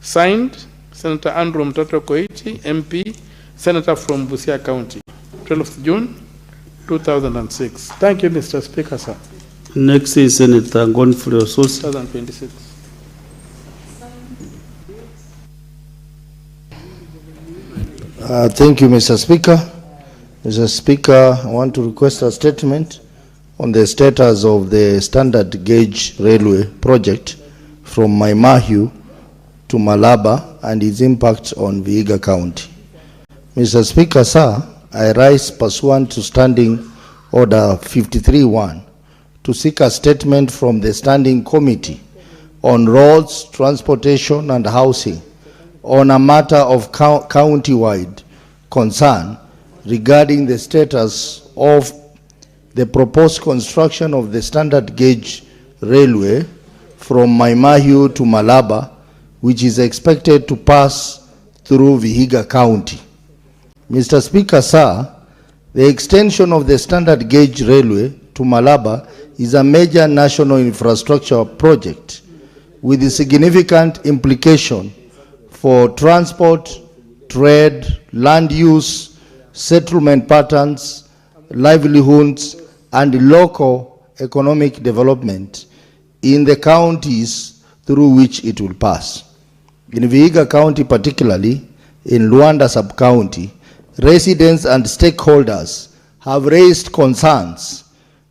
Signed, Senator Andrew Mtoto Koiti, MP, Senator from Busia County, 12th June, 2006. Thank you, Mr. Speaker, sir. Next is Senator Godfrey Osotsi. 2026. Thank you, Mr. Speaker. Mr. Speaker, I want to request a statement on the status of the standard gauge railway project from Maimahiu to Malaba and its impact on Vihiga County. Mr. Speaker, sir, I rise pursuant to Standing Order 53-1 to seek a statement from the Standing Committee on Roads, Transportation and Housing on a matter of county-wide concern regarding the status of the proposed construction of the standard gauge railway from Maimahiu to Malaba, which is expected to pass through Vihiga County. Mr. Speaker, sir, the extension of the standard gauge railway to Malaba is a major national infrastructure project with a significant implication for transport, trade, land use, settlement patterns, livelihoods, and local economic development in the counties through which it will pass. In Vihiga County particularly, in Luanda sub-county, residents and stakeholders have raised concerns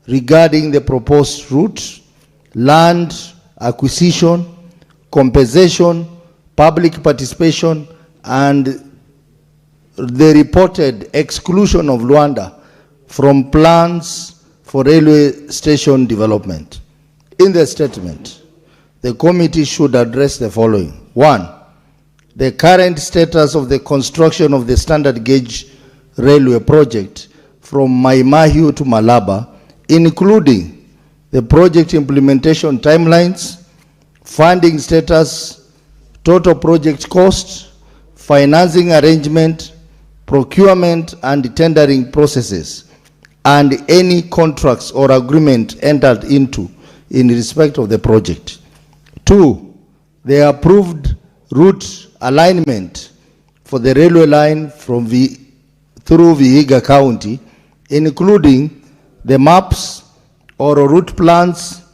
regarding the proposed route, land acquisition, compensation, public participation, and the reported exclusion of Luanda from plans for railway station development. In the statement, the committee should address the following. 1, the current status of the construction of the standard gauge railway project from Maimahiu to Malaba, including the project implementation timelines, funding status, total project cost, financing arrangement, procurement and tendering processes, and any contracts or agreement entered into in respect of the project. 2, the approved route alignment for the railway line from through Vihiga County, including the maps or route plans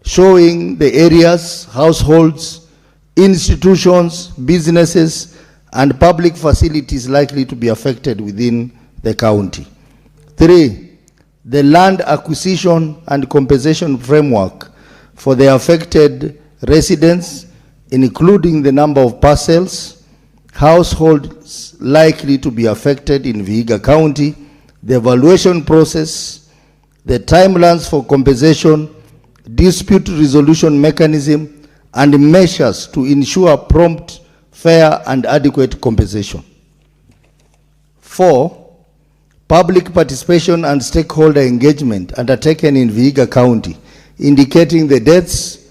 showing the areas, households, institutions, businesses, and public facilities likely to be affected within the county. 3, the land acquisition and compensation framework for the affected residents, including the number of parcels, households likely to be affected in Vihiga County, the evaluation process, the timelines for compensation, dispute resolution mechanism, and measures to ensure prompt fair and adequate compensation. 4, public participation and stakeholder engagement undertaken in Vihiga County, indicating the dates,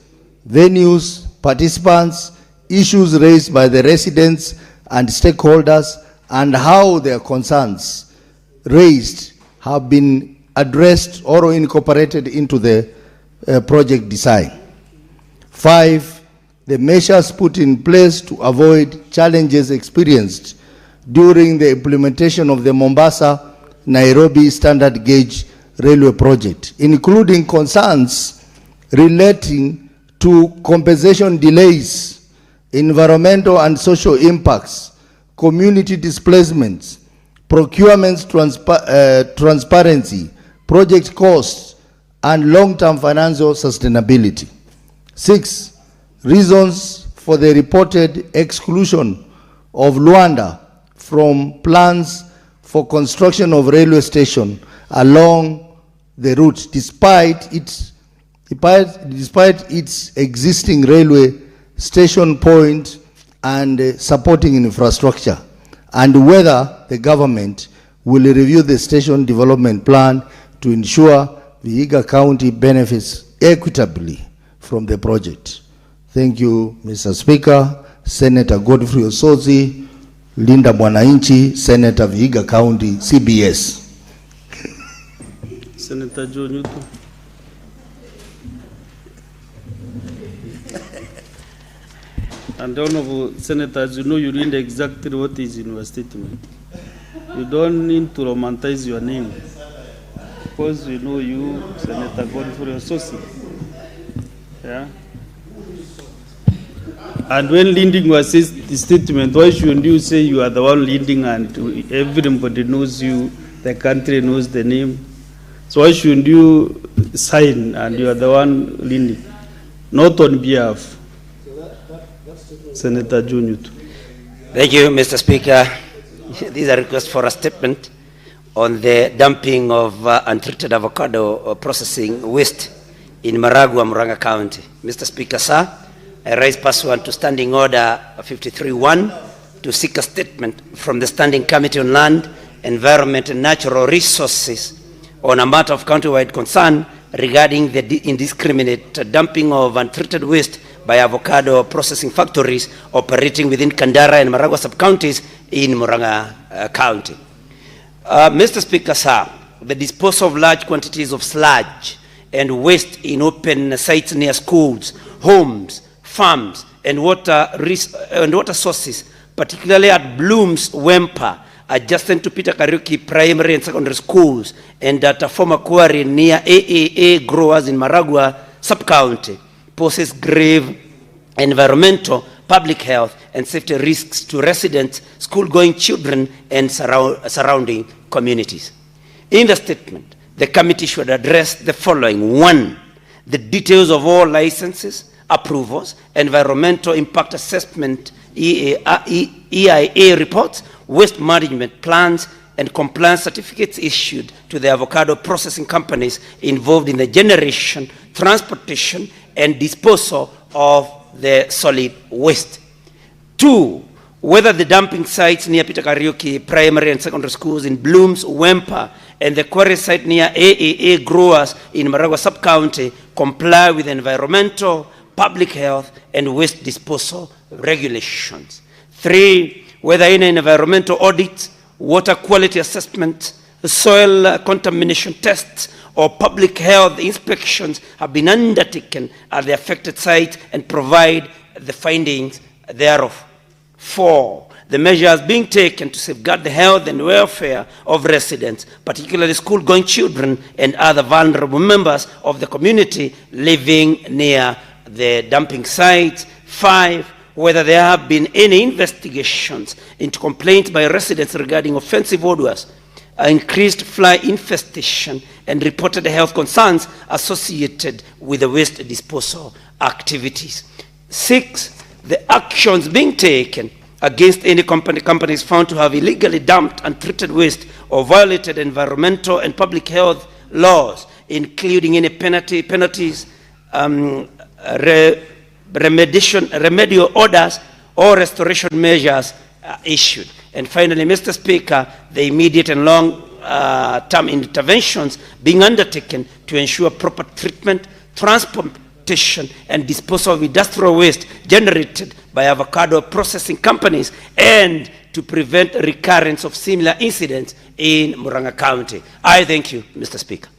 venues, participants, issues raised by the residents and stakeholders, and how their concerns raised have been addressed or incorporated into the project design. 5, the measures put in place to avoid challenges experienced during the implementation of the Mombasa-Nairobi standard gauge railway project, including concerns relating to compensation delays, environmental and social impacts, community displacements, procurement transparency, project costs, and long-term financial sustainability. 6, reasons for the reported exclusion of Luanda from plans for construction of railway station along the route, despite its existing railway station point and supporting infrastructure, and whether the government will review the station development plan to ensure Vihiga County benefits equitably from the project. Thank you, Mr. Speaker. Senator Godfrey Osozi, Linda Mwananchi, Senator Vihiga County, CBS. Senator John Yuto. And Honorable Senator, as you know, you read exactly what is in your statement. You don't need to romanticize your name, because we know you, Senator Godfrey Ososi. Yeah. And when leading your statement, why shouldn't you say you are the one leading and everybody knows you, the country knows the name? So why shouldn't you sign and you are the one leading, not on behalf? Senator John Yuto. Thank you, Mr. Speaker. This is a request for a statement on the dumping of untreated avocado processing waste in Maragua, Murang'a County. Mr. Speaker, sir, I rise pursuant to Standing Order 53-1 to seek a statement from the Standing Committee on Land, Environment and Natural Resources on a matter of county-wide concern regarding the indiscriminate dumping of untreated waste by avocado processing factories operating within Kandara and Maragua sub-counties in Murang'a County. Mr. Speaker, sir, the disposal of large quantities of sludge and waste in open sites near schools, homes, farms, and water sources, particularly at Bloom's Wempa, adjacent to Peter Kariuki Primary and Secondary Schools, and at a former quarry near AAA growers in Maragua sub-county, poses grave environmental, public health, and safety risks to residents, school-going children, and surrounding communities. In the statement, the committee should address the following. 1, the details of all licenses, approvals, environmental impact assessment, EIA reports, waste management plans, and compliance certificates issued to the avocado processing companies involved in the generation, transportation, and disposal of the solid waste. 2, whether the dumping sites near Peter Kariuki Primary and Secondary Schools in Bloom's Wempa and the quarry site near AAA growers in Maragua sub-county comply with environmental, public health, and waste disposal regulations. 3, whether any environmental audits, water quality assessment, soil contamination tests, or public health inspections have been undertaken at the affected site and provide the findings thereof. 4, the measures being taken to safeguard the health and welfare of residents, particularly school-going children and other vulnerable members of the community living near the dumping sites. 5, whether there have been any investigations into complaints by residents regarding offensive odors, increased fly infestation, and reported health concerns associated with the waste disposal activities. 6, the actions being taken against any companies found to have illegally dumped and treated waste or violated environmental and public health laws, including any remedial orders or restoration measures issued. And finally, Mr. Speaker, the immediate and long-term interventions being undertaken to ensure proper treatment, transportation, and disposal of industrial waste generated by avocado processing companies, and to prevent recurrence of similar incidents in Murang'a County. I thank you, Mr. Speaker.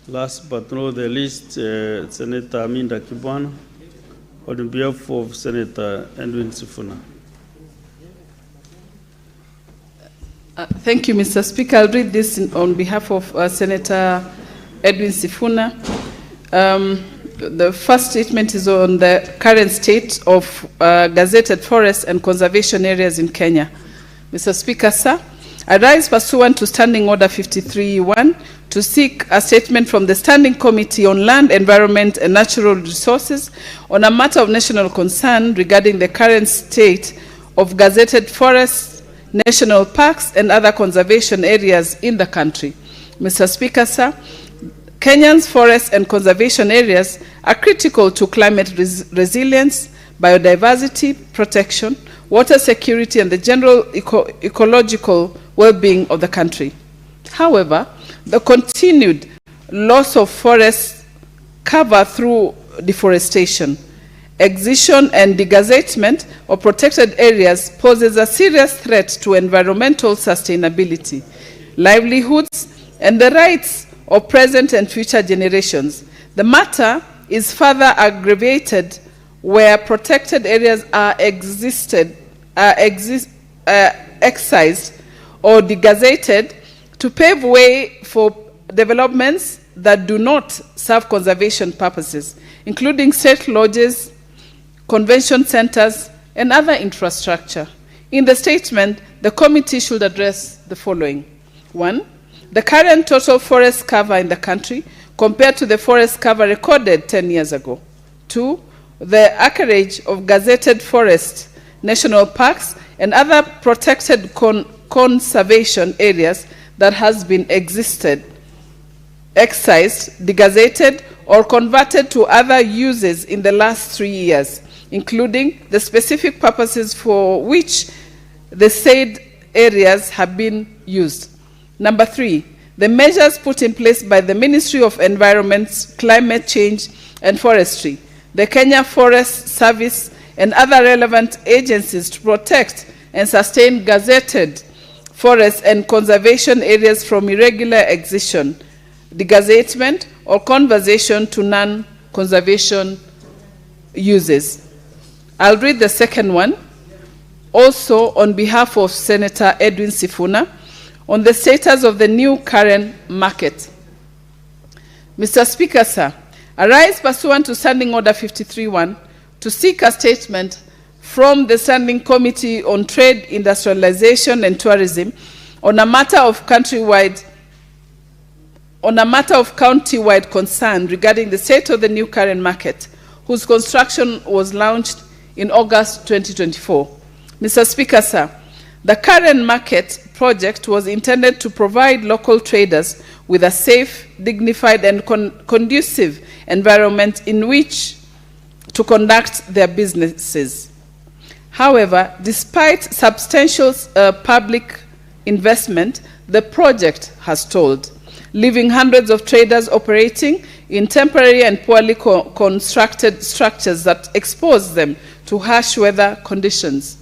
Last but not the least, Senator Aminda Kibwana, on behalf of Senator Edwin Sifuna. Thank you, Mr. Speaker. I'll read this on behalf of Senator Edwin Sifuna. The first statement is on the current state of gazetted forests and conservation areas in Kenya. Mr. Speaker, sir, I rise pursuant to Standing Order 53(1) to seek a statement from the Standing Committee on Land, Environment and Natural Resources on a matter of national concern regarding the current state of gazetted forests, national parks and other conservation areas in the country. Mr. Speaker, sir, Kenya's forests and conservation areas are critical to climate resilience, biodiversity protection, water security, and the general ecological well-being of the country. However, the continued loss of forest cover through deforestation, excision, and degazettement of protected areas poses a serious threat to environmental sustainability, livelihoods, and the rights of present and future generations. The matter is further aggravated where protected areas are excised or degazetted to pave way for developments that do not serve conservation purposes, including state lodges, convention centers, and other infrastructure. In the statement, the committee should address the following. 1. The current total forest cover in the country compared to the forest cover recorded 10 years ago. 2. The acreage of gazetted forests, national parks, and other protected conservation areas that has been excised, degazetted, or converted to other uses in the last 3 years, including the specific purposes for which the said areas have been used. Number 3, the measures put in place by the Ministry of Environment, Climate Change and Forestry, the Kenya Forest Service, and other relevant agencies to protect and sustain gazetted forests and conservation areas from irregular excision, degazettement, or conversion to non-conservation uses. I'll read the second one, also on behalf of Senator Edwin Sifuna, on the status of the new Karen market. Mr. Speaker, sir, I rise pursuant to Standing Order 53(1) to seek a statement from the Standing Committee on Trade, Industrialization and Tourism on a matter of county-wide concern regarding the state of the new Karen market, whose construction was launched in August 2024. Mr. Speaker, sir, the Karen market project was intended to provide local traders with a safe, dignified, and conducive environment in which to conduct their businesses. However, despite substantial public investment, the project has stalled, leaving hundreds of traders operating in temporary and poorly constructed structures that expose them to harsh weather conditions,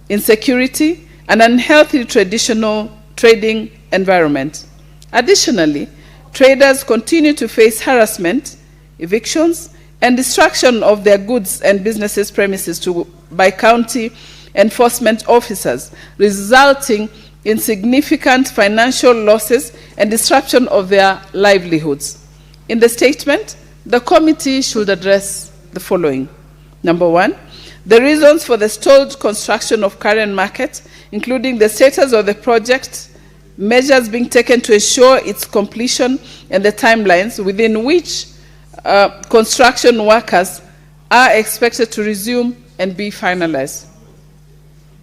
insecurity, and unhealthy traditional trading environment. Additionally, traders continue to face harassment, evictions, and destruction of their goods and businesses premises by county enforcement officers, resulting in significant financial losses and disruption of their livelihoods. In the statement, the committee should address the following. Number 1, the reasons for the stalled construction of Karen Market, including the status of the project, measures being taken to ensure its completion, and the timelines within which construction workers are expected to resume and be finalized.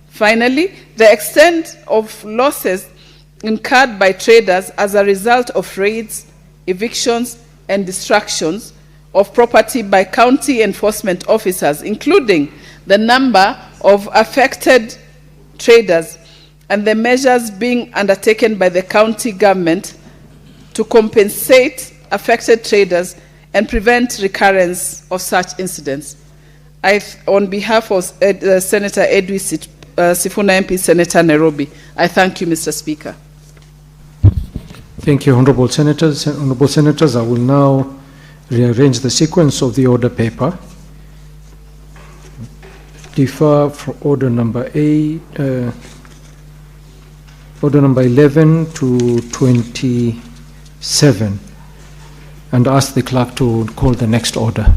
Finally, the extent of losses incurred by traders as a result of raids, evictions, and destructions of property by county enforcement officers, including the number of affected traders and the measures being undertaken by the county government to compensate affected traders and prevent recurrence of such incidents. On behalf of Senator Edwin Sifuna MP, Senator Nairobi, I thank you, Mr. Speaker. Thank you, Honorable Senators. Honorable Senators, I will now rearrange the sequence of the order paper. Defer from order number 11 to 27, and ask the clerk to call the next order.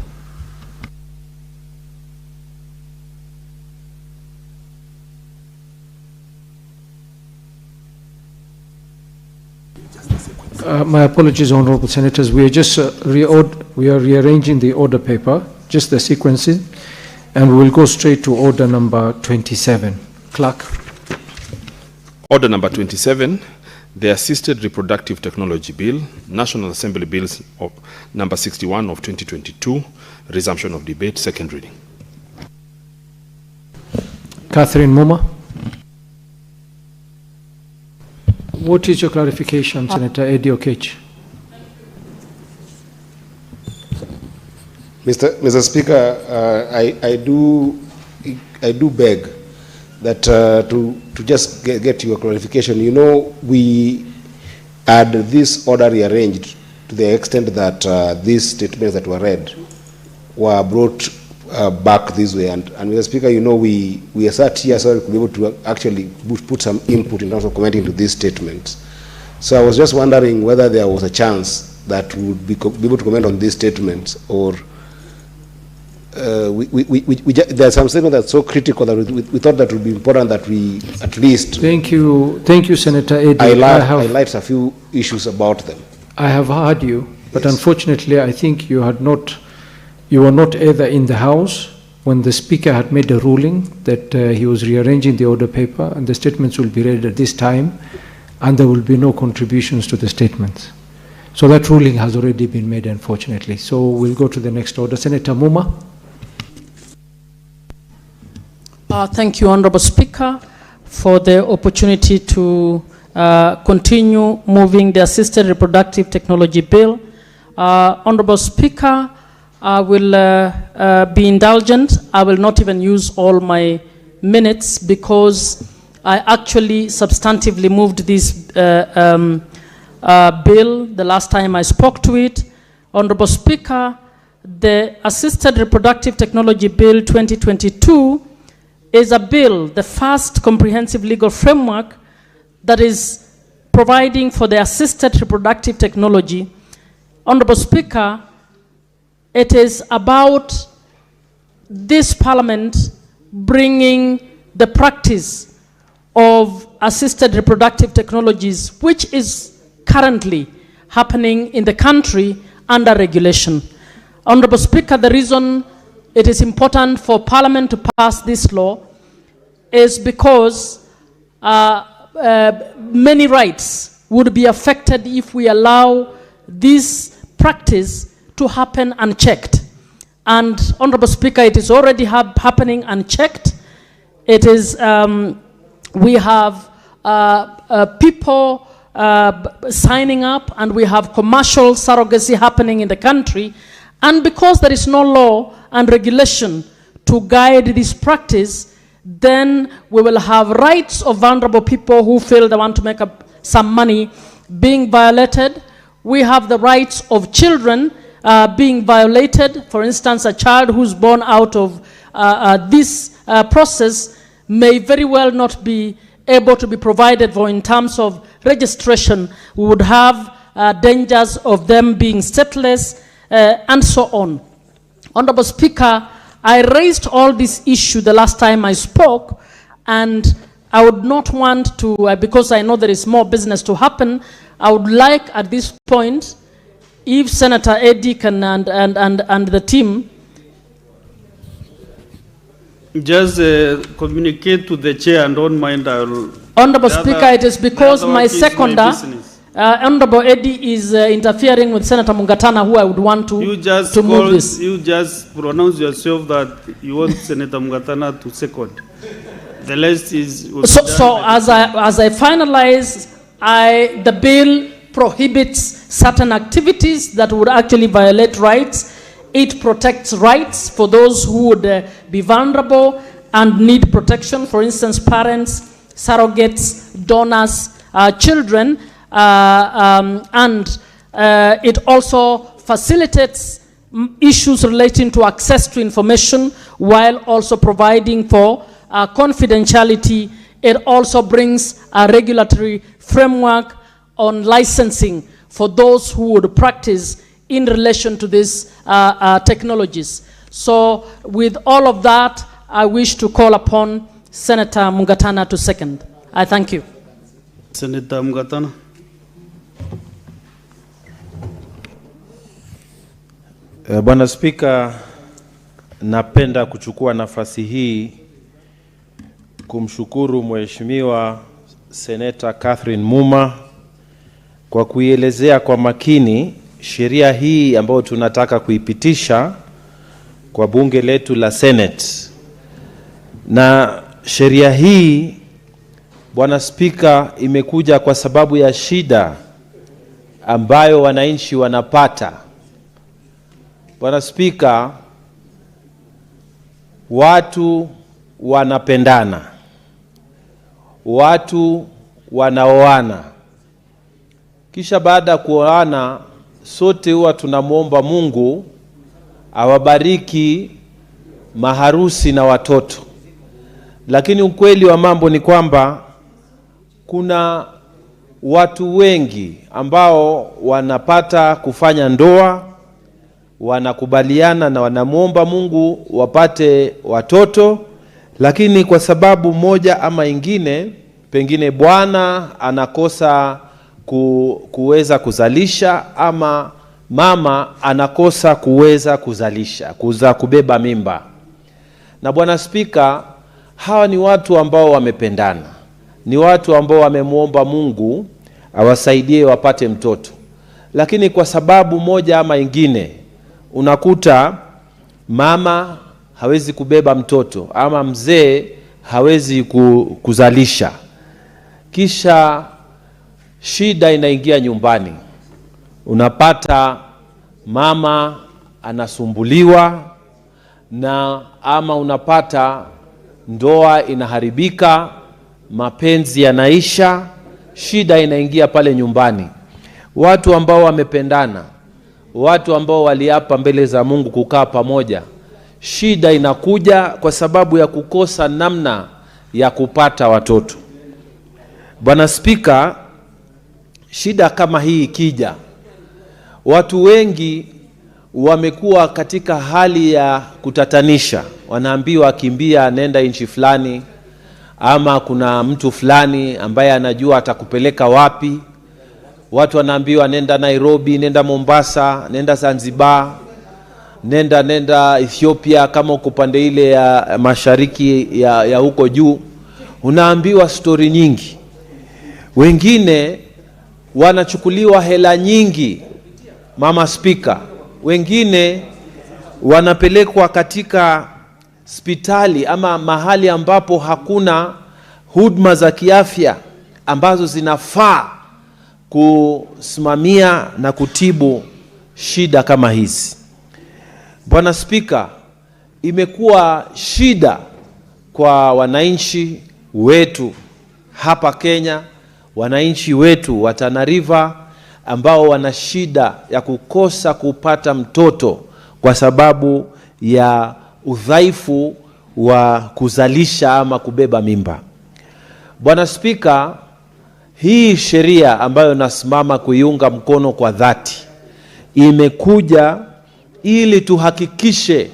My apologies, Honorable Senators. We are just rearranging the order paper, just the sequencing, and we will go straight to order number 27. Clerk. Order number 27, the Assisted Reproductive Technology Bill, National Assembly Bills of number 61 of 2022, resumption of debate, second reading. Catherine Muma. What is your clarification, Senator Eddie Okech? Mr. Speaker, I do beg that to just get your clarification. You know, we had this order rearranged to the extent that these statements that were read were brought back this way. And Mr. Speaker, you know, we are sat here so to be able to actually put some input in terms of commenting to these statements. So I was just wondering whether there was a chance that we would be able to comment on these statements, or there are some statements that are so critical that we thought that would be important that we at least. Thank you, Senator Eddie. Highlight a few issues about them. I have heard you, but unfortunately, I think you were not either in the House when the Speaker had made a ruling that he was rearranging the order paper, and the statements will be read at this time, and there will be no contributions to the statements. So that ruling has already been made, unfortunately. So we'll go to the next order. Senator Muma. Thank you, Honorable Speaker, for the opportunity to continue moving the Assisted Reproductive Technology Bill. Honorable Speaker, I will be indulgent. I will not even use all my minutes because I actually substantively moved this bill the last time I spoke to it. Honorable Speaker, the Assisted Reproductive Technology Bill 2022 is a bill, the first comprehensive legal framework that is providing for the assisted reproductive technology. Honorable Speaker, it is about this Parliament bringing the practice of assisted reproductive technologies, which is currently happening in the country, under regulation. Honorable Speaker, the reason it is important for Parliament to pass this law is because many rights would be affected if we allow this practice to happen unchecked. And Honorable Speaker, it is already happening unchecked. It is, we have people signing up, and we have commercial surrogacy happening in the country. And because there is no law and regulation to guide this practice, then we will have rights of vulnerable people who feel they want to make some money being violated. We have the rights of children being violated. For instance, a child who's born out of this process may very well not be able to be provided for in terms of registration. We would have dangers of them being stateless and so on. Honorable Speaker, I raised all this issue the last time I spoke, and I would not want to, because I know there is more business to happen, I would like at this point, if Senator Eddie can and the team. Just communicate to the chair and don't mind. Honorable Speaker, it is because my seconder, Honorable Eddie is interfering with Senator Mungatana, who I would want to move this. You just pronounce yourself that you want Senator Mungatana to second. The rest is... So as I finalize, the bill prohibits certain activities that would actually violate rights. It protects rights for those who would be vulnerable and need protection. For instance, parents, surrogates, donors, children, and it also facilitates issues relating to access to information while also providing for confidentiality. It also brings a regulatory framework on licensing for those who would practice in relation to these technologies. So with all of that, I wish to call upon Senator Mungatana to second. I thank you. Senator Mungatana. Bwana Spika, napenda kuchukua nafasi hii kumshukuru Mheshimiwa Seneta Catherine Muma kwa kuielezea kwa makini sheria hii ambayo tunataka kuipitisha kwa bunge letu la Senate. Na sheria hii, Bwana Spika, imekuja kwa sababu ya shida ambayo wananchi wanapata. Bwana Spika, watu wanapendana, watu wanaoana, kisha baada ya kuoana sote huwa tunamuomba Mungu awabariki maharusi na watoto. Lakini ukweli wa mambo ni kwamba kuna watu wengi ambao wanapata kufanya ndoa, wanakubaliana na wanamuomba Mungu wapate watoto, lakini kwa sababu moja ama ingine, pengine bwana anakosa kuweza kuzalisha ama mama anakosa kuweza kuzalisha, kubeba mimba. Na Bwana Spika, hawa ni watu ambao wamependana, ni watu ambao wamemuomba Mungu awasaidie wapate mtoto, lakini kwa sababu moja ama ingine unakuta mama hawezi kubeba mtoto ama mzee hawezi kuzalisha, kisha shida inaingia nyumbani. Unapata mama anasumbuliwa na ama unapata ndoa inaharibika, mapenzi yanaisha, shida inaingia pale nyumbani. Watu ambao wamependana, watu ambao waliapa mbele za Mungu kukaa pamoja, shida inakuja kwa sababu ya kukosa namna ya kupata watoto. Bwana Spika, shida kama hii ikija, watu wengi wamekuwa katika hali ya kutatanisha. Wanaambiwa kimbia nenda nchi fulani, ama kuna mtu fulani ambaye anajua atakupeleka wapi. Watu wanaambiwa nenda Nairobi, nenda Mombasa, nenda Zanzibar, nenda Ethiopia kama uko pande ile ya mashariki ya huko juu. Unaambiwa story nyingi. Wengine wanachukuliwa hela nyingi, Mama Spika. Wengine wanapelekwa katika hospitali ama mahali ambapo hakuna huduma za kiafya ambazo zinafaa kusimamia na kutibu shida kama hizi. Bwana Spika, imekuwa shida kwa wananchi wetu hapa Kenya, wananchi wetu wa Tana River ambao wana shida ya kukosa kupata mtoto kwa sababu ya udhaifu wa kuzalisha ama kubeba mimba. Bwana Spika, hii sheria ambayo nasimama kuiunga mkono kwa dhati imekuja ili tuhakikishe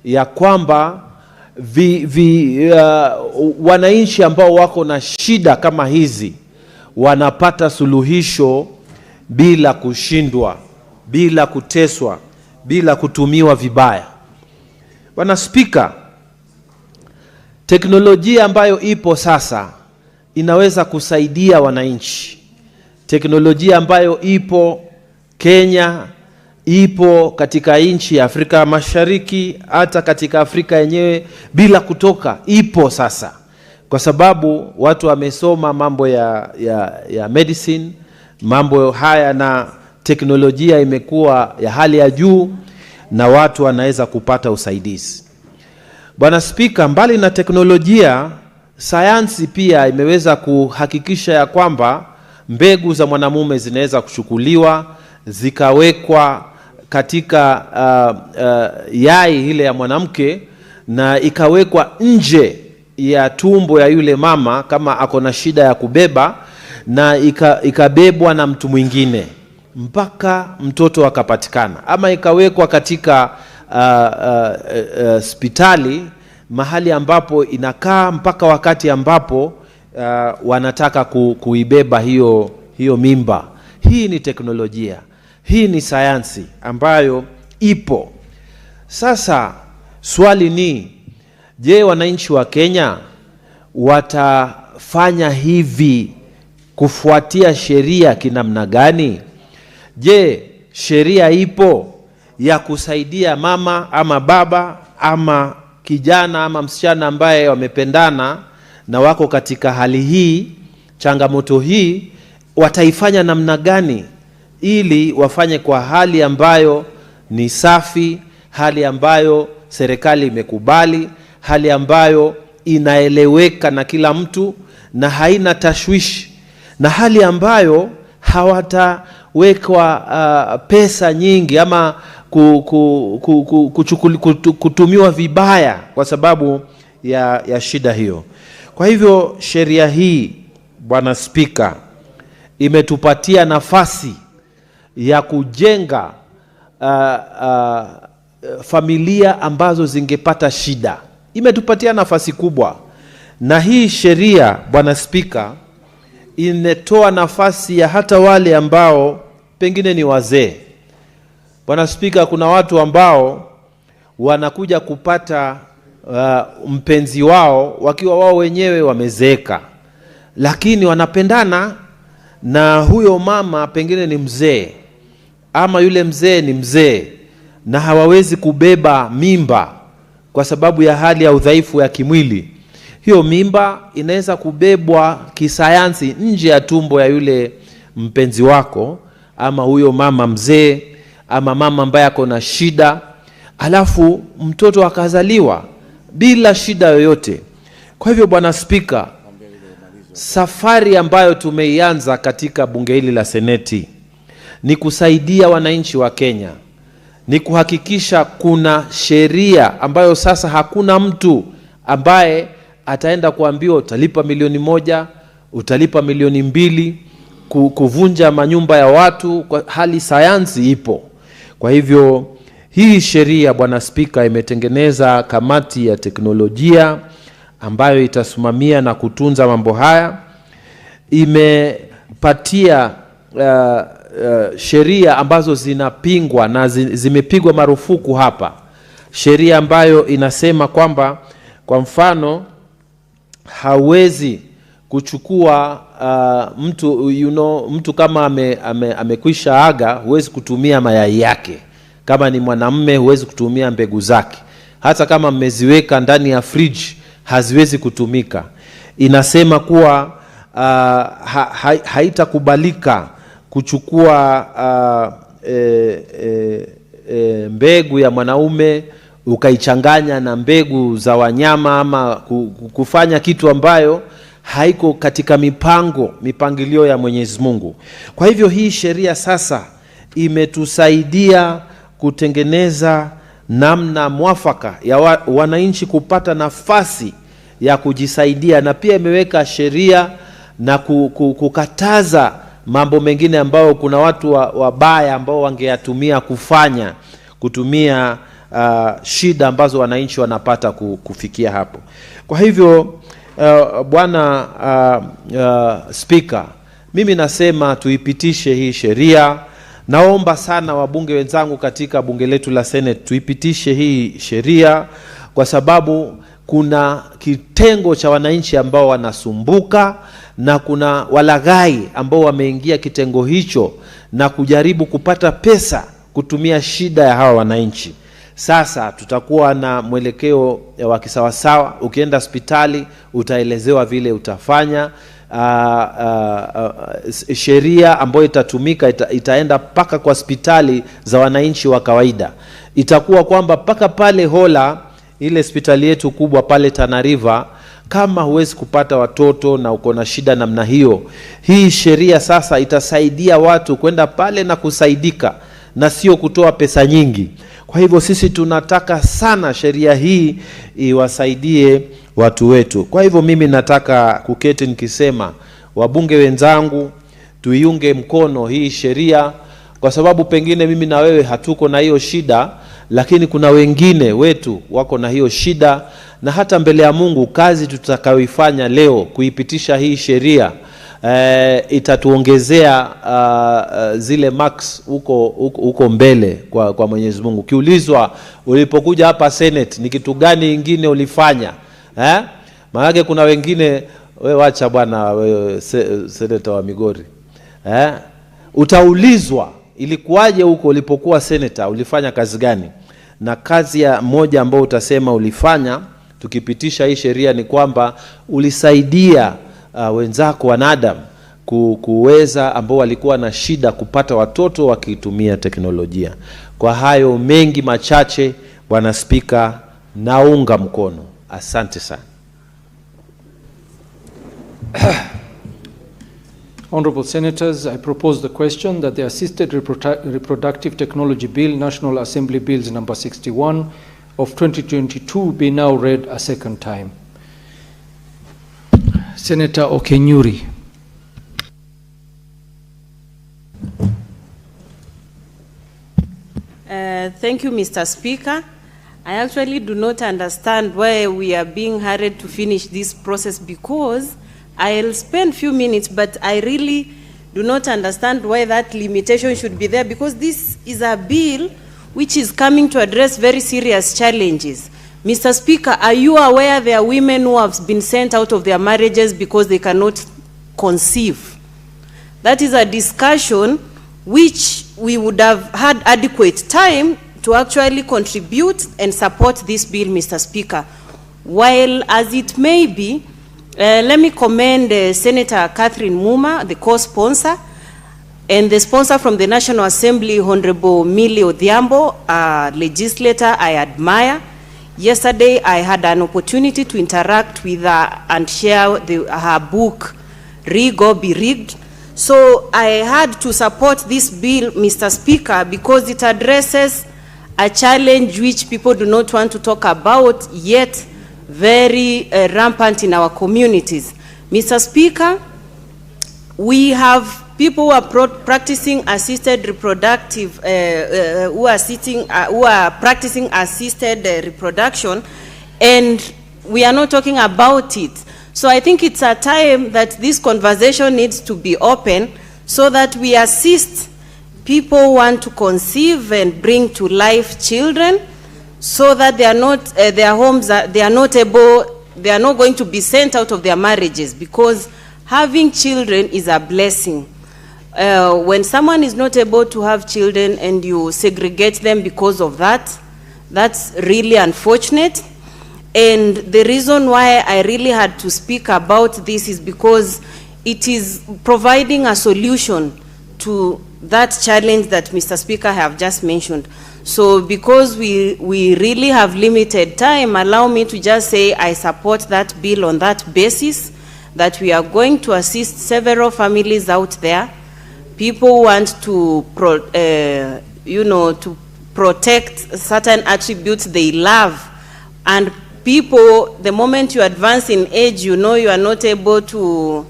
ya kwamba wananchi ambao wako na shida kama hizi wanapata suluhisho bila kushindwa, bila kuteswa, bila kutumiwa vibaya. Bwana Spika, teknolojia ambayo ipo sasa inaweza kusaidia wananchi teknolojia ambayo ipo Kenya, ipo katika nchi ya Afrika Mashariki, hata katika Afrika yenyewe bila kutoka, ipo sasa. Kwa sababu watu wamesoma mambo ya medicine, mambo haya, na teknolojia imekuwa ya hali ya juu na watu wanaweza kupata usaidizi. Bwana Spika, mbali na teknolojia, sayansi pia imeweza kuhakikisha ya kwamba mbegu za mwanamume zinaweza kuchukuliwa zikawekwa katika yai ile ya mwanamke na ikawekwa nje ya tumbo ya yule mama kama ako na shida ya kubeba, na ikabebwa na mtu mwingine mpaka mtoto akapatikana, ama ikawekwa katika hospitali mahali ambapo inakaa mpaka wakati ambapo wanataka kuibeba hiyo mimba. Hii ni teknolojia, hii ni sayansi ambayo ipo. Sasa swali ni, je, wananchi wa Kenya watafanya hivi kufuatia sheria kinamna gani? Je, sheria ipo ya kusaidia mama ama baba ama kijana ama msichana ambaye wamependana na wako katika hali hii, changamoto hii, wataifanya namna gani ili wafanye kwa hali ambayo ni safi, hali ambayo serikali imekubali, hali ambayo inaeleweka na kila mtu na haina tashwishi, na hali ambayo hawatawekwa pesa nyingi ama kutumiwa vibaya kwa sababu ya shida hiyo. Kwa hivyo sheria hii, Bwana Spika, imetupatia nafasi ya kujenga familia ambazo zingepata shida. Imetupatia nafasi kubwa, na hii sheria, Bwana Spika, inatoa nafasi ya hata wale ambao pengine ni wazee. Bwana Spika, kuna watu ambao wanakuja kupata mpenzi wao wakiwa wao wenyewe wamezeeka, lakini wanapendana na huyo mama pengine ni mzee ama yule mzee ni mzee, na hawawezi kubeba mimba kwa sababu ya hali ya udhaifu ya kimwili. Hiyo mimba inaweza kubebwa kisayansi nje ya tumbo ya yule mpenzi wako, ama huyo mama mzee, ama mama ambaye ako na shida, alafu mtoto akazaliwa bila shida yoyote. Kwa hivyo Bwana Spika, safari ambayo tumeianza katika bunge hili la Seneti ni kusaidia wananchi wa Kenya, ni kuhakikisha kuna sheria ambayo sasa hakuna mtu ambaye ataenda kuambiwa utalipa 1,000,000, utalipa 2,000,000 kuvunja manyumba ya watu, kwa hali sayansi ipo. Kwa hivyo hii sheria, Bwana Spika, imetengeneza kamati ya teknolojia ambayo itasimamia na kutunza mambo haya. Imepatia sheria ambazo zinapingwa na zimepigwa marufuku hapa. Sheria ambayo inasema kwamba, kwa mfano, hawezi kuchukua mtu kama amekwisha aga, huwezi kutumia mayai yake. Kama ni mwanamume, huwezi kutumia mbegu zake. Hata kama mmeziweka ndani ya fridge, haziwezi kutumika. Inasema kuwa haitakubalika kuchukua mbegu ya mwanaume ukaichanganya na mbegu za wanyama, ama kufanya kitu ambayo haiko katika mipangilio ya Mwenyezi Mungu. Kwa hivyo hii sheria sasa imetusaidia kutengeneza namna mwafaka ya wananchi kupata nafasi ya kujisaidia, na pia imeweka sheria na kukataza mambo mengine ambayo kuna watu wabaya ambao wangeyatumia kutumia shida ambazo wananchi wanapata kufikia hapo. Kwa hivyo Bwana Spika, mimi nasema tuipitishe hii sheria. Naomba sana wabunge wenzangu katika bunge letu la Senate tuipitishe hii sheria, kwa sababu kuna kitengo cha wananchi ambao wanasumbuka na kuna walaghai ambao wameingia kitengo hicho na kujaribu kupata pesa kutumia shida ya hawa wananchi. Sasa tutakuwa na mwelekeo wa kisawasawa. Ukienda hospitali utaelezewa vile utafanya. Sheria ambayo itatumika itaenda paka kwa hospitali za wananchi wa kawaida. Itakuwa kwamba paka pale Hola, ile hospitali yetu kubwa pale Tana River, kama huwezi kupata watoto na uko na shida namna hiyo, hii sheria sasa itasaidia watu kwenda pale na kusaidika na sio kutoa pesa nyingi. Kwa hivyo sisi tunataka sana sheria hii iwasaidie watu wetu. Kwa hivyo mimi nataka kuketi nikisema, wabunge wenzangu, tuiunge mkono hii sheria, kwa sababu pengine mimi na wewe hatuko na hiyo shida, lakini kuna wengine wetu wako na hiyo shida, na hata mbele ya Mungu kazi tutakayoifanya leo kuipitisha hii sheria itatuongezea zile marks huko mbele kwa Mwenyezi Mungu. Kiulizwa ulipokuja hapa Senate ni kitu gani ingine ulifanya, maana kuna wengine, wewe wacha bwana, wewe senator wa Migori, utaulizwa ilikuwaje huko ulipokuwa senator, ulifanya kazi gani? Na kazi ya moja ambayo utasema ulifanya tukipitisha hii sheria ni kwamba ulisaidia wenzako wanadamu kuweza ambao walikuwa na shida kupata watoto wakitumia teknolojia. Kwa hayo mengi machache, Bwana Spika, naunga mkono. Asante sana. Honorable Senators, I propose the question that the Assisted Reproductive Technology Bill, National Assembly Bills number 61 of 2022 be now read a second time. Senator Okenyuri. Thank you, Mr. Speaker. I actually do not understand why we are being hurried to finish this process, because I'll spend few minutes, but I really do not understand why that limitation should be there, because this is a bill which is coming to address very serious challenges. Mr. Speaker, are you aware there are women who have been sent out of their marriages because they cannot conceive? That is a discussion which we would have had adequate time to actually contribute and support this bill, Mr. Speaker. While as it may be, let me commend Senator Catherine Muma, the co-sponsor, and the sponsor from the National Assembly, Honorable Millie Odhiambo, a legislator I admire. Yesterday, I had an opportunity to interact with her and share her book, Rig or Be Rigged. So I had to support this bill, Mr. Speaker, because it addresses a challenge which people do not want to talk about, yet very rampant in our communities. Mr. Speaker, we have people who are practicing assisted reproductive, who are practicing assisted reproduction, and we are not talking about it. So I think it's a time that this conversation needs to be open, so that we assist people who want to conceive and bring to life children, so that they are not their homes, they are not going to be sent out of their marriages, because having children is a blessing. When someone is not able to have children and you segregate them because of that, that's really unfortunate. And the reason why I really had to speak about this is because it is providing a solution to that challenge that Mr. Speaker have just mentioned. So because we really have limited time, allow me to just say I support that bill on that basis, that we are going to assist several families out there. People want to, to protect certain attributes they love. And people, the moment you advance in age, you know you are not able to,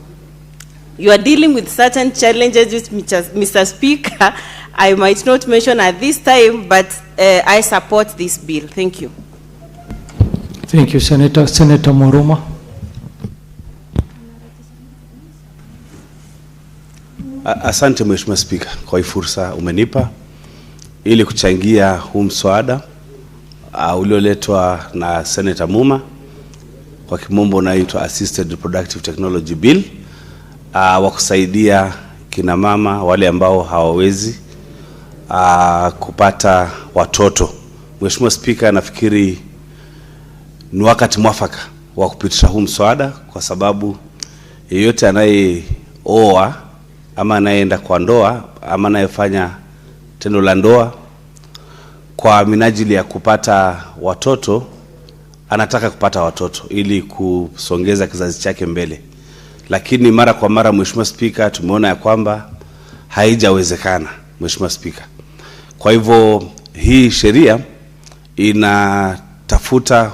you are dealing with certain challenges which, Mr. Speaker, I might not mention at this time, but I support this bill. Thank you. Thank you, Senator. Senator Moroma. Asante Mheshimiwa Spika kwa hii fursa umenipa ili kuchangia huu mswada ulioletwa na Senator Muma, kwa kimombo unaitwa Assisted Reproductive Technology Bill, wa kusaidia kina mama wale ambao hawawezi kupata watoto. Mheshimiwa Spika, nafikiri ni wakati mwafaka wa kupitisha huu mswada, kwa sababu yeyote anayeoa ama anayeenda kwa ndoa ama anayefanya tendo la ndoa kwa minajili ya kupata watoto anataka kupata watoto ili kusongeza kizazi chake mbele. Lakini mara kwa mara, Mheshimiwa Spika, tumeona ya kwamba haijawezekana, Mheshimiwa Spika. Kwa hivyo hii sheria inatafuta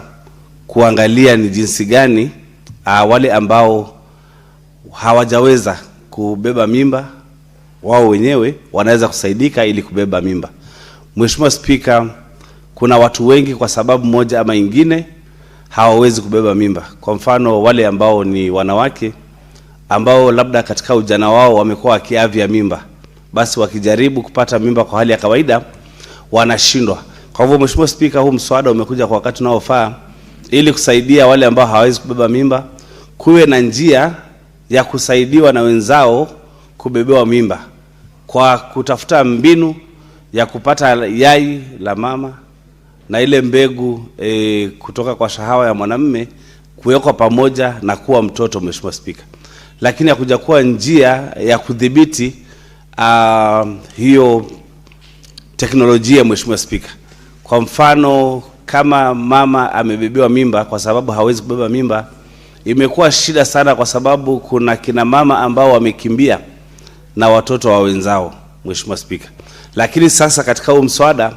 kuangalia ni jinsi gani wale ambao hawajaweza kubeba mimba wao wenyewe wanaweza kusaidika ili kubeba mimba. Mheshimiwa Spika, kuna watu wengi kwa sababu moja ama ingine hawawezi kubeba mimba. Kwa mfano, wale ambao ni wanawake ambao labda katika ujana wao wamekuwa wakiavya mimba, basi wakijaribu kupata mimba kwa hali ya kawaida wanashindwa. Kwa hivyo Mheshimiwa Spika, huu mswada umekuja kwa wakati unaofaa ili kusaidia wale ambao hawawezi kubeba mimba, kuwe na njia ya kusaidiwa na wenzao kubebewa mimba kwa kutafuta mbinu ya kupata yai la mama na ile mbegu kutoka kwa shahawa ya mwanamume kuwekwa pamoja na kuwa mtoto, Mheshimiwa Spika. Lakini hakuja kuwa njia ya kudhibiti hiyo teknolojia, Mheshimiwa Spika. Kwa mfano, kama mama amebebewa mimba, kwa sababu hawezi kubeba mimba, imekuwa shida sana, kwa sababu kuna kina mama ambao wamekimbia na watoto wa wenzao, Mheshimiwa Spika. Lakini sasa katika huu mswada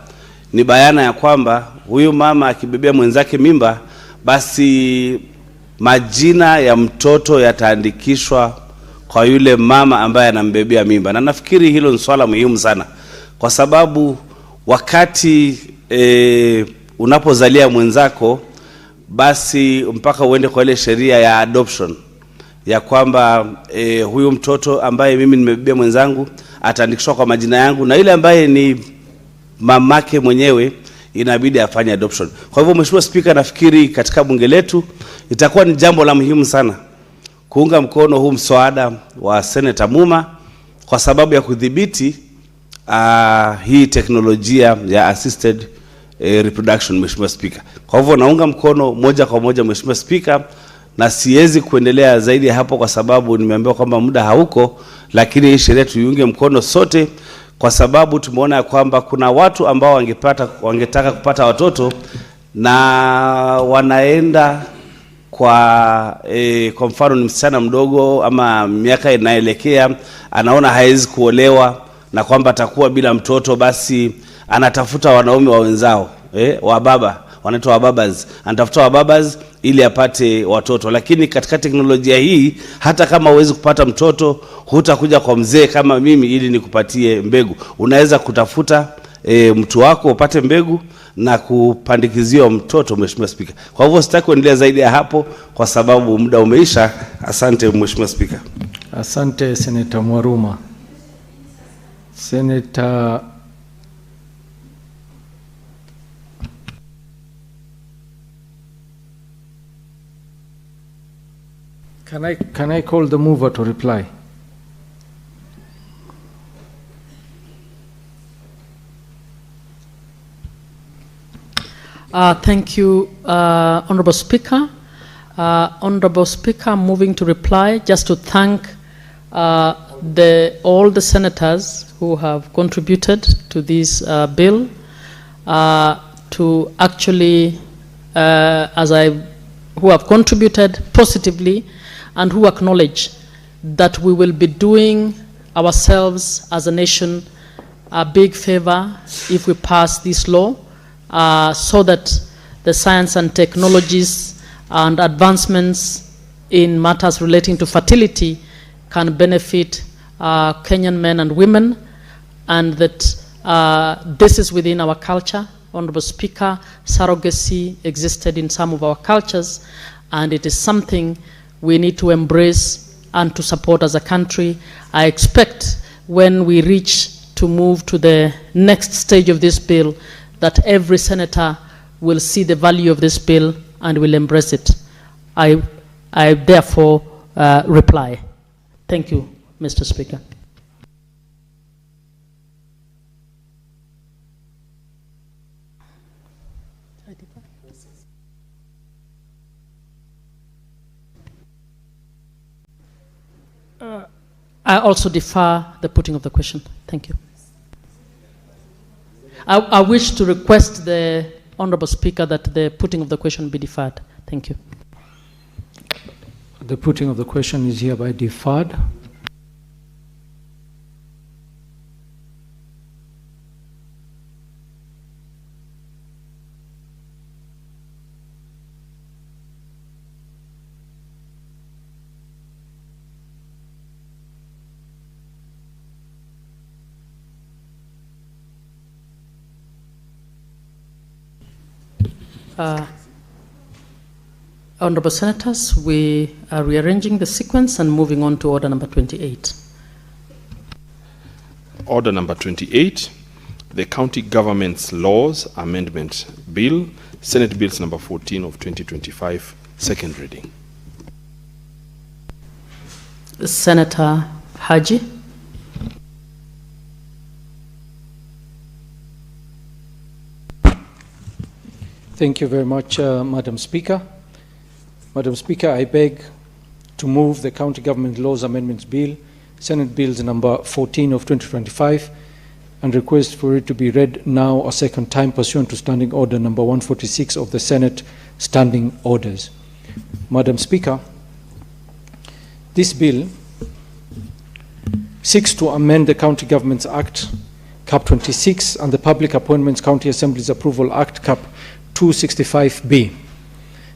ni bayana ya kwamba huyu mama akibebea mwenzake mimba, basi majina ya mtoto yataandikishwa kwa yule mama ambaye anambebea mimba. Na nafikiri hilo ni swala muhimu sana, kwa sababu wakati unapozalia mwenzako, basi mpaka uende kwa ile sheria ya adoption ya kwamba huyu mtoto ambaye mimi nimebebea mwenzangu ataandikishwa kwa majina yangu, na ile ambaye ni mamake mwenyewe inabidi afanye adoption. Kwa hivyo Mheshimiwa Spika, nafikiri katika bunge letu itakuwa ni jambo la muhimu sana kuunga mkono huu mswada wa Senator Muma kwa sababu ya kudhibiti hii teknolojia ya assisted reproduction, Mheshimiwa Spika. Kwa hivyo naunga mkono moja kwa moja, Mheshimiwa Spika, na siwezi kuendelea zaidi ya hapo kwa sababu nimeambiwa kwamba muda hauko, lakini hii sheria tuiunge mkono sote, kwa sababu tumeona kwamba kuna watu ambao wangetaka kupata watoto na wanaenda kwa mfano ni msichana mdogo ama miaka inaelekea, anaona hawezi kuolewa na kwamba atakuwa bila mtoto, basi anatafuta wanaume wa wenzao, wababa, wanaitwa wababas, anatafuta wababas ili apate watoto. Lakini katika teknolojia hii, hata kama huwezi kupata mtoto, hutakuja kwa mzee kama mimi ili nikupatie mbegu. Unaweza kutafuta mtu wako upate mbegu na kupandikiziwa mtoto, Mheshimiwa Spika. Kwa hivyo sitaki kuendelea zaidi ya hapo kwa sababu muda umeisha. Asante Mheshimiwa Spika. Asante Senator Mwaruma. Senator Can I call the mover to reply? Thank you, Honorable Speaker. Honorable Speaker, moving to reply, just to thank all the senators who have contributed to this bill, to actually, who have contributed positively and who acknowledge that we will be doing ourselves as a nation a big favor if we pass this law, so that the science and technologies and advancements in matters relating to fertility can benefit Kenyan men and women, and that this is within our culture. Honorable Speaker, surrogacy existed in some of our cultures, and it is something we need to embrace and to support as a country. I expect when we reach to move to the next stage of this bill, that every senator will see the value of this bill and will embrace it. I therefore reply. Thank you, Mr. Speaker. I also defer the putting of the question. Thank you. I wish to request the Honorable Speaker that the putting of the question be deferred. Thank you. The putting of the question is hereby deferred. Honorable Senators, we are rearranging the sequence and moving on to order number 28. Order number 28, the County Government's Laws Amendment Bill, Senate Bills number 14 of 2025, second reading. Senator Haji. Thank you very much, Madam Speaker. Madam Speaker, I beg to move the County Government Laws Amendments Bill, Senate Bills number 14 of 2025, and request for it to be read now a second time pursuant to Standing Order number 146 of the Senate Standing Orders. Madam Speaker, this bill seeks to amend the County Governments Act, Cap 26, and the Public Appointments County Assemblies Approval Act, Cap 265B.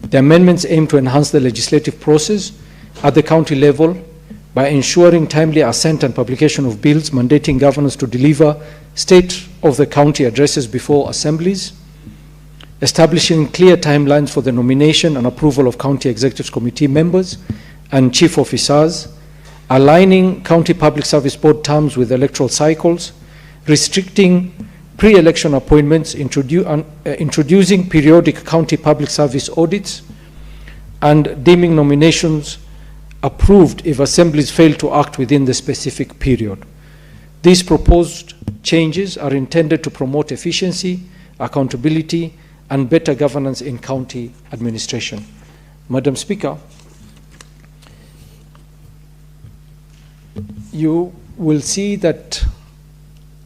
The amendments aim to enhance the legislative process at the county level by ensuring timely assent and publication of bills mandating governors to deliver state of the county addresses before assemblies, establishing clear timelines for the nomination and approval of county executive committee members and chief officers, aligning county public service board terms with electoral cycles, restricting pre-election appointments, introducing periodic county public service audits, and deeming nominations approved if assemblies fail to act within the specific period. These proposed changes are intended to promote efficiency, accountability, and better governance in county administration. Madam Speaker, you will see that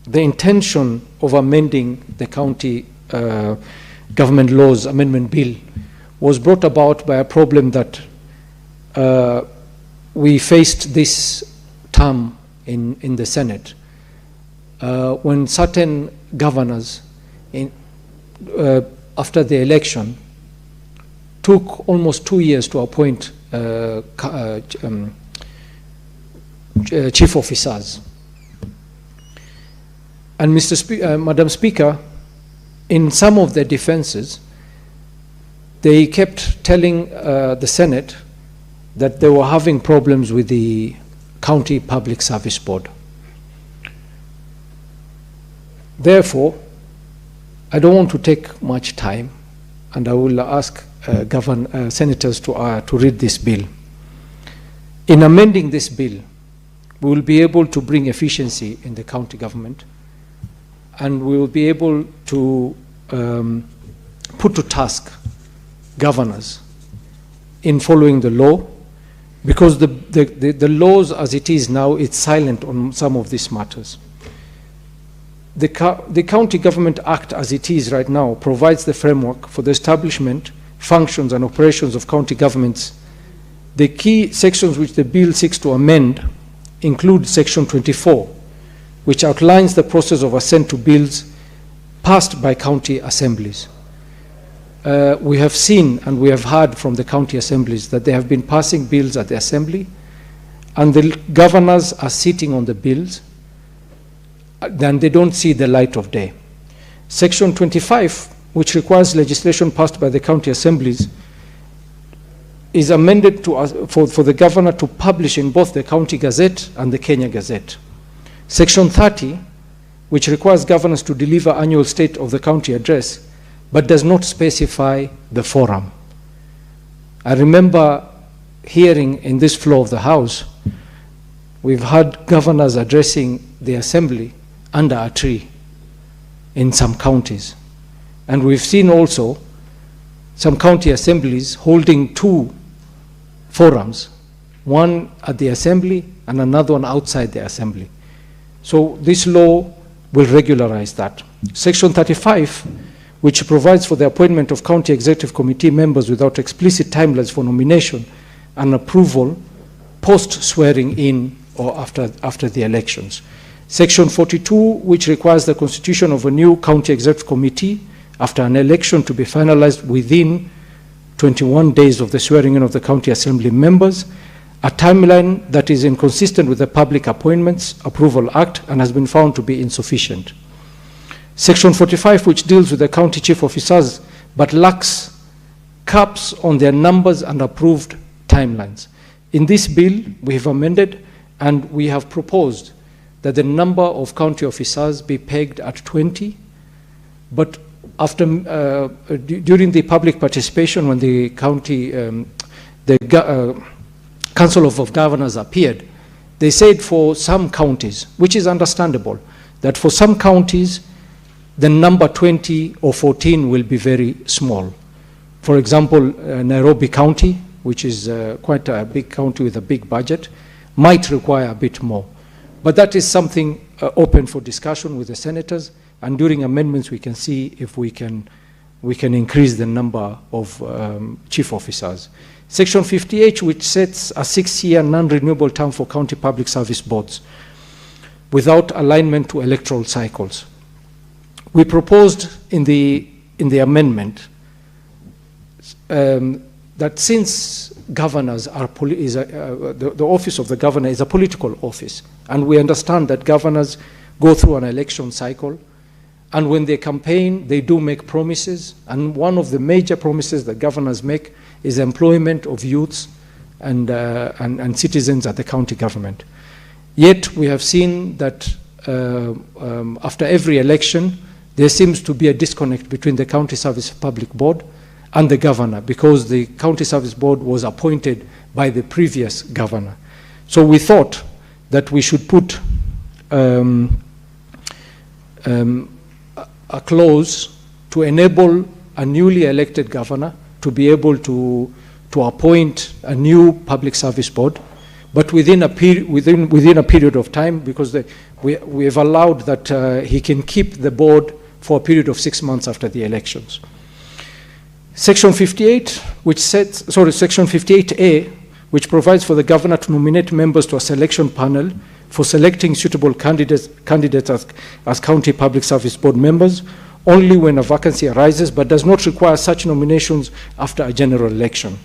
the intention of amending the County Government Laws Amendment Bill was brought about by a problem that we faced this term in the Senate when certain governors after the election took almost 2 years to appoint chief officers. And Madam Speaker, in some of their defenses, they kept telling the Senate that they were having problems with the County Public Service Board. Therefore, I don't want to take much time, and I will ask senators to read this bill. In amending this bill, we will be able to bring efficiency in the county government, and we will be able to put to task governors in following the law, because the laws as it is now, it's silent on some of these matters. The County Government Act as it is right now provides the framework for the establishment, functions and operations of county governments. The key sections which the bill seeks to amend include Section 24, which outlines the process of assent to bills passed by county assemblies. We have seen and we have heard from the county assemblies that they have been passing bills at the assembly, and the governors are sitting on the bills, then they don't see the light of day. Section 25, which requires legislation passed by the county assemblies, is amended for the governor to publish in both the County Gazette and the Kenya Gazette. Section 30, which requires governors to deliver annual state of the county address, but does not specify the forum. I remember hearing in this floor of the House we've had governors addressing the assembly under a tree in some counties. And we've seen also some county assemblies holding two forums, one at the assembly and another one outside the assembly. So this law will regularize that. Section 35, which provides for the appointment of county executive committee members without explicit timelines for nomination and approval post-swearing in or after the elections. Section 42, which requires the constitution of a new county executive committee after an election to be finalized within 21 days of the swearing in of the county assembly members, a timeline that is inconsistent with the Public Appointments Approval Act and has been found to be insufficient. Section 45, which deals with the county chief officers but lacks caps on their numbers and approved timelines. In this bill, we have amended and we have proposed that the number of county officers be pegged at 20, but after, during the public participation, when the county, Council of Governors appeared, they said for some counties, which is understandable, that for some counties, the number 20 or 14 will be very small. For example, Nairobi County, which is quite a big county with a big budget, might require a bit more. But that is something open for discussion with the senators, and during amendments we can see if we can increase the number of chief officers. Section 58, which sets a 6-year non-renewable term for county public service boards without alignment to electoral cycles. We proposed in the amendment that since governors are the office of the governor is a political office, and we understand that governors go through an election cycle, and when they campaign, they do make promises, and one of the major promises that governors make is employment of youths and citizens at the county government. Yet we have seen that after every election, there seems to be a disconnect between the County Service Public Board and the governor, because the County Service Board was appointed by the previous governor. So we thought that we should put a clause to enable a newly elected governor to be able to appoint a new public service board, but within a period of time, because we have allowed that he can keep the board for a period of 6 months after the elections. Section 58, Section 58A, which provides for the governor to nominate members to a selection panel for selecting suitable candidates as county public service board members, only when a vacancy arises, but does not require such nominations after a general election.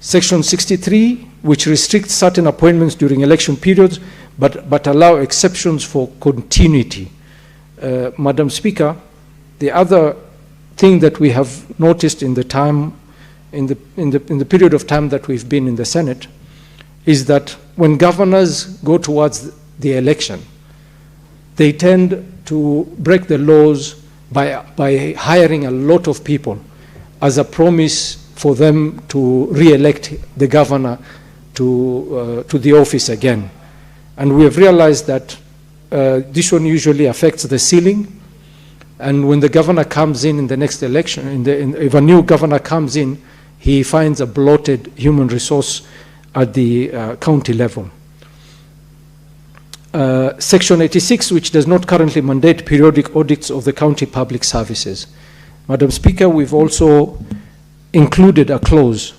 Section 63, which restricts certain appointments during election periods, but allow exceptions for continuity. Madam Speaker, the other thing that we have noticed in the period of time that we've been in the Senate is that when governors go towards the election, they tend to break the laws by hiring a lot of people as a promise for them to re-elect the governor to the office again. And we have realized that this one usually affects the ceiling, and when the governor comes in the next election, if a new governor comes in, he finds a bloated human resource at the county level. Section 86, which does not currently mandate periodic audits of the county public services. Madam Speaker, we've also included a clause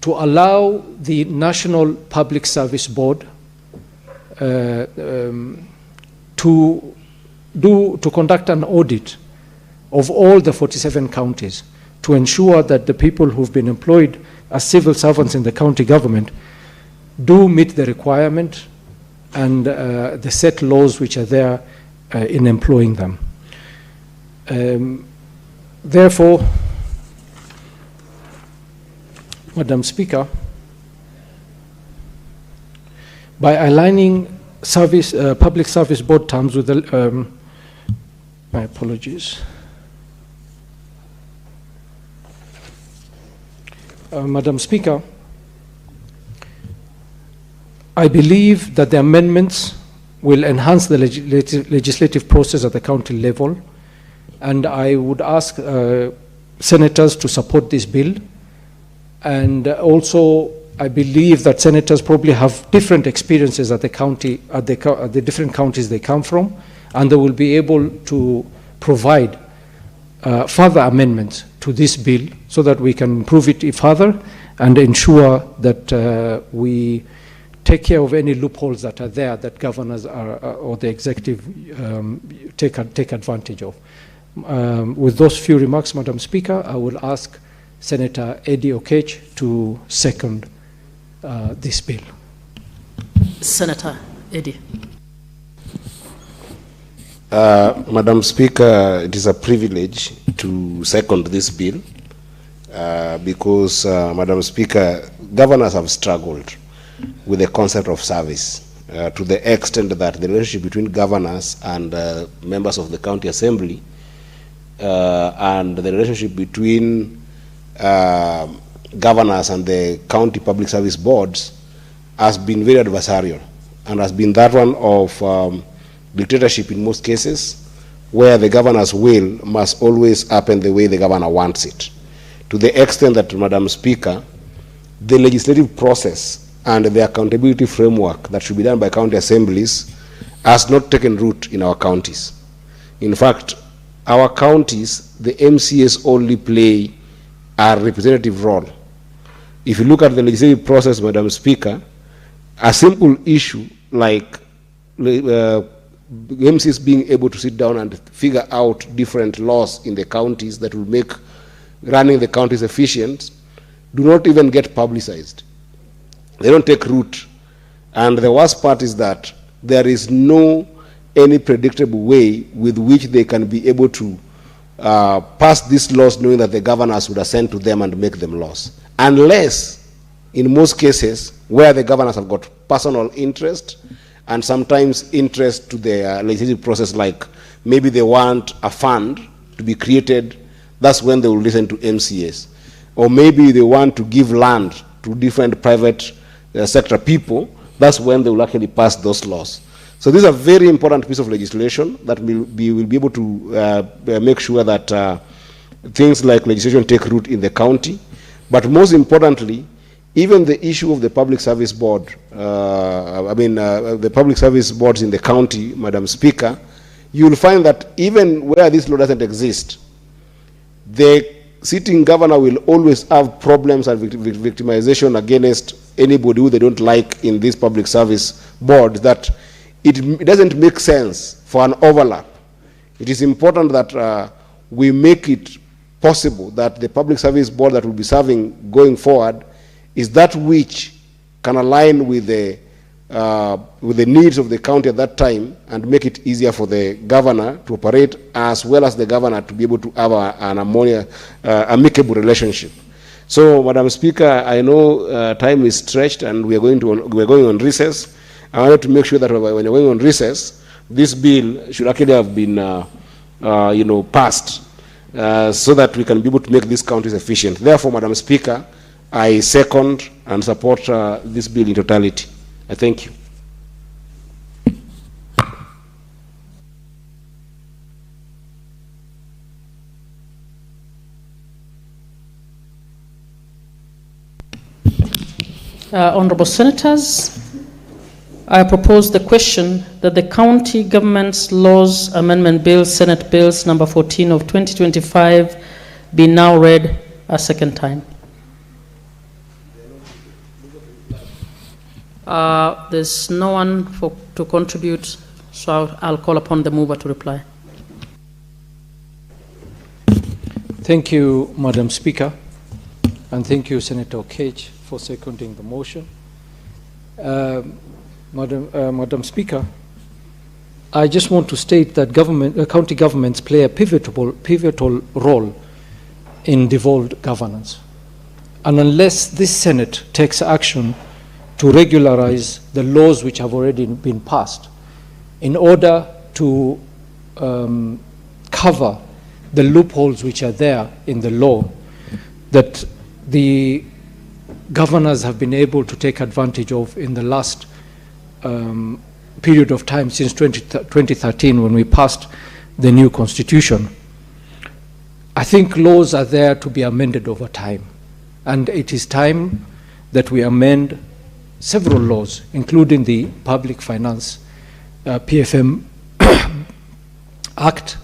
to allow the National Public Service Board to conduct an audit of all the 47 counties to ensure that the people who've been employed as civil servants in the county government do meet the requirement and the set laws which are there in employing them. Therefore, Madam Speaker, by aligning public service board terms with the, my apologies. Madam Speaker, I believe that the amendments will enhance the legislative process at the county level, and I would ask senators to support this bill. And also, I believe that senators probably have different experiences at the county, at the different counties they come from, and they will be able to provide further amendments to this bill so that we can improve it further and ensure that we take care of any loopholes that are there that governors or the executive take advantage of. With those few remarks, Madam Speaker, I will ask Senator Eddie Okech to second this bill. Senator Eddie. Madam Speaker, it is a privilege to second this bill because, Madam Speaker, governors have struggled with the concept of service to the extent that the relationship between governors and members of the county assembly and the relationship between governors and the county public service boards has been very adversarial and has been that one of dictatorship in most cases, where the governor's will must always happen the way the governor wants it. To the extent that, Madam Speaker, the legislative process and the accountability framework that should be done by county assemblies has not taken root in our counties. In fact, our counties, the MCAs only play a representative role. If you look at the legislative process, Madam Speaker, a simple issue like MCAs being able to sit down and figure out different laws in the counties that will make running the counties efficient do not even get publicized. They don't take root. And the worst part is that there is no any predictable way with which they can be able to pass these laws knowing that the governors would assent to them and make them laws. Unless, in most cases, where the governors have got personal interest and sometimes interest to the legislative process, like maybe they want a fund to be created, that's when they will listen to MCAs. Or maybe they want to give land to different private sector people, that's when they will actually pass those laws. So this is a very important piece of legislation that will be able to make sure that things like legislation take root in the county. But most importantly, even the issue of the public service board, the public service boards in the county, Madam Speaker, you will find that even where this law doesn't exist, the sitting governor will always have problems and victimization against anybody who they don't like in this public service board, that it doesn't make sense for an overlap. It is important that we make it possible that the public service board that will be serving going forward is that which can align with the needs of the county at that time and make it easier for the governor to operate, as well as the governor to be able to have an amicable relationship. So, Madam Speaker, I know time is stretched and we are going on recess. I wanted to make sure that when you're going on recess, this bill should actually have been passed so that we can be able to make these counties efficient. Therefore, Madam Speaker, I second and support this bill in totality. I thank you. Honorable Senators, I propose the question that the County Government's Laws Amendment Bill, Senate Bills number 14 of 2025, be now read a second time. There's no one to contribute, so I'll call upon the mover to reply. Thank you, Madam Speaker, and thank you, Senator Okech, for seconding the motion. Madam Speaker, I just want to state that county governments play a pivotal role in devolved governance. And unless this Senate takes action to regularize the laws which have already been passed in order to cover the loopholes which are there in the law that the governors have been able to take advantage of in the last period of time since 2013 when we passed the new constitution. I think laws are there to be amended over time, and it is time that we amend several laws, including the Public Finance PFM Act,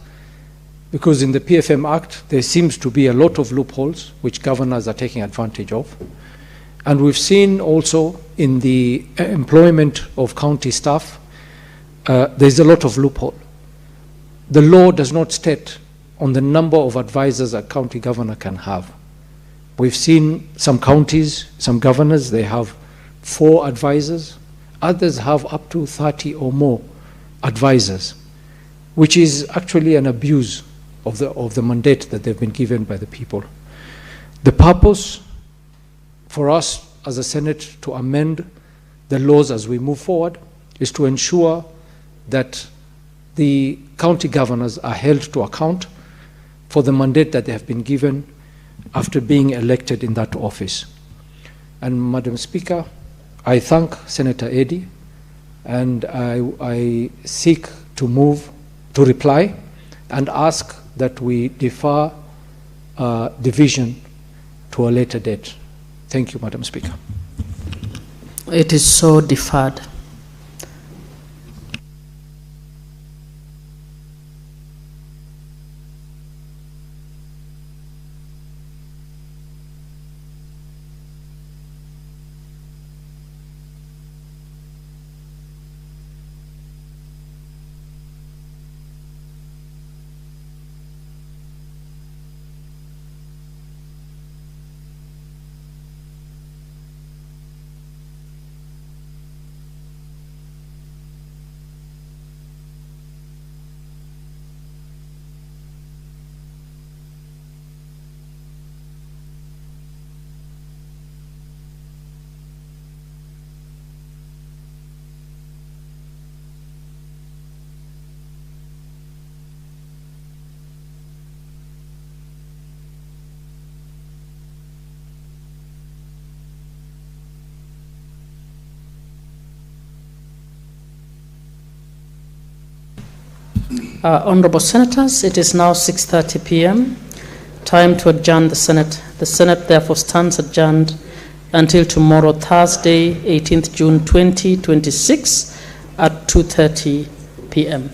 because in the PFM Act there seems to be a lot of loopholes which governors are taking advantage of. And we've seen also in the employment of county staff, there's a lot of loophole. The law does not state on the number of advisors a county governor can have. We've seen some counties, some governors, they have 4 advisors. Others have up to 30 or more advisors, which is actually an abuse of the mandate that they've been given by the people. The purpose for us as a Senate to amend the laws as we move forward is to ensure that the county governors are held to account for the mandate that they have been given after being elected in that office. And Madam Speaker, I thank Senator Eddy, and I seek to move to reply and ask that we defer division to a later date. Thank you, Madam Speaker. It is so deferred. Honorable Senators, it is now 6:30 p.m. Time to adjourn the Senate. The Senate therefore stands adjourned until tomorrow, Thursday, 18th June 2026 at 2:30 p.m.